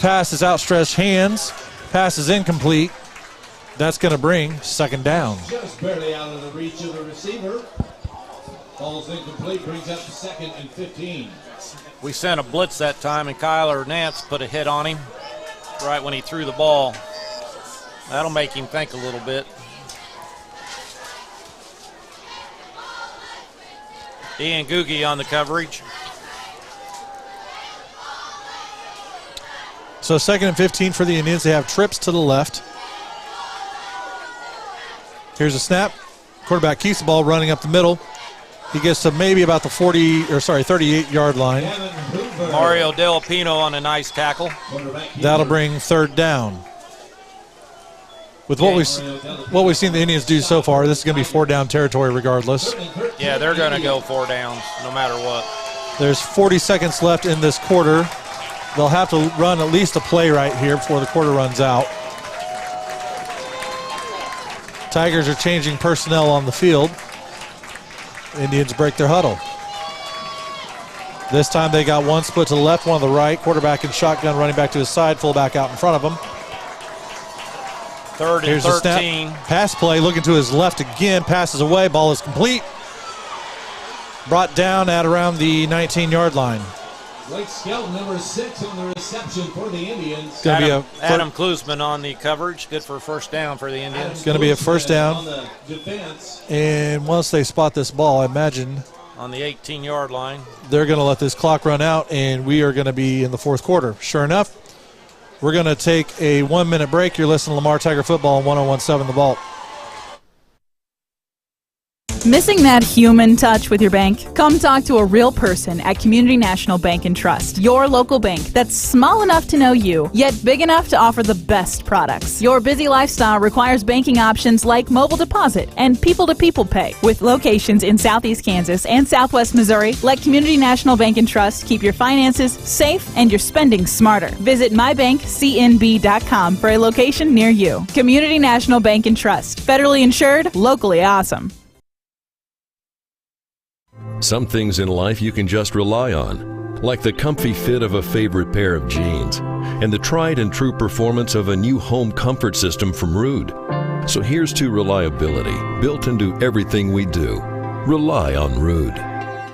past his outstretched hands. Pass is incomplete. That's going to bring 2nd down. Just barely out of the reach of the receiver. Ball's incomplete, brings up to 2nd and 15. We sent a blitz that time, and Kyler Nance put a hit on him right when he threw the ball. That'll make him think a little bit. Ian Googie on the coverage. So 2nd and 15 for the Indians. They have trips to the left. Here's a snap. Quarterback keeps the ball running up the middle. He gets to maybe about the 38-yard line. Mario Del Pino on a nice tackle. That'll bring 3rd down. With what we've seen the Indians do so far, this is going to be 4-down territory regardless. Yeah, they're going to go 4 downs no matter what. There's 40 seconds left in this quarter. They'll have to run at least a play right here before the quarter runs out. Tigers are changing personnel on the field. Indians break their huddle. This time they got one split to the left, one to the right. Quarterback in shotgun, running back to his side, fullback out in front of him. 3rd and Here's 13. The snap. Pass play, looking to his left again, passes away, ball is complete. Brought down at around the 19-yard line. Blake Skelton, number 6 on the reception for the Indians. Adam Klusman on the coverage. Good for a 1st down for the Indians. Going to be a 1st down. On the defense. And once they spot this ball, I imagine on the 18-yard line, they're going to let this clock run out, and we are going to be in the 4th quarter. Sure enough, we're going to take a 1-minute break. You're listening to Lamar Tiger Football on 101.7 The Vault. Missing that human touch with your bank? Come talk to a real person at Community National Bank and Trust, your local bank that's small enough to know you, yet big enough to offer the best products. Your busy lifestyle requires banking options like mobile deposit and people-to-people pay. With locations in Southeast Kansas and Southwest Missouri, let Community National Bank and Trust keep your finances safe and your spending smarter. Visit mybankcnb.com for a location near you. Community National Bank and Trust, federally insured, locally awesome. Some things in life you can just rely on, like the comfy fit of a favorite pair of jeans and the tried and true performance of a new home comfort system from Ruud. So here's to reliability, built into everything we do. Rely on Ruud.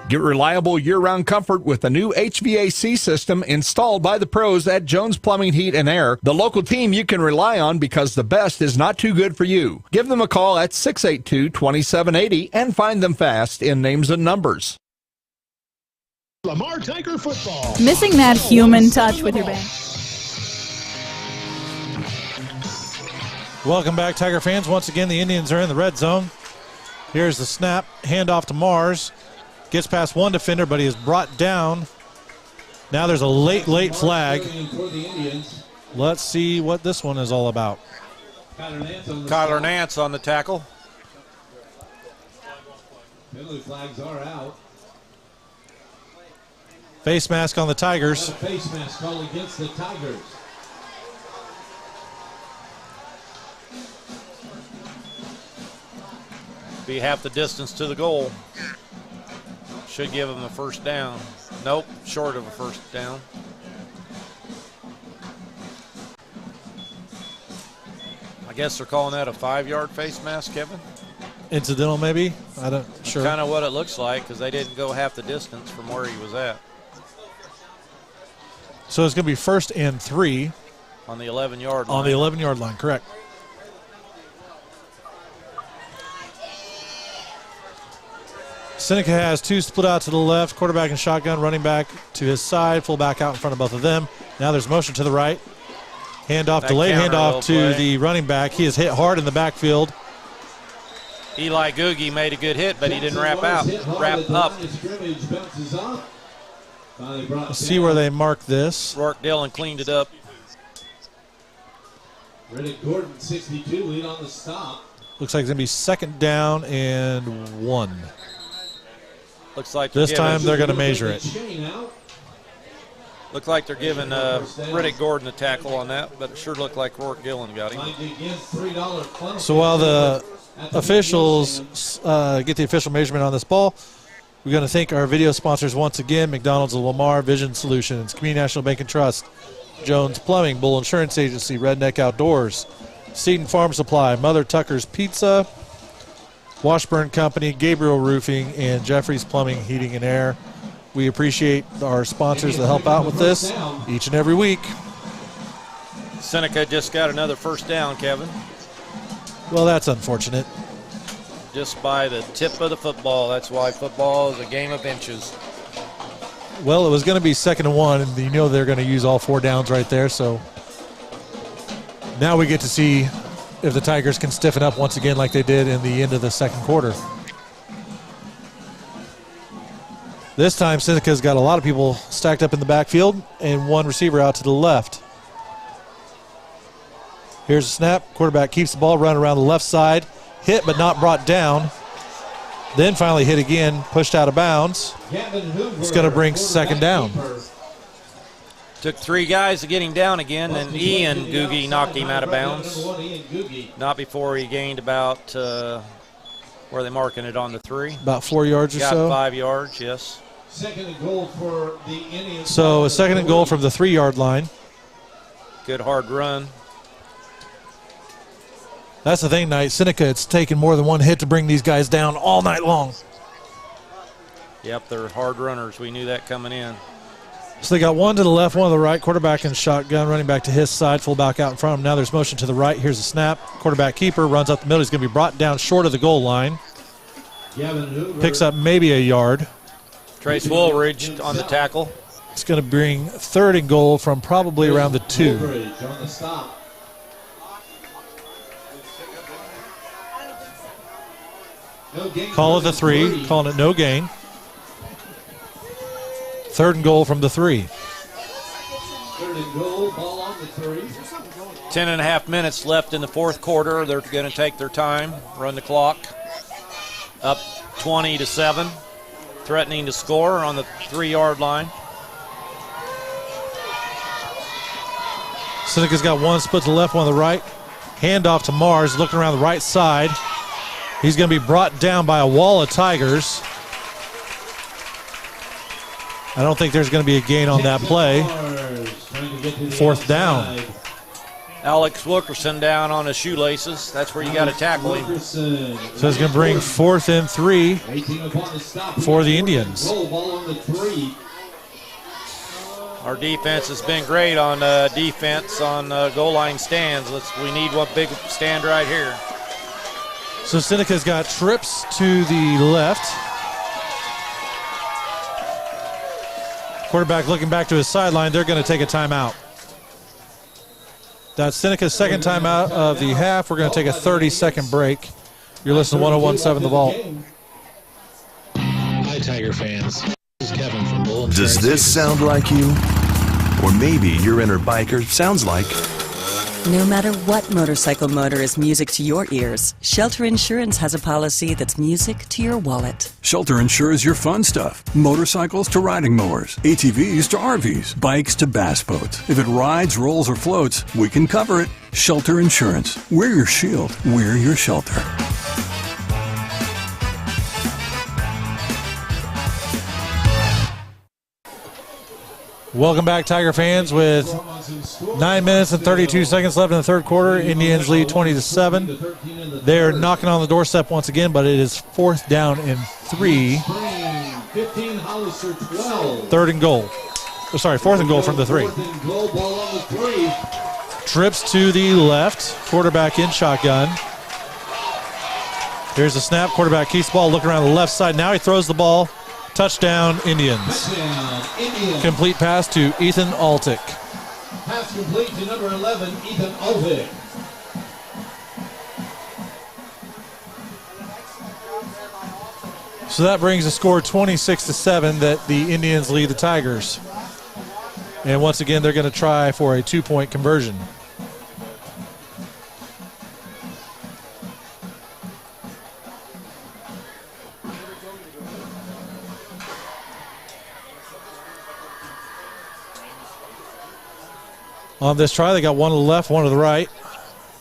Get reliable year-round comfort with the new HVAC system installed by the pros at Jones Plumbing, Heat, and Air, the local team you can rely on because the best is not too good for you. Give them a call at 682-2780 and find them fast in names and numbers. Lamar Tiger Football. Missing that human touch with your bank. Welcome back, Tiger fans. Once again, the Indians are in the red zone. Here's the snap, handoff to Mars. Gets past one defender, but he is brought down. Now there's a late flag. Let's see what this one is all about. Kyler Nance on the tackle. Penalty flags are out. Face mask on the Tigers. Face mask call against the Tigers. Be half the distance to the goal. Should give him a 1st down. Nope, short of a 1st down. I guess they're calling that a 5-yard face mask, Kevin? Incidental, maybe? I don't sure. Kind of what it looks like because they didn't go half the distance from where he was at. So it's going to be 1st and 3. On the 11-yard line. On the 11-yard line, correct. Seneca has 2 split out to the left, quarterback and shotgun, running back to his side, fullback out in front of both of them. Now there's motion to the right. Handoff, delayed handoff to the running back. He is hit hard in the backfield. Eli Googie made a good hit, but he didn't wrap up. Let's see where they mark this. Rourke Dillon cleaned it up. Riddick Gordon, 62, lead on the stop. Looks like it's going to be 2nd down and 1. Looks like this time they're going to measure it. Looks like they're giving Riddick Gordon a tackle on that, but it sure looked like Rourke Dillon got him. So while the officials get the official measurement on this ball, we're going to thank our video sponsors once again: McDonald's of Lamar, Vision Solutions, Community National Bank and Trust, Jones Plumbing, Bull Insurance Agency, Redneck Outdoors, Seed and Farm Supply, Mother Tucker's Pizza, Washburn Company, Gabriel Roofing, and Jeffrey's Plumbing, Heating, and Air. We appreciate our sponsors that help out with this each and every week. Seneca just got another 1st down, Kevin. Well, that's unfortunate. just by the tip of the football. That's why football is a game of inches. Well, it was going to be 2nd and 1, and you know they're going to use all 4 downs right there. So now we get to see if the Tigers can stiffen up once again like they did in the end of the 2nd quarter. This time, Seneca's got a lot of people stacked up in the backfield and 1 receiver out to the left. Here's a snap. Quarterback keeps the ball, run around the left side. Hit but not brought down. Then finally hit again, pushed out of bounds. It's going to bring 2nd down. Took 3 guys to get him down again, and Ian Googie knocked him out of bounds. Not before he gained about, where are they marking it on the 3? About 4 yards or so. Got 5 yards, yes. 2nd and goal for the Indians. So a 2nd and goal from the 3-yard line. Good hard run. That's the thing, Knight. Seneca, it's taken more than 1 hit to bring these guys down all night long. Yep, they're hard runners. We knew that coming in. So they got 1 to the left, 1 to the right. Quarterback in shotgun, running back to his side, fullback out in front of him. Now there's motion to the right. Here's a snap. Quarterback keeper runs up the middle. He's going to be brought down short of the goal line. Picks up maybe a yard. Trace Woolridge on the tackle. It's going to bring 3rd and goal from probably around the 2. Woolridge on the stop. Call it the 3, calling it no gain. 3rd and goal from the 3. 3rd and goal, ball on the 3. 10.5 minutes left in the 4th quarter. They're going to take their time, run the clock. Up 20-7, threatening to score on the 3-yard line. Seneca's got 1 split to the left, 1 to the right. Handoff to Mars, looking around the right side. He's going to be brought down by a wall of Tigers. I don't think there's going to be a gain on that play. 4th down. Alex Wilkerson down on his shoelaces. That's where you got to tackle him. So it's going to bring 4th and 3 for the Indians. Our defense has been great on defense on goal line stands. We need one big stand right here. So Seneca's got trips to the left. Quarterback looking back to his sideline. They're going to take a timeout. That's Seneca's 2nd timeout of the half. We're going to take a 30-second break. You're listening to 101.7 The Vault. Hi, Tiger fans. This is Kevin from Bull. Does this sound like you? Or maybe your inner biker sounds like... No matter what motorcycle motor is music to your ears, Shelter Insurance has a policy that's music to your wallet. Shelter insures your fun stuff. Motorcycles to riding mowers, ATVs to RVs, bikes to bass boats. If it rides, rolls, or floats, we can cover it. Shelter Insurance. We're your shield. We're your shelter. Welcome back, Tiger fans, with 9 minutes and 32 seconds left in the 3rd quarter. Indians lead 20-7. They're knocking on the doorstep once again, but it is 4th down and 3. 3rd and goal. Oh, sorry, 4th and goal from the 3. Trips to the left. Quarterback in shotgun. Here's the snap. Quarterback keeps the ball, looking around the left side. Now he throws the ball. Touchdown, Indians. Complete pass to Ethan Altick. Pass complete to number 11, Ethan Altick. So that brings the score 26-7 that the Indians lead the Tigers. And once again, they're going to try for a 2-point conversion. On this try, they got 1 to the left, 1 to the right.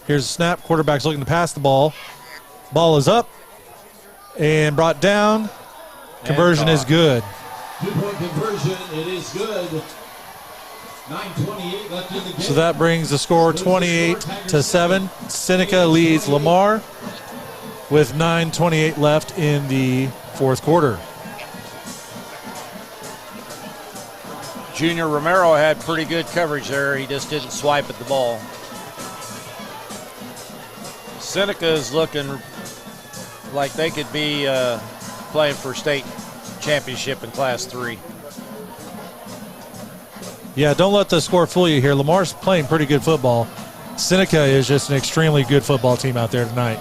Here's a snap. Quarterback's looking to pass the ball. Ball is up and brought down. Conversion is good. 2-point conversion, it is good. 9:28 left in the game. So that brings the score 28-7. Seneca leads Lamar with 9:28 left in the 4th quarter. Junior Romero had pretty good coverage there. He just didn't swipe at the ball. Seneca is looking like they could be playing for state championship in Class 3. Yeah, don't let the score fool you here. Lamar's playing pretty good football. Seneca is just an extremely good football team out there tonight.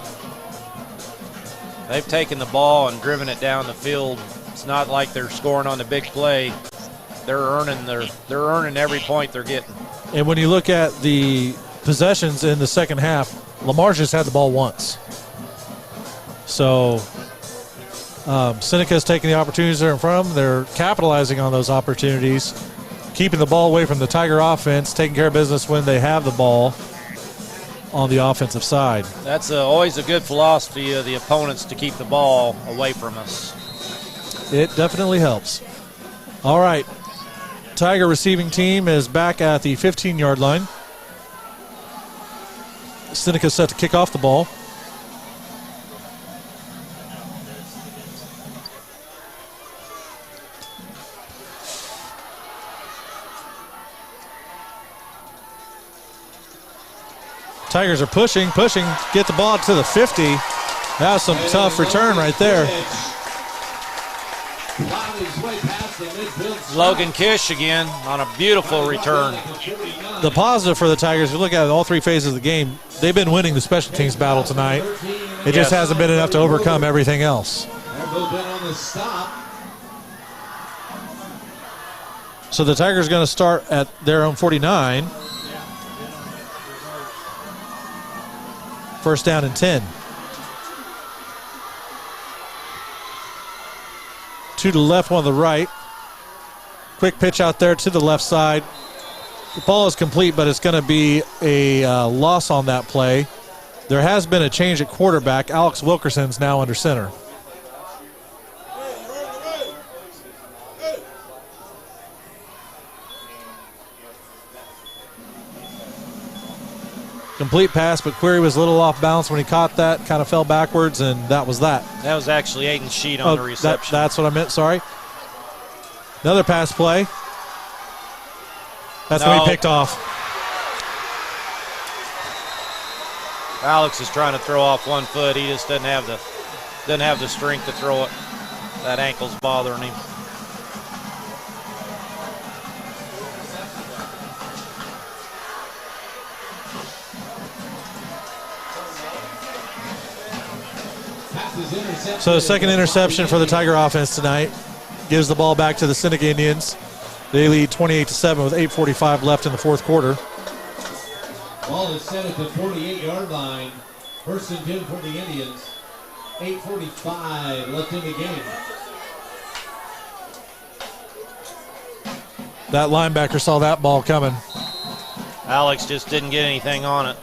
They've taken the ball and driven it down the field. It's not like they're scoring on the big play. They're earning every point they're getting. And when you look at the possessions in the second half, Lamar's just had the ball once. So Seneca's taking the opportunities that are in front of them. They're capitalizing on those opportunities, keeping the ball away from the Tiger offense, taking care of business when they have the ball on the offensive side. That's always a good philosophy of the opponents to keep the ball away from us. It definitely helps. All right. Tiger receiving team is back at the 15-yard line. Seneca set to kick off the ball. Tigers are pushing, get the ball to the 50. That was some tough return right there. Logan Kish again on a beautiful return. The positive for the Tigers, if you look at all three phases of the game, they've been winning the special teams battle tonight. It just hasn't been enough to overcome everything else. So the Tigers are going to start at their own 49. First down and 10. Two to the left, one to the right. Quick pitch out there to the left side. The ball is complete, but it's going to be a loss on that play. There has been a change at quarterback. Alex Wilkerson's now under center. Complete pass, but Query was a little off balance when he caught that, kind of fell backwards, and that was that. That was actually Aiden Sheet on the reception. That's what I meant, sorry. Another pass play. That's when he picked off. Alex is trying to throw off one foot. He just doesn't have the strength to throw it. That ankle's bothering him. So the second interception for the Tiger offense tonight gives the ball back to the Seneca Indians. They lead 28-7 with 8:45 left in the fourth quarter. Ball is set at the 48-yard line. First and 10 for the Indians. 8:45 left in the game. That linebacker saw that ball coming. Alex just didn't get anything on it.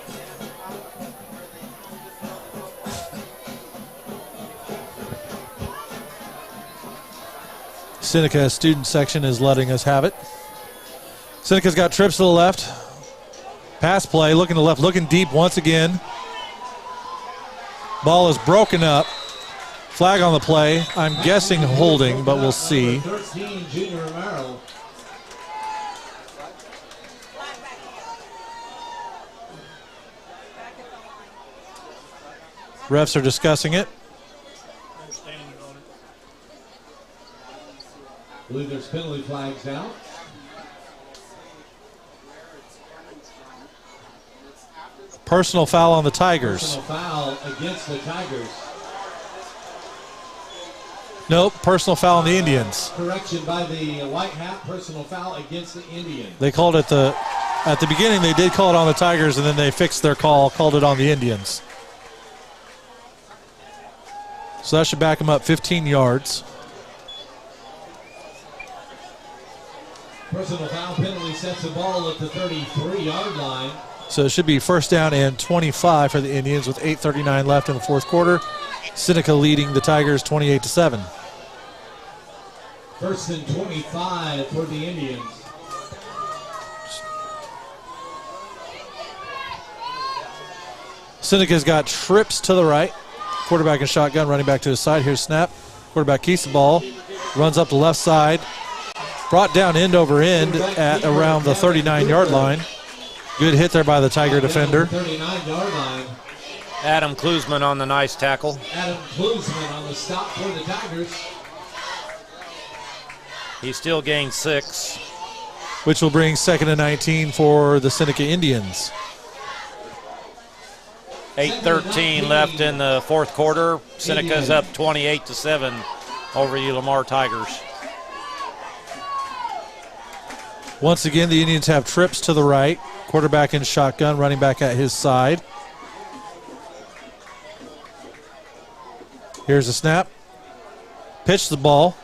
Seneca student section is letting us have it. Seneca's got trips to the left. Pass play, looking to the left, looking deep once again. Ball is broken up. Flag on the play. I'm guessing holding, but we'll see. 13, Junior Romero. Refs are discussing it. I believe there's penalty flags now. Personal foul on the Tigers. Personal foul against the Tigers. Nope, personal foul on the Indians. Correction by the white hat, personal foul against the Indians. They called it at the beginning they did call it on the Tigers, and then they fixed their call, called it on the Indians. So that should back them up 15 yards. Personal foul penalty sets the ball at the 33-yard line. So it should be first down and 25 for the Indians with 8:39 left in the fourth quarter. Seneca leading the Tigers 28-7. First and 25 for the Indians. Seneca's got trips to the right. Quarterback and shotgun, running back to his side. Here's snap. Quarterback keeps the ball, runs up the left side. Brought down end over end at around the 39-yard line. Good hit there by the Tiger defender. 39-yard line. Adam Klusman on the nice tackle. Adam Klusman on the stop for the Tigers. He still gained 6. Which will bring 2nd and 19 for the Seneca Indians. 8:13 left in the fourth quarter. Seneca's up 28-7 over the Lamar Tigers. Once again, the Indians have trips to the right. Quarterback in shotgun, running back at his side. Here's a snap. Pitch the ball.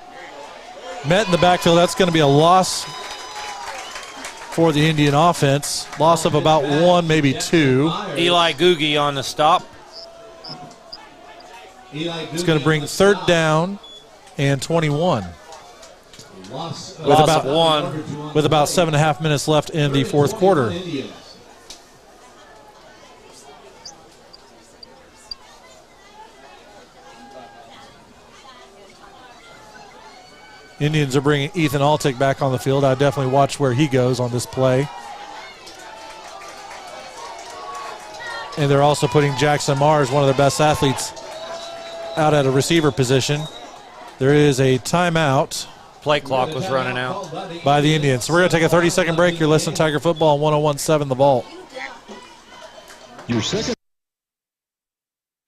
Met in the backfield. That's going to be a loss for the Indian offense. Loss of about 1, maybe 2. Eli Googie on the stop. It's going to bring 3rd down and 21. Loss of 1. With about 7.5 minutes left in the fourth quarter. Indians are bringing Ethan Altick back on the field. I definitely watch where he goes on this play. And they're also putting Jackson Mars, one of their best athletes, out at a receiver position. There is a timeout. Play clock was running out. By the Indians. So we're going to take a 30-second break. You're listening to Tiger Football on 101.7 The Vault. Your second.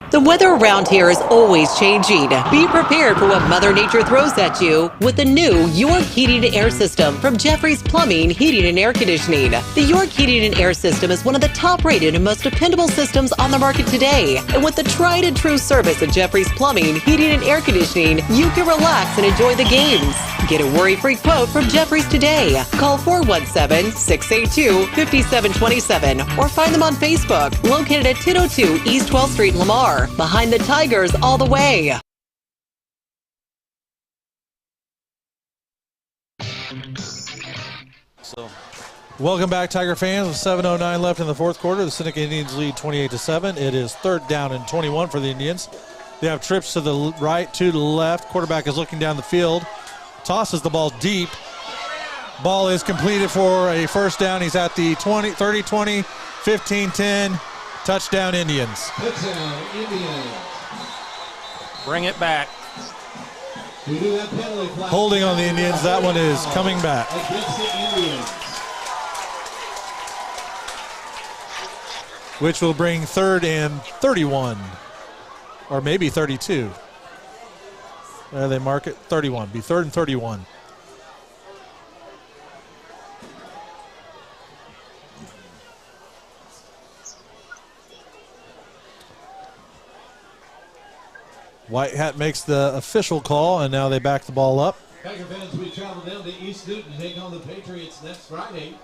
The weather around here is always changing. Be prepared for what Mother Nature throws at you with the new York Heating and Air System from Jeffries Plumbing, Heating and Air Conditioning. The York Heating and Air System is one of the top-rated and most dependable systems on the market today. And with the tried and true service of Jeffries Plumbing, Heating and Air Conditioning, you can relax and enjoy the games. Get a worry-free quote from Jeffries today. Call 417-682-5727 or find them on Facebook, located at 1002 East 12th Street, Lamar. Behind the Tigers all the way. Welcome back, Tiger fans. With 7:09 left in the fourth quarter, the Seneca Indians lead 28-7. It is 3rd down and 21 for the Indians. They have trips to the right, to the left. Quarterback is looking down the field. Tosses the ball deep. Ball is completed for a first down. He's at the 20, 30, 20, 15, 10. Touchdown, Indians. Touchdown, Indians. Bring it back. Holding on the Indians. That one is coming back. Against the Indians. Which will bring 3rd and 31. Or maybe 32. There they mark it. 31. Be 3rd and 31. White Hat makes the official call, and now they back the ball up. Tiger fans, we travel down to East Newton to take on the Patriots next Friday.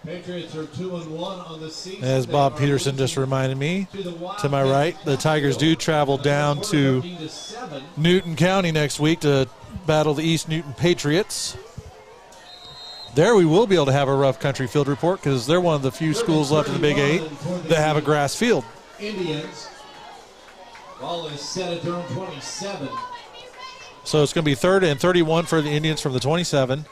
Patriots are 2-1 on the season. As Bob Peterson just reminded me, to my right, the Tigers do travel down to Newton County next week to battle the East Newton Patriots. There we will be able to have a rough country field report because they're one of the few schools left in the Big 8 that have a grass field. Indians. Ball is set at their own 27. So it's going to be 3rd and 31 for the Indians from the 27.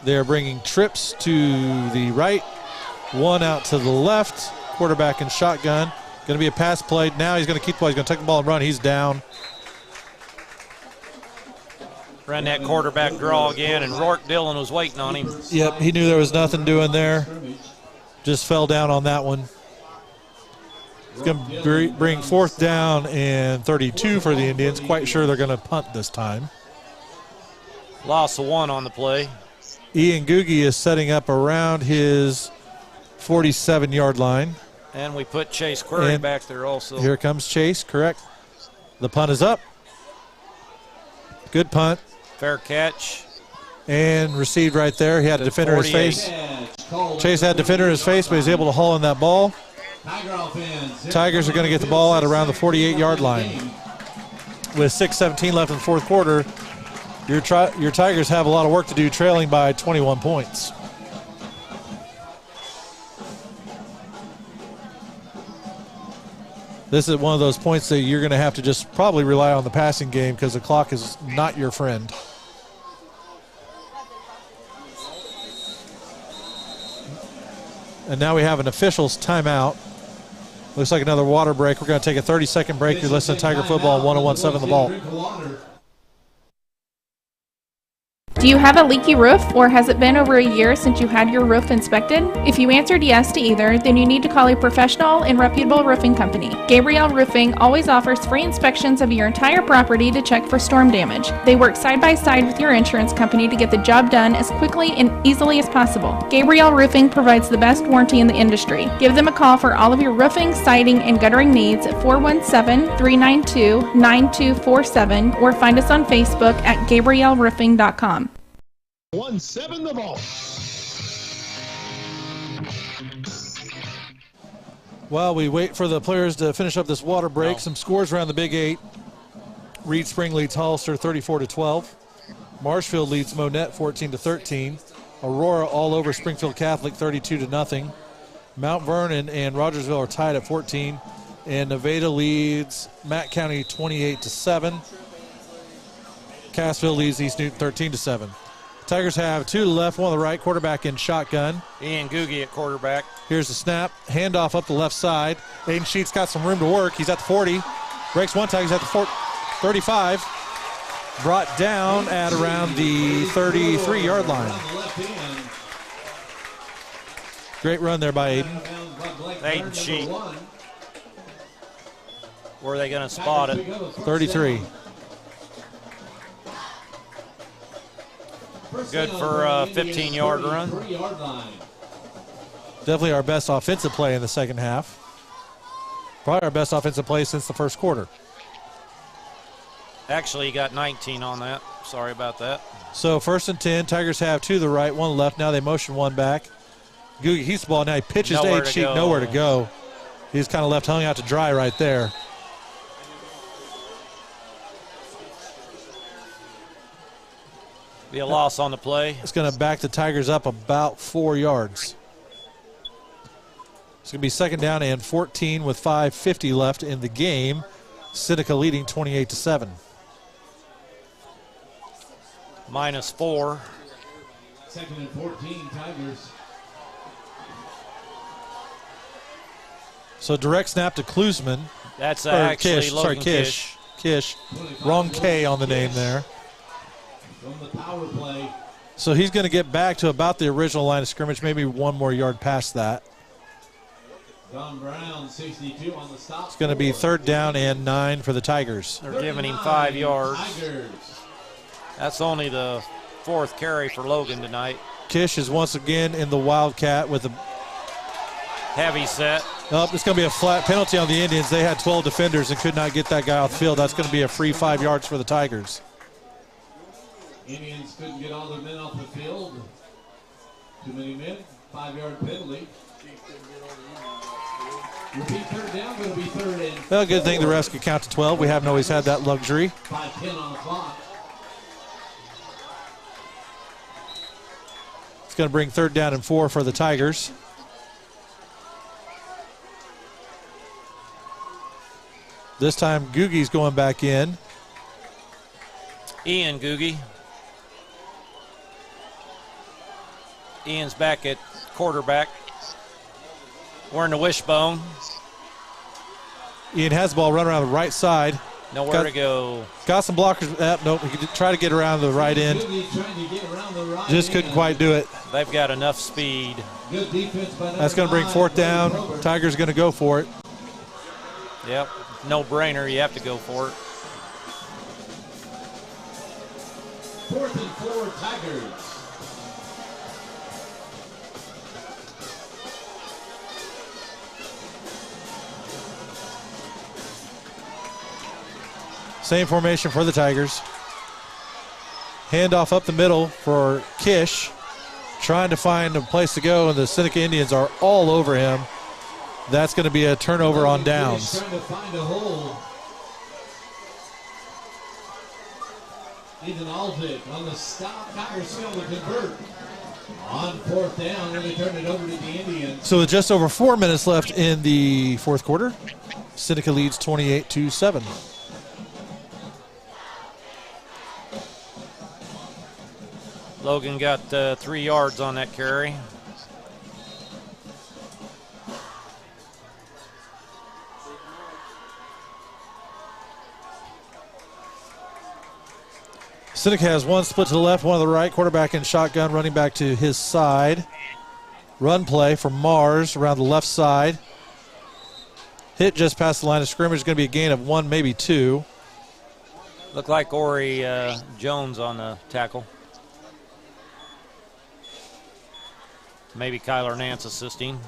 They're bringing trips to the right, one out to the left. Quarterback in shotgun. Going to be a pass play. Now he's going to keep the ball. He's going to take the ball and run. He's down. Ran that quarterback draw again, and Rourke Dillon was waiting on him. Yep, he knew there was nothing doing there. Just fell down on that one. It's going to bring 4th down and 32 for the Indians. Quite sure they're going to punt this time. Loss of 1 on the play. Ian Googie is setting up around his 47-yard line. And we put Chase Query back there also. Here comes Chase, correct. The punt is up. Good punt. Fair catch. And received right there. He had a defender in his face. Chase had a defender in his face, but he's able to haul in that ball. Tigers are going to get the ball out around the 48-yard line. With 6:17 left in the fourth quarter, your Tigers have a lot of work to do, trailing by 21 points. This is one of those points that you're going to have to just probably rely on the passing game because the clock is not your friend. And now we have an official's timeout. Looks like another water break. We're going to take a 30-second break. You're listening to Tiger Football 101.7 The Vault. Do you have a leaky roof, or has it been over a year since you had your roof inspected? If you answered yes to either, then you need to call a professional and reputable roofing company. Gabriel Roofing always offers free inspections of your entire property to check for storm damage. They work side by side with your insurance company to get the job done as quickly and easily as possible. Gabriel Roofing provides the best warranty in the industry. Give them a call for all of your roofing, siding, and guttering needs at 417-392-9247 or find us on Facebook at GabrielRoofing.com. 1-7 the Vault. While we wait for the players to finish up this water break, some scores around the Big 8. Reed Spring leads Hollister 34-12. Marshfield leads Monette 14-13. Aurora all over Springfield Catholic 32-0. Mount Vernon and Rogersville are tied at 14. And Nevada leads Matt County 28-7. Cassville leads East Newton 13-7. Tigers have two to the left, one to the right, quarterback in shotgun. Ian Googie at quarterback. Here's the snap, handoff up the left side. Aiden Sheets got some room to work. He's at the 40, breaks one tackle, he's at the 35. Brought down at around the 33-yard line. Great run there by Aiden. Aiden Sheet. Where are they going to spot it? 33. Good for a 15-yard run. Definitely our best offensive play in the second half. Probably our best offensive play since the first quarter. Actually, he got 19 on that. Sorry about that. So 1st and 10. Tigers have two to the right, one left. Now they motion one back. Googie keeps the ball. Now he pitches to Aiden Sheet. Nowhere to go. He's kind of left hung out to dry right there. Be a loss on the play. It's going to back the Tigers up about 4 yards. It's going to be 2nd down and 14 with 5:50 left in the game. Seneca leading 28-7. -4. 2nd and 14, Tigers. So direct snap to Klusman. That's actually Kish. Logan Kish. Kish. Wrong K on the name there. From the power play. So he's going to get back to about the original line of scrimmage, maybe 1 more yard past that. Don Brown, 62 on the stop. It's going to be 3rd down and 9 for the Tigers. They're giving him 5 yards. Tigers. That's only the 4th carry for Logan tonight. Kish is once again in the Wildcat with a heavy set. Oh, it's going to be a flat penalty on the Indians. They had 12 defenders and could not get that guy off the field. That's going to be a free 5 yards for the Tigers. Indians couldn't get all their men off the field. Too many men, 5-yard penalty. Repeat 3rd down, going to be 3rd and 4. Well, good thing the refs could count to 12. We haven't always had that luxury. 5:10 on the clock. It's going to bring 3rd down and 4 for the Tigers. This time Googie's going back in. Ian Googie. Ian's back at quarterback. We're in the wishbone. Ian has the ball run around the right side. Nowhere to go. Got some blockers. Nope, he could try to get around the right end. Just couldn't quite do it. They've got enough speed. Good defense by That's going to bring 4th down. Tigers going to go for it. Yep, no brainer. You have to go for it. 4th and 4, Tigers. Same formation for the Tigers. Handoff up the middle for Kish. Trying to find a place to go, and the Seneca Indians are all over him. That's going to be a turnover on downs. Trying to find a hole. Ethan Aldick on the stop. Tigers fail to convert. On 4th down, and they turn it over to the Indians. So with just over 4 minutes left in the 4th quarter, Seneca leads 28-7. Logan got 3 yards on that carry. Seneca has one split to the left, one to the right. Quarterback in shotgun, running back to his side. Run play for Mars around the left side. Hit just past the line of scrimmage. Going to be a gain of 1, maybe 2. Looked like Ori Jones on the tackle. Maybe Kyler Nance assisting.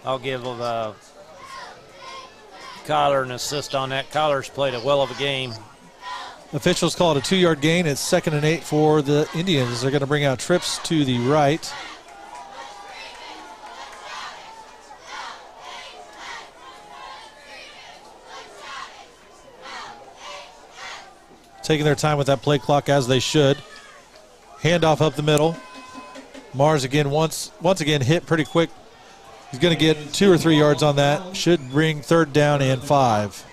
I'll give Kyler an assist on that. Kyler's played a well of a game. Officials call it a 2-yard gain. It's 2nd and 8 for the Indians. They're going to bring out trips to the right. Taking their time with that play clock as they should. Handoff up the middle. Mars again once again hit pretty quick. He's going to get 2 or 3 yards on that. Should bring 3rd down and 5.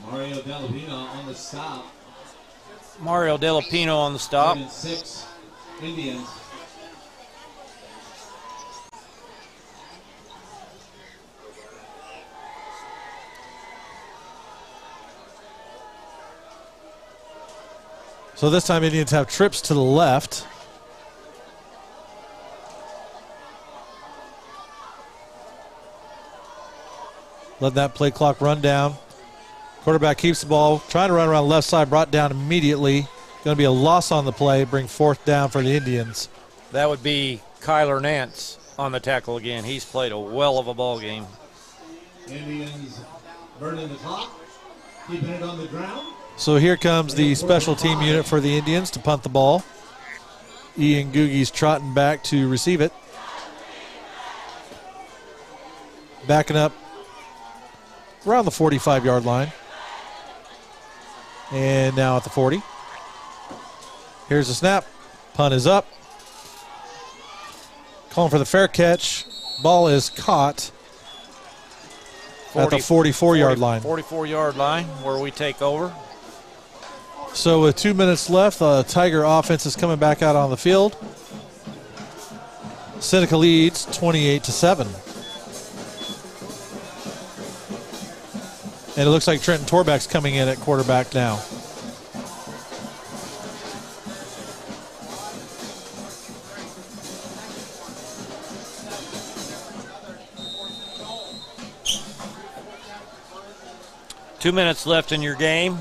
Mario Delapino on the stop. Mario Delapino on the stop. 6 Indians. So this time Indians have trips to the left. Let that play clock run down. Quarterback keeps the ball, trying to run around the left side, brought down immediately. Going to be a loss on the play, bring 4th down for the Indians. That would be Kyler Nance on the tackle again. He's played a well of a ball game. Indians burning the clock, keeping it on the ground. So here comes the special team unit for the Indians to punt the ball. Ian Googie's trotting back to receive it. Backing up around the 45-yard line. And now at the 40. Here's the snap. Punt is up. Calling for the fair catch. Ball is caught at the 44-yard line. 44-yard line where we take over. So with 2 minutes left, the Tiger offense is coming back out on the field. Seneca leads 28-7. And it looks like Trenton Torbeck's coming in at quarterback now. Two minutes left in your game.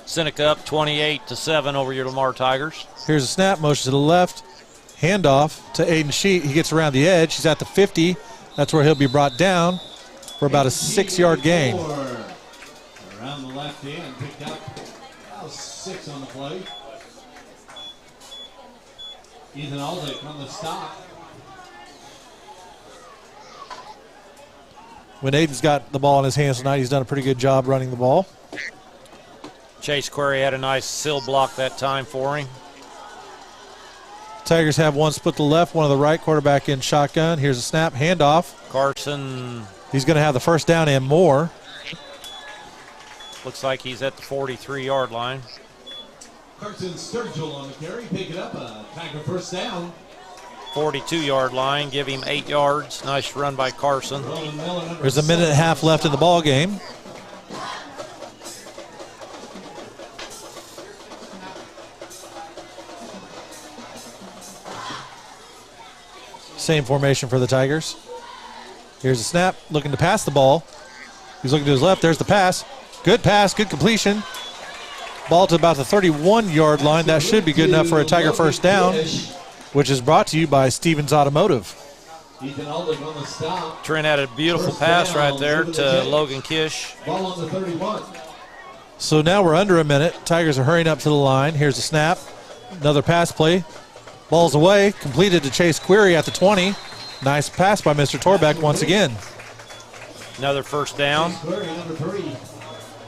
Seneca up 28-7 over your Lamar Tigers. Here's a snap, motion to the left. Handoff to Aiden Sheet. He gets around the edge. He's at the 50. That's where he'll be brought down for about a 6-yard gain. Around the left end, picked up about 6 on the play. Ethan Aldick on the stop. When Aiden's got the ball in his hands tonight, he's done a pretty good job running the ball. Chase Query had a nice sill block that time for him. Tigers have one split to the left, one to the right. Quarterback in shotgun. Here's a snap, handoff. Carson. He's going to have the 1st down and more. Looks like he's at the 43-yard line. Carson Sturgill on the carry, pick it up, a Tiger 1st down. 42-yard line, give him 8 yards. Nice run by Carson. There's a minute and a half left in the ball game. Same formation for the Tigers. Here's a snap, looking to pass the ball. He's looking to his left, there's the pass. Good pass, good completion. Ball to about the 31-yard line. That should be good enough for a Tiger 1st down, which is brought to you by Stevens Automotive. Ethan Aldick on the stop. Trent had a beautiful pass right there to Logan Kish. Ball on the 31. So now we're under a minute. Tigers are hurrying up to the line. Here's a snap. Another pass play. Ball's away. Completed to Chase Query at the 20. Nice pass by Mr. Torbeck once again. Another 1st down.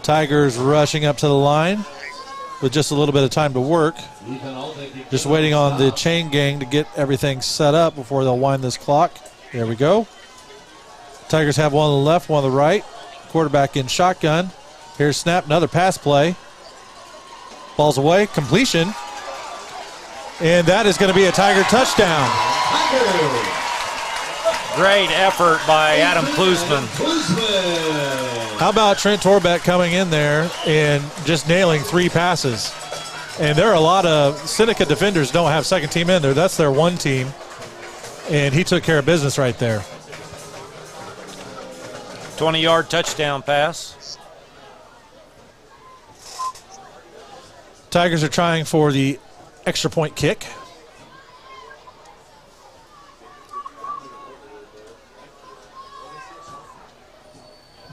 Tigers rushing up to the line with just a little bit of time to work. Just waiting on the chain gang to get everything set up before they'll wind this clock. There we go. Tigers have one on the left, one on the right. Quarterback in shotgun. Here's snap, another pass play. Ball's away, completion. And that is going to be a Tiger touchdown. Great effort by Adam Klusman. How about Trent Torbeck coming in there and just nailing 3 passes? And there are a lot of Seneca defenders don't have second team in there. That's their one team. And he took care of business right there. 20-yard touchdown pass. Tigers are trying for the extra point kick.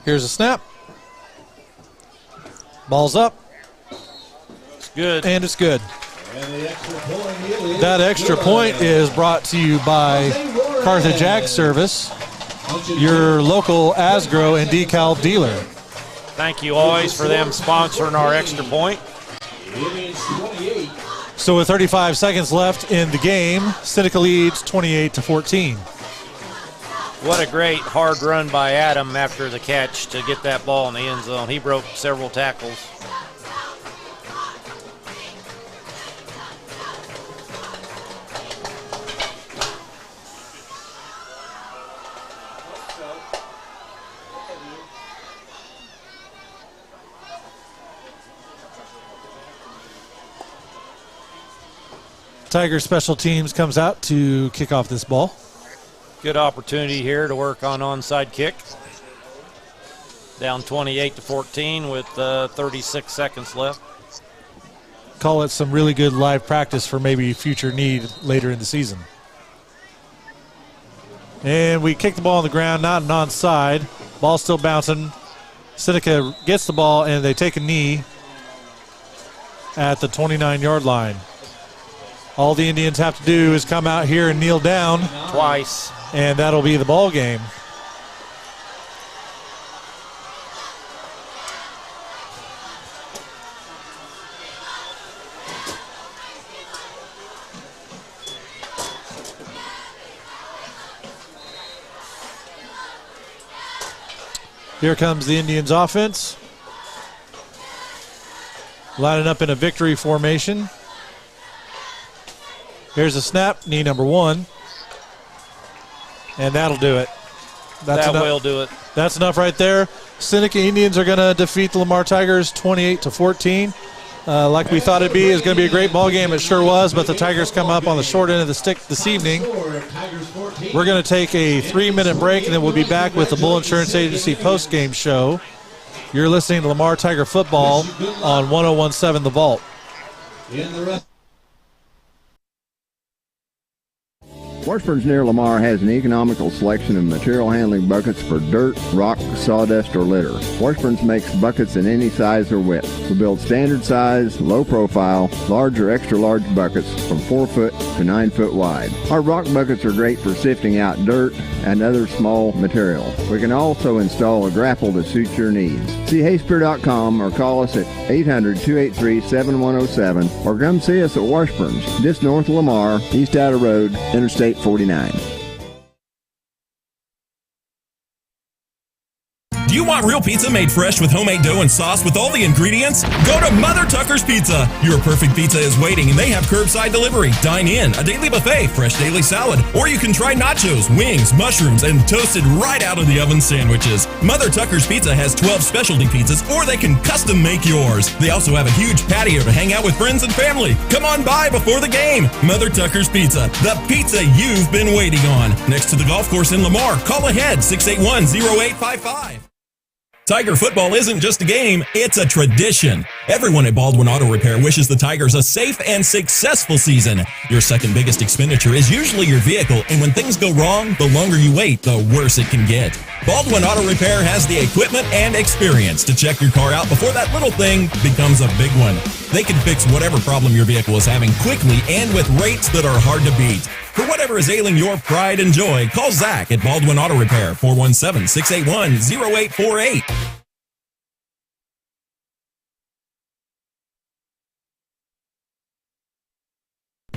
Here's a snap. Ball's up. It's good. And it's good. That extra point is brought to you by Carthage Ag Service, your local Asgrow and decal dealer. Thank you always for them sponsoring our extra point. So with 35 seconds left in the game, Seneca leads 28-14. What a great hard run by Adam after the catch to get that ball in the end zone. He broke several tackles. Tiger Special Teams comes out to kick off this ball. Good opportunity here to work on onside kick. Down 28-14 with 36 seconds left. Call it some really good live practice for maybe future need later in the season. And we kick the ball on the ground, not an onside. Ball still bouncing. Seneca gets the ball and they take a knee at the 29-yard line. All the Indians have to do is come out here and kneel down. Twice. And that'll be the ball game. Here comes the Indians offense. Lining up in a victory formation. Here's a snap, knee number 1. And that'll do it. That will do it. That's enough right there. Seneca Indians are going to defeat the Lamar Tigers 28-14. Like we thought it'd be. It's going to be a great ball game. It sure was, but the Tigers come up on the short end of the stick this evening. We're going to take a 3-minute break, and then we'll be back with the Bull Insurance Agency post-game show. You're listening to Lamar Tiger Football on 101.7 The Vault. Washburn's near Lamar has an economical selection of material handling buckets for dirt, rock, sawdust, or litter. Washburn's makes buckets in any size or width. We build standard size, low profile, large or extra large buckets from 4 foot to 9 foot wide. Our rock buckets are great for sifting out dirt and other small material. We can also install a grapple to suit your needs. See Hayspear.com or call us at 800-283-7107 or come see us at Washburn's, just north of Lamar, East Outer Road, Interstate 49. Do you want real pizza made fresh with homemade dough and sauce with all the ingredients? Go to Mother Tucker's Pizza. Your perfect pizza is waiting and they have curbside delivery, dine in, a daily buffet, fresh daily salad, or you can try nachos, wings, mushrooms, and toasted right out of the oven sandwiches. Mother Tucker's Pizza has 12 specialty pizzas or they can custom make yours. They also have a huge patio to hang out with friends and family. Come on by before the game. Mother Tucker's Pizza, the pizza you've been waiting on. Next to the golf course in Lamar. Call ahead 681-0855. Tiger football isn't just a game, it's a tradition. Everyone at Baldwin Auto Repair wishes the Tigers a safe and successful season. Your second biggest expenditure is usually your vehicle, and when things go wrong, the longer you wait, the worse it can get. Baldwin Auto Repair has the equipment and experience to check your car out before that little thing becomes a big one. They can fix whatever problem your vehicle is having quickly and with rates that are hard to beat. For whatever is ailing your pride and joy, call Zach at Baldwin Auto Repair, 417-681-0848.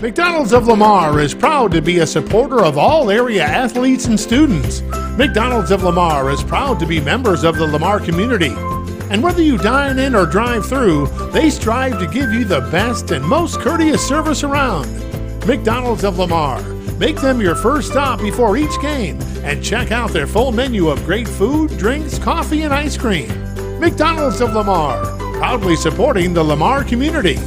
McDonald's of Lamar is proud to be a supporter of all area athletes and students. McDonald's of Lamar is proud to be members of the Lamar community. And whether you dine in or drive through, they strive to give you the best and most courteous service around. McDonald's of Lamar, Make them your first stop before each game and check out their full menu of great food, drinks, coffee, and ice cream. McDonald's of Lamar, proudly supporting the Lamar community.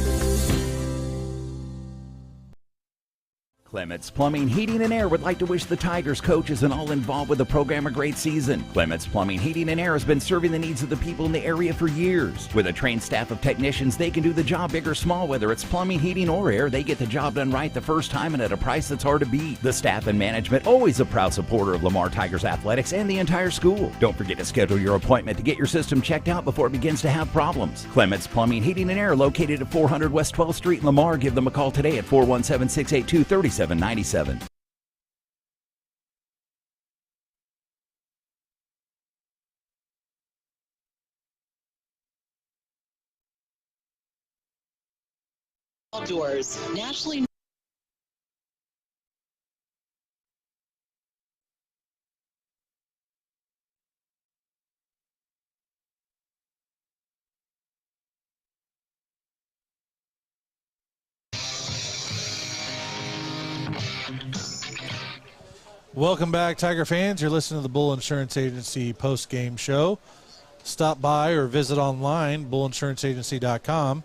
Clements Plumbing, Heating, and Air would like to wish the Tigers coaches and all involved with the program a great season. Clements Plumbing, Heating, and Air has been serving the needs of the people in the area for years. With a trained staff of technicians, they can do the job big or small. Whether it's plumbing, heating, or air, they get the job done right the first time and at a price that's hard to beat. The staff and management, always a proud supporter of Lamar Tigers athletics and the entire school. Don't forget to schedule your appointment to get your system checked out before it begins to have problems. Clements Plumbing, Heating, and Air, located at 400 West 12th Street in Lamar. Give them a call today at 417-682-3797. Outdoors, nationally. Welcome back, Tiger fans. You're listening to the Bull Insurance Agency post-game show. Stop by or visit online, bullinsuranceragency.com.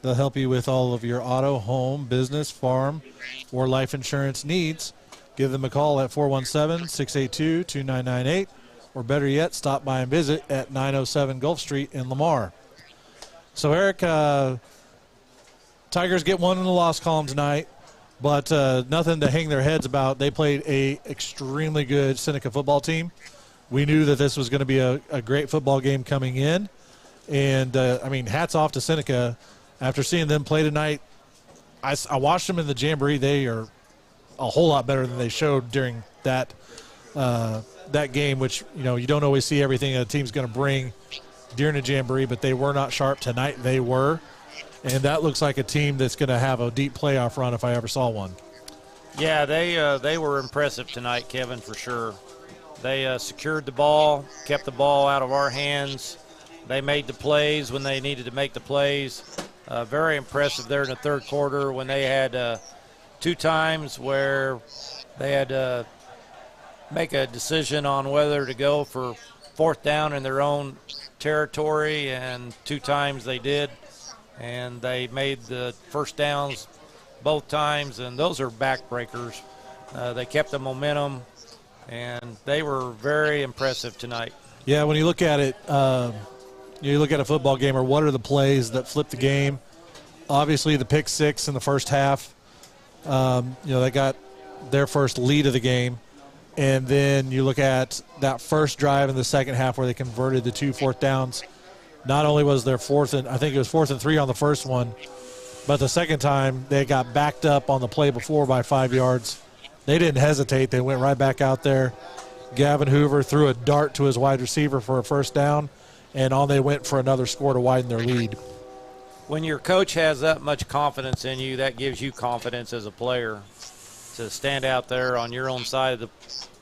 They'll help you with all of your auto, home, business, farm, or life insurance needs. Give them a call at 417-682-2998, or better yet, stop by and visit at 907 Gulf Street in Lamar. So, Eric, Tigers get one in the loss column tonight. But nothing to hang their heads about. They played a extremely good Seneca football team. We knew that this was going to be a great football game coming in. And, hats off to Seneca. After seeing them play tonight, I watched them in the Jamboree. They are a whole lot better than they showed during that game, which, you don't always see everything a team's going to bring during a Jamboree, but they were not sharp tonight. They were. And that looks like a team that's going to have a deep playoff run if I ever saw one. Yeah, they were impressive tonight, Kevin, for sure. They secured the ball, kept the ball out of our hands. They made the plays when they needed to make the plays. Very impressive there in the third quarter when they had 2 times where they had to make a decision on whether to go for 4th down in their own territory, and 2 times they did. And they made the first downs both times, and those are backbreakers. They kept the momentum, and they were very impressive tonight. Yeah, when you look at it, you look at a football game, or what are the plays that flip the game? Obviously, the pick 6 in the first half. They got their first lead of the game. And then you look at that first drive in the second half where they converted the 2 4th downs. Not only was there 4th and 3 on the first one, but the second time they got backed up on the play before by 5 yards. They didn't hesitate. They went right back out there. Gavin Hoover threw a dart to his wide receiver for a first down, and on they went for another score to widen their lead. When your coach has that much confidence in you, that gives you confidence as a player to stand out there on your own side of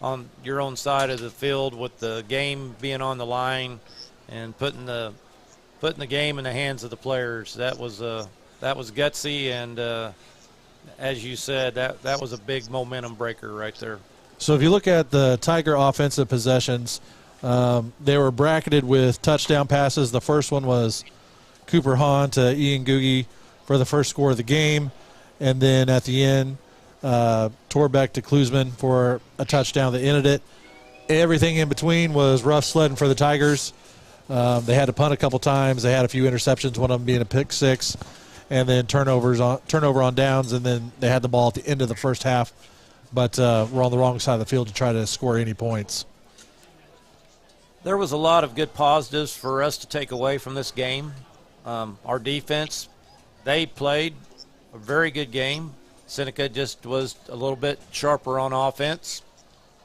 the field with the game being on the line and putting the game in the hands of the players. That was gutsy, and as you said, that was a big momentum breaker right there. So if you look at the Tiger offensive possessions, they were bracketed with touchdown passes. The first one was Cooper Hahn to Ian Googie for the first score of the game, and then at the end, Torbeck to Klusman for a touchdown that ended it. Everything in between was rough sledding for the Tigers. They had to punt a couple times. They had a few interceptions, one of them being a pick 6, and then turnover on downs, and then they had the ball at the end of the first half, but were on the wrong side of the field to try to score any points. There was a lot of good positives for us to take away from this game. Our defense, they played a very good game. Seneca just was a little bit sharper on offense.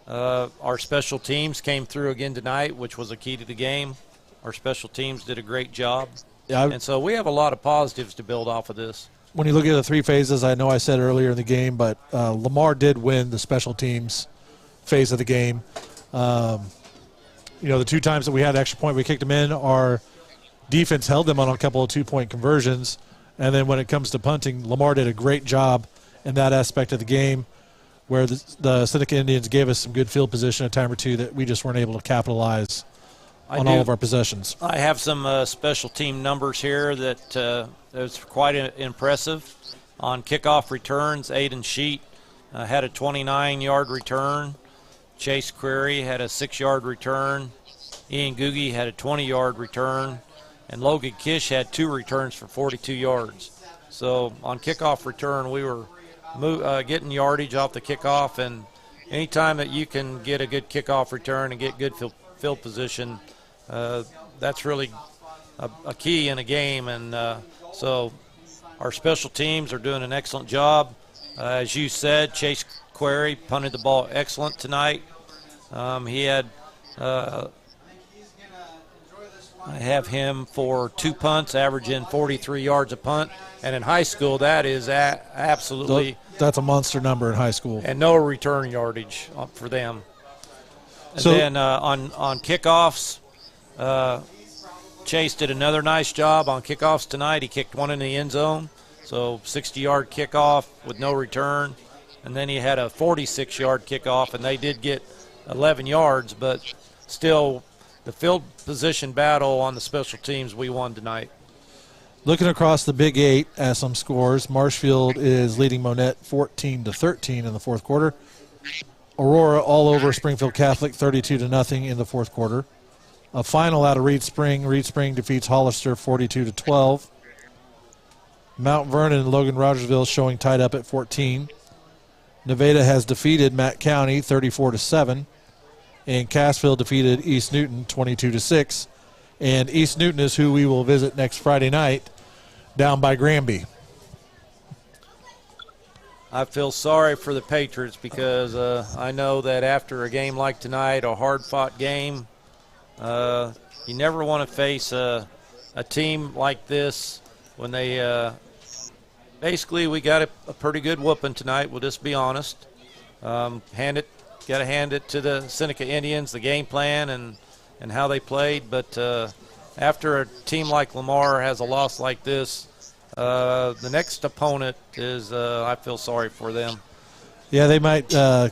Our special teams came through again tonight, which was a key to the game. Our special teams did a great job. Yeah, and so we have a lot of positives to build off of this. When you look at the 3 phases, I know I said earlier in the game, but Lamar did win the special teams phase of the game. The 2 times that we had extra point, we kicked them in. Our defense held them on a couple of 2-point conversions. And then when it comes to punting, Lamar did a great job in that aspect of the game. where the Seneca Indians gave us some good field position a time or two that we just weren't able to capitalize on all of our possessions. I have some special team numbers here that was quite impressive. On kickoff returns, Aiden Sheet had a 29-yard return. Chase Query had a 6-yard return. Ian Googie had a 20-yard return. And Logan Kish had 2 returns for 42 yards. So on kickoff return, we were getting yardage off the kickoff, and anytime that you can get a good kickoff return and get good field position, that's really a key in a game. And so our special teams are doing an excellent job. As you said, Chase Query punted the ball excellent tonight. He had I have him for 2 punts, averaging 43 yards a punt. And in high school, that is absolutely... That's a monster number in high school. And no return yardage for them. And then on kickoffs, Chase did another nice job on kickoffs tonight. He kicked one in the end zone, so 60-yard kickoff with no return. And then he had a 46-yard kickoff, and they did get 11 yards, but still the field position battle on the special teams we won tonight. Looking across the Big 8 at some scores, Marshfield is leading Monette 14-13 in the fourth quarter. Aurora all over Springfield Catholic 32-0 in the fourth quarter. A final out of Reed Spring. Reed Spring defeats Hollister 42-12. Mount Vernon and Logan Rogersville showing tied up at 14. Nevada has defeated Matt County 34-7. And Cassville defeated East Newton 22-6. And East Newton is who we will visit next Friday night down by Granby. I feel sorry for the Patriots because I know that after a game like tonight, a hard-fought game, you never want to face a team like this when they basically we got a pretty good whooping tonight. We'll just be honest. Got to hand it to the Seneca Indians, the game plan and how they played. But after a team like Lamar has a loss like this, the next opponent is I feel sorry for them. Yeah, they might. There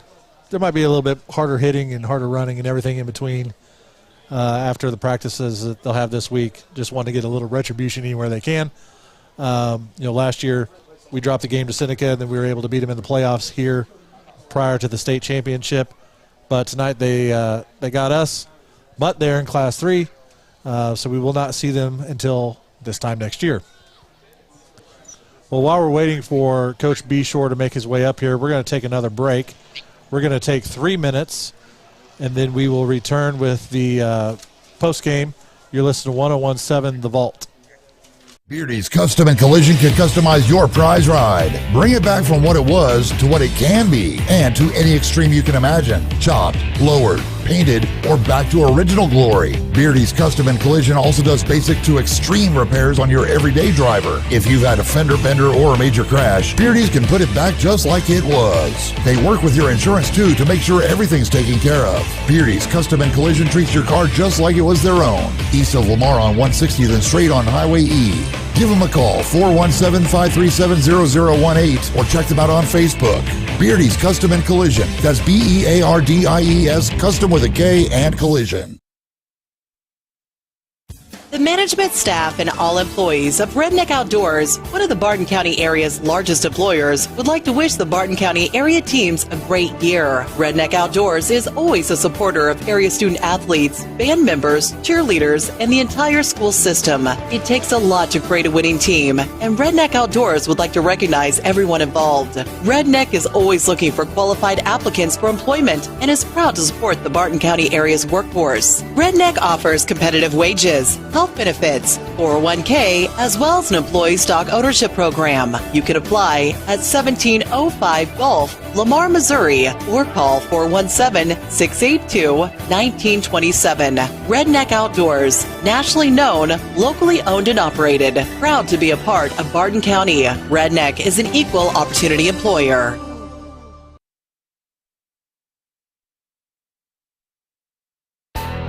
might be a little bit harder hitting and harder running and everything in between after the practices that they'll have this week. Just want to get a little retribution anywhere they can. Last year we dropped the game to Seneca, and then we were able to beat them in the playoffs here prior to the state championship. But tonight they got us, but they're in Class 3, so we will not see them until this time next year. Well, while we're waiting for Coach B. Shore to make his way up here, we're going to take another break. We're going to take 3 minutes, and then we will return with the post-game. You're listening to 101.7 The Vault. Beardy's Custom and Collision can customize your prize ride. Bring it back from what it was to what it can be, and to any extreme you can imagine. Chopped, lowered, painted, or back to original glory. Beardy's Custom and Collision also does basic to extreme repairs on your everyday driver. If you've had a fender bender or a major crash, Beardy's can put it back just like it was. They work with your insurance too to make sure everything's taken care of. Beardy's Custom and Collision treats your car just like it was their own. East of Lamar on 160, then straight on Highway E. Give them a call, 417-537-0018, or check them out on Facebook. Beardy's Custom and Collision. That's Beardies, custom with a K and collision. The management staff and all employees of Redneck Outdoors, one of the Barton County area's largest employers, would like to wish the Barton County area teams a great year. Redneck Outdoors is always a supporter of area student athletes, band members, cheerleaders, and the entire school system. It takes a lot to create a winning team, and Redneck Outdoors would like to recognize everyone involved. Redneck is always looking for qualified applicants for employment and is proud to support the Barton County area's workforce. Redneck offers competitive wages, health benefits, 401k, as well as an employee stock ownership program. You can apply at 1705 Gulf, Lamar, Missouri, or call 417-682-1927. Redneck Outdoors, nationally known, locally owned and operated, proud to be a part of Barton County. Redneck is an equal opportunity employer.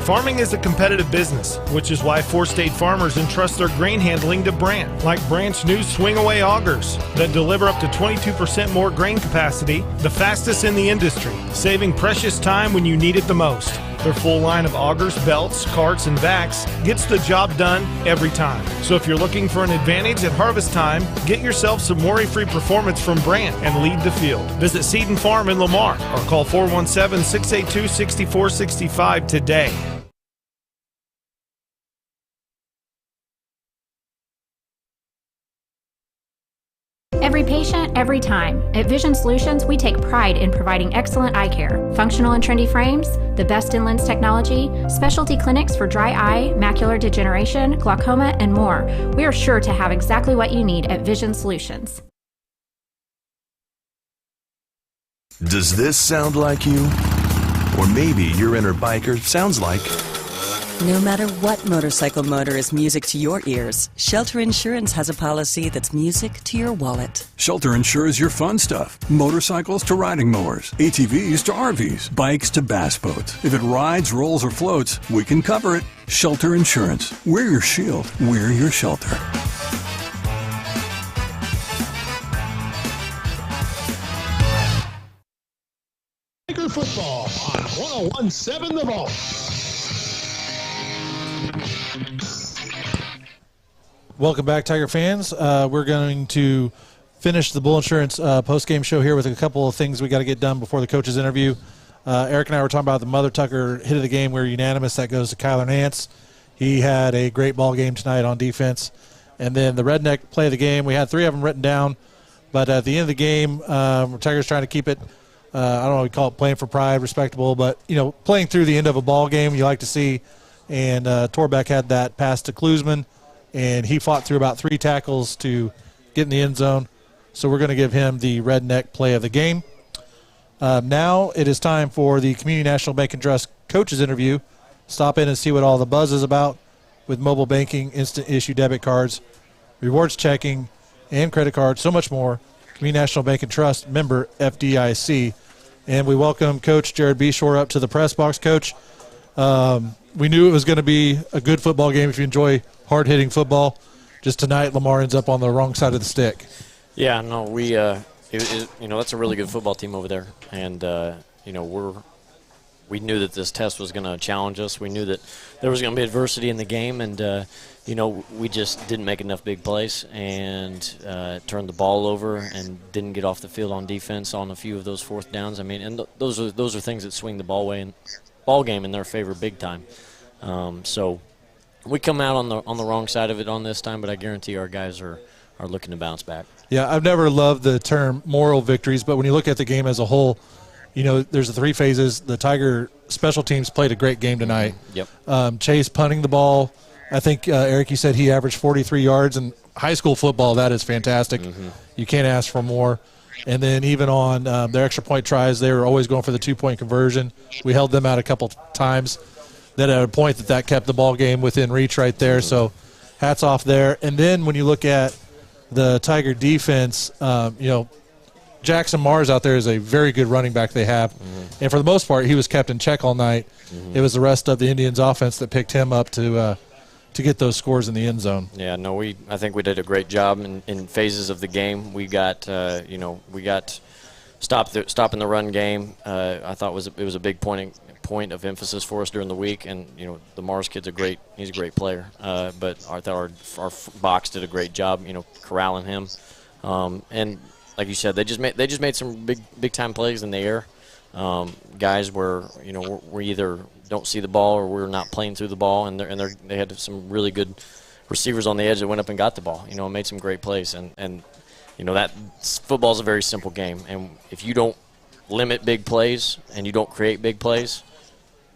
Farming is a competitive business, which is why four-state farmers entrust their grain handling to Brandt, like Brandt's new swing-away augers that deliver up to 22% more grain capacity, the fastest in the industry, saving precious time when you need it the most. Their full line of augers, belts, carts, and vacs gets the job done every time. So if you're looking for an advantage at harvest time, get yourself some worry-free performance from Brandt and lead the field. Visit Seed and Farm in Lamar or call 417-682-6465 today. Every patient, every time. At Vision Solutions, we take pride in providing excellent eye care. Functional and trendy frames, the best in lens technology, specialty clinics for dry eye, macular degeneration, glaucoma, and more. We are sure to have exactly what you need at Vision Solutions. Does this sound like you? Or maybe your inner biker sounds like... No matter what motorcycle motor is music to your ears, Shelter Insurance has a policy that's music to your wallet. Shelter insures your fun stuff. Motorcycles to riding mowers, ATVs to RVs, bikes to bass boats. If it rides, rolls, or floats, we can cover it. Shelter Insurance. We're your shield. We're your shelter. Tiger football on 101.7 The Vault. Welcome back, Tiger fans. We're going to finish the Bull Insurance post-game show here with a couple of things we got to get done before the coaches' interview. Eric and I were talking about the Mother Tucker hit of the game. We were unanimous. That goes to Kyler Nance. He had a great ball game tonight on defense. And then the Redneck play of the game, we had three of them written down. But at the end of the game, Tigers trying to keep it, I don't know what we call it, playing for pride, respectable. But, you know, playing through the end of a ball game you like to see. And Torbeck had that pass to Klusman. And he fought through about 3 tackles to get in the end zone. So we're going to give him the Redneck play of the game. Now it is time for the Community National Bank and Trust coaches interview. Stop in and see what all the buzz is about with mobile banking, instant issue debit cards, rewards checking, and credit cards, so much more. Community National Bank and Trust, member FDIC. And we welcome Coach Jared Beshore up to the press box. Coach, we knew it was going to be a good football game if you enjoy hard-hitting football. Just tonight, Lamar ends up on the wrong side of the stick. Yeah, no, we, that's a really good football team over there, and we knew that this test was going to challenge us. We knew that there was going to be adversity in the game, and we just didn't make enough big plays and turned the ball over and didn't get off the field on defense on a few of those fourth downs. I mean, and those are things that swing the ball game in their favor big time. So we come out on the wrong side of it on this time, but I guarantee our guys are looking to bounce back. Yeah, I've never loved the term moral victories, but when you look at the game as a whole, there's the 3 phases. The Tiger special teams played a great game tonight. Yep. Chase punting the ball. I think, Eric, you said he averaged 43 yards. In high school football, that is fantastic. Mm-hmm. You can't ask for more. And then even on their extra point tries, they were always going for the 2-point conversion. We held them out a couple times. Then at a point that kept the ball game within reach right there. Mm-hmm. So hats off there. And then when you look at the Tiger defense, Jackson Mars out there is a very good running back they have. Mm-hmm. And for the most part, he was kept in check all night. Mm-hmm. It was the rest of the Indians offense that picked him up to get those scores in the end zone. Yeah, no, I think we did a great job in phases of the game. We got stopping the run game. I thought it was a big point of emphasis for us during the week. And the Mars kid's he's a great player. But I thought our box did a great job, corralling him. And like you said, they just made some big time plays in the air. Guys were we either don't see the ball or we're not playing through the ball, and they had some really good receivers on the edge that went up and got the ball. And made some great plays, and that football's a very simple game. And if you don't limit big plays and you don't create big plays,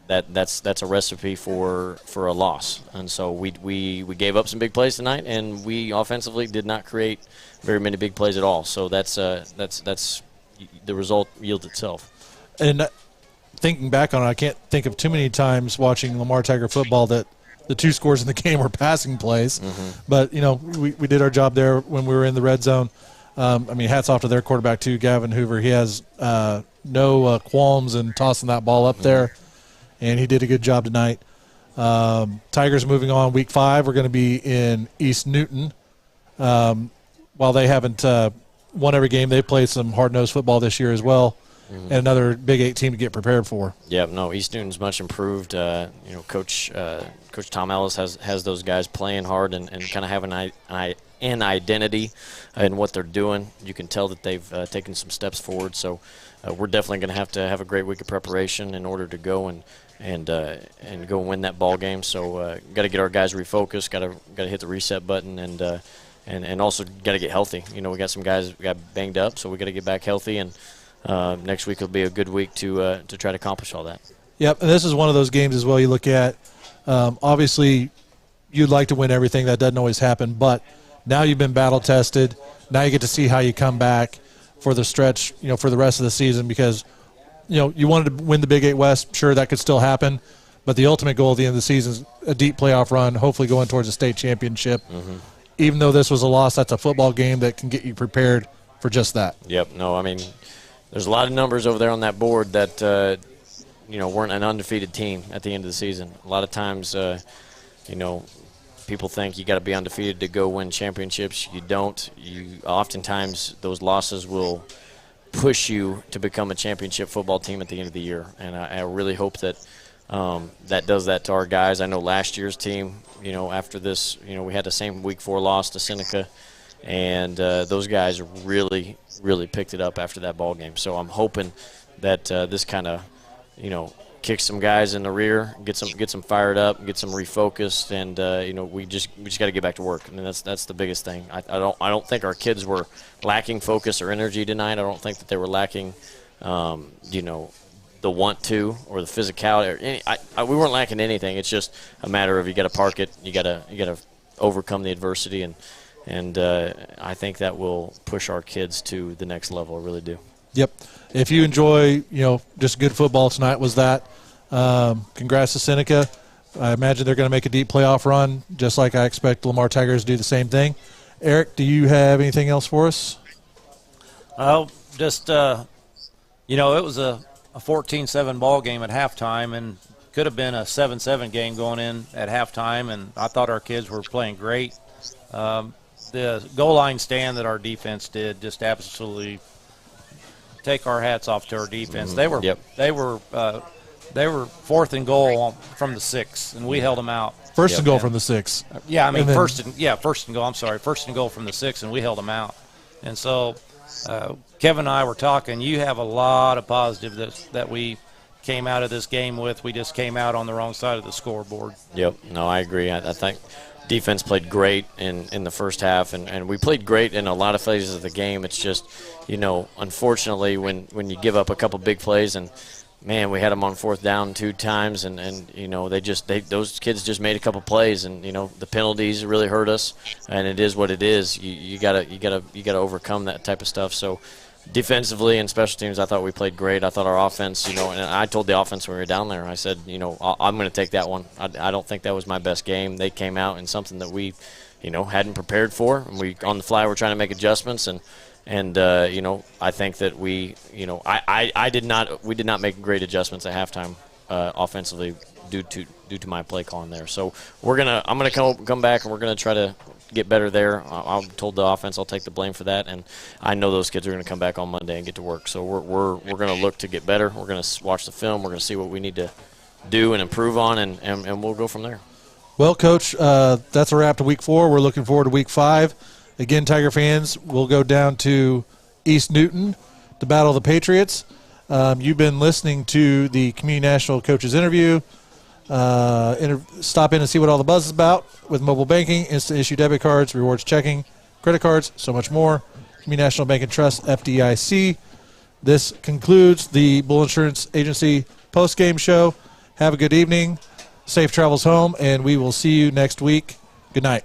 that's a recipe for a loss. And so we gave up some big plays tonight, and we offensively did not create very many big plays at all. So that's the result yields itself. And thinking back on it, I can't think of too many times watching Lamar Tiger football that the 2 scores in the game were passing plays. Mm-hmm. But we did our job there when we were in the red zone. Hats off to their quarterback too, Gavin Hoover. He has no qualms in tossing that ball up there. And he did a good job tonight. Tigers moving on week 5. We're going to be in East Newton. While they haven't won every game, they've played some hard-nosed football this year as well, and another Big 8 team to get prepared for. Yeah, no, East Newton's much improved. Coach Tom Ellis has those guys playing hard and kind of having an identity in what they're doing. You can tell that they've taken some steps forward. So we're definitely going to have a great week of preparation in order to go and go win that ball game. So got to get our guys refocused. Got to hit the reset button and also got to get healthy. We got some guys got banged up, so we got to get back healthy. And next week will be a good week to try to accomplish all that. Yep, and this is one of those games as well. You look at obviously you'd like to win everything. That doesn't always happen, but now you've been battle tested. Now you get to see how you come back for the stretch, for the rest of the season, because you wanted to win the Big 8 West. Sure, that could still happen, but the ultimate goal at the end of the season is a deep playoff run, hopefully going towards a state championship. Even though this was a loss, that's a football game that can get you prepared for just that. Yep. No, I mean, there's a lot of numbers over there on that board that weren't an undefeated team at the end of the season. A lot of times, people think you got to be undefeated to go win championships. You don't. Oftentimes those losses will push you to become a championship football team at the end of the year, and I really hope that that does that to our guys. I know last year's team, after this, we had the same Week 4 loss to Seneca, and those guys really, really picked it up after that ball game. So I'm hoping that this kind of, kicks some guys in the rear, get some fired up, get some refocused, and we just got to get back to work. I mean, that's the biggest thing. I don't think our kids were lacking focus or energy tonight. I don't think that they were lacking, the want to or the physicality. We weren't lacking anything. It's just a matter of you got to park it. You got to overcome the adversity, and I think that will push our kids to the next level. I really do. Yep. If you enjoy, just good football tonight was that. Congrats to Seneca. I imagine they're going to make a deep playoff run, just like I expect Lamar Tigers to do the same thing. Eric, do you have anything else for us? Just, it was a 14-7 ball game at halftime, and could have been a 7-7 game going in at halftime, and I thought our kids were playing great. The goal line stand that our defense did just absolutely take our hats off to our defense. They were 4th and goal from the 6, and we held them out. First and goal from the 6. Yeah, I mean first and goal. I'm sorry, 1st and goal from the 6, and we held them out. And so Kevin and I were talking. You have a lot of positives that we came out of this game with. We just came out on the wrong side of the scoreboard. Yep. No, I agree. I think defense played great in the first half, and we played great in a lot of phases of the game. It's just, unfortunately, when you give up a couple big plays, and man, we had them on 4th down 2 times, and those kids just made a couple plays, and the penalties really hurt us, and it is what it is. You gotta overcome that type of stuff. So defensively and special teams, I thought we played great. I thought our offense, and I told the offense when we were down there, I said, I'm going to take that one. I don't think that was my best game. They came out in something that we, hadn't prepared for. And we, on the fly, were trying to make adjustments, and I think that we did not make great adjustments at halftime offensively due to my play calling there. So I'm gonna come back, and we're gonna try to get better there. I told the offense I'll take the blame for that, and I know those kids are going to come back on Monday and get to work. So we're going to look to get better. We're going to watch the film. We're going to see what we need to do and improve on, and we'll go from there. Well, Coach, that's a wrap to Week 4. We're looking forward to Week 5. Again, Tiger fans, we'll go down to East Newton to battle the Patriots. You've been listening to the Community National Coaches Interview. Stop in and see what all the buzz is about with mobile banking, instant issue debit cards, rewards checking, credit cards, so much more. Community National Bank and Trust, FDIC. This concludes the Bull Insurance Agency post-game show. Have a good evening, safe travels home, and we will see you next week. Good night.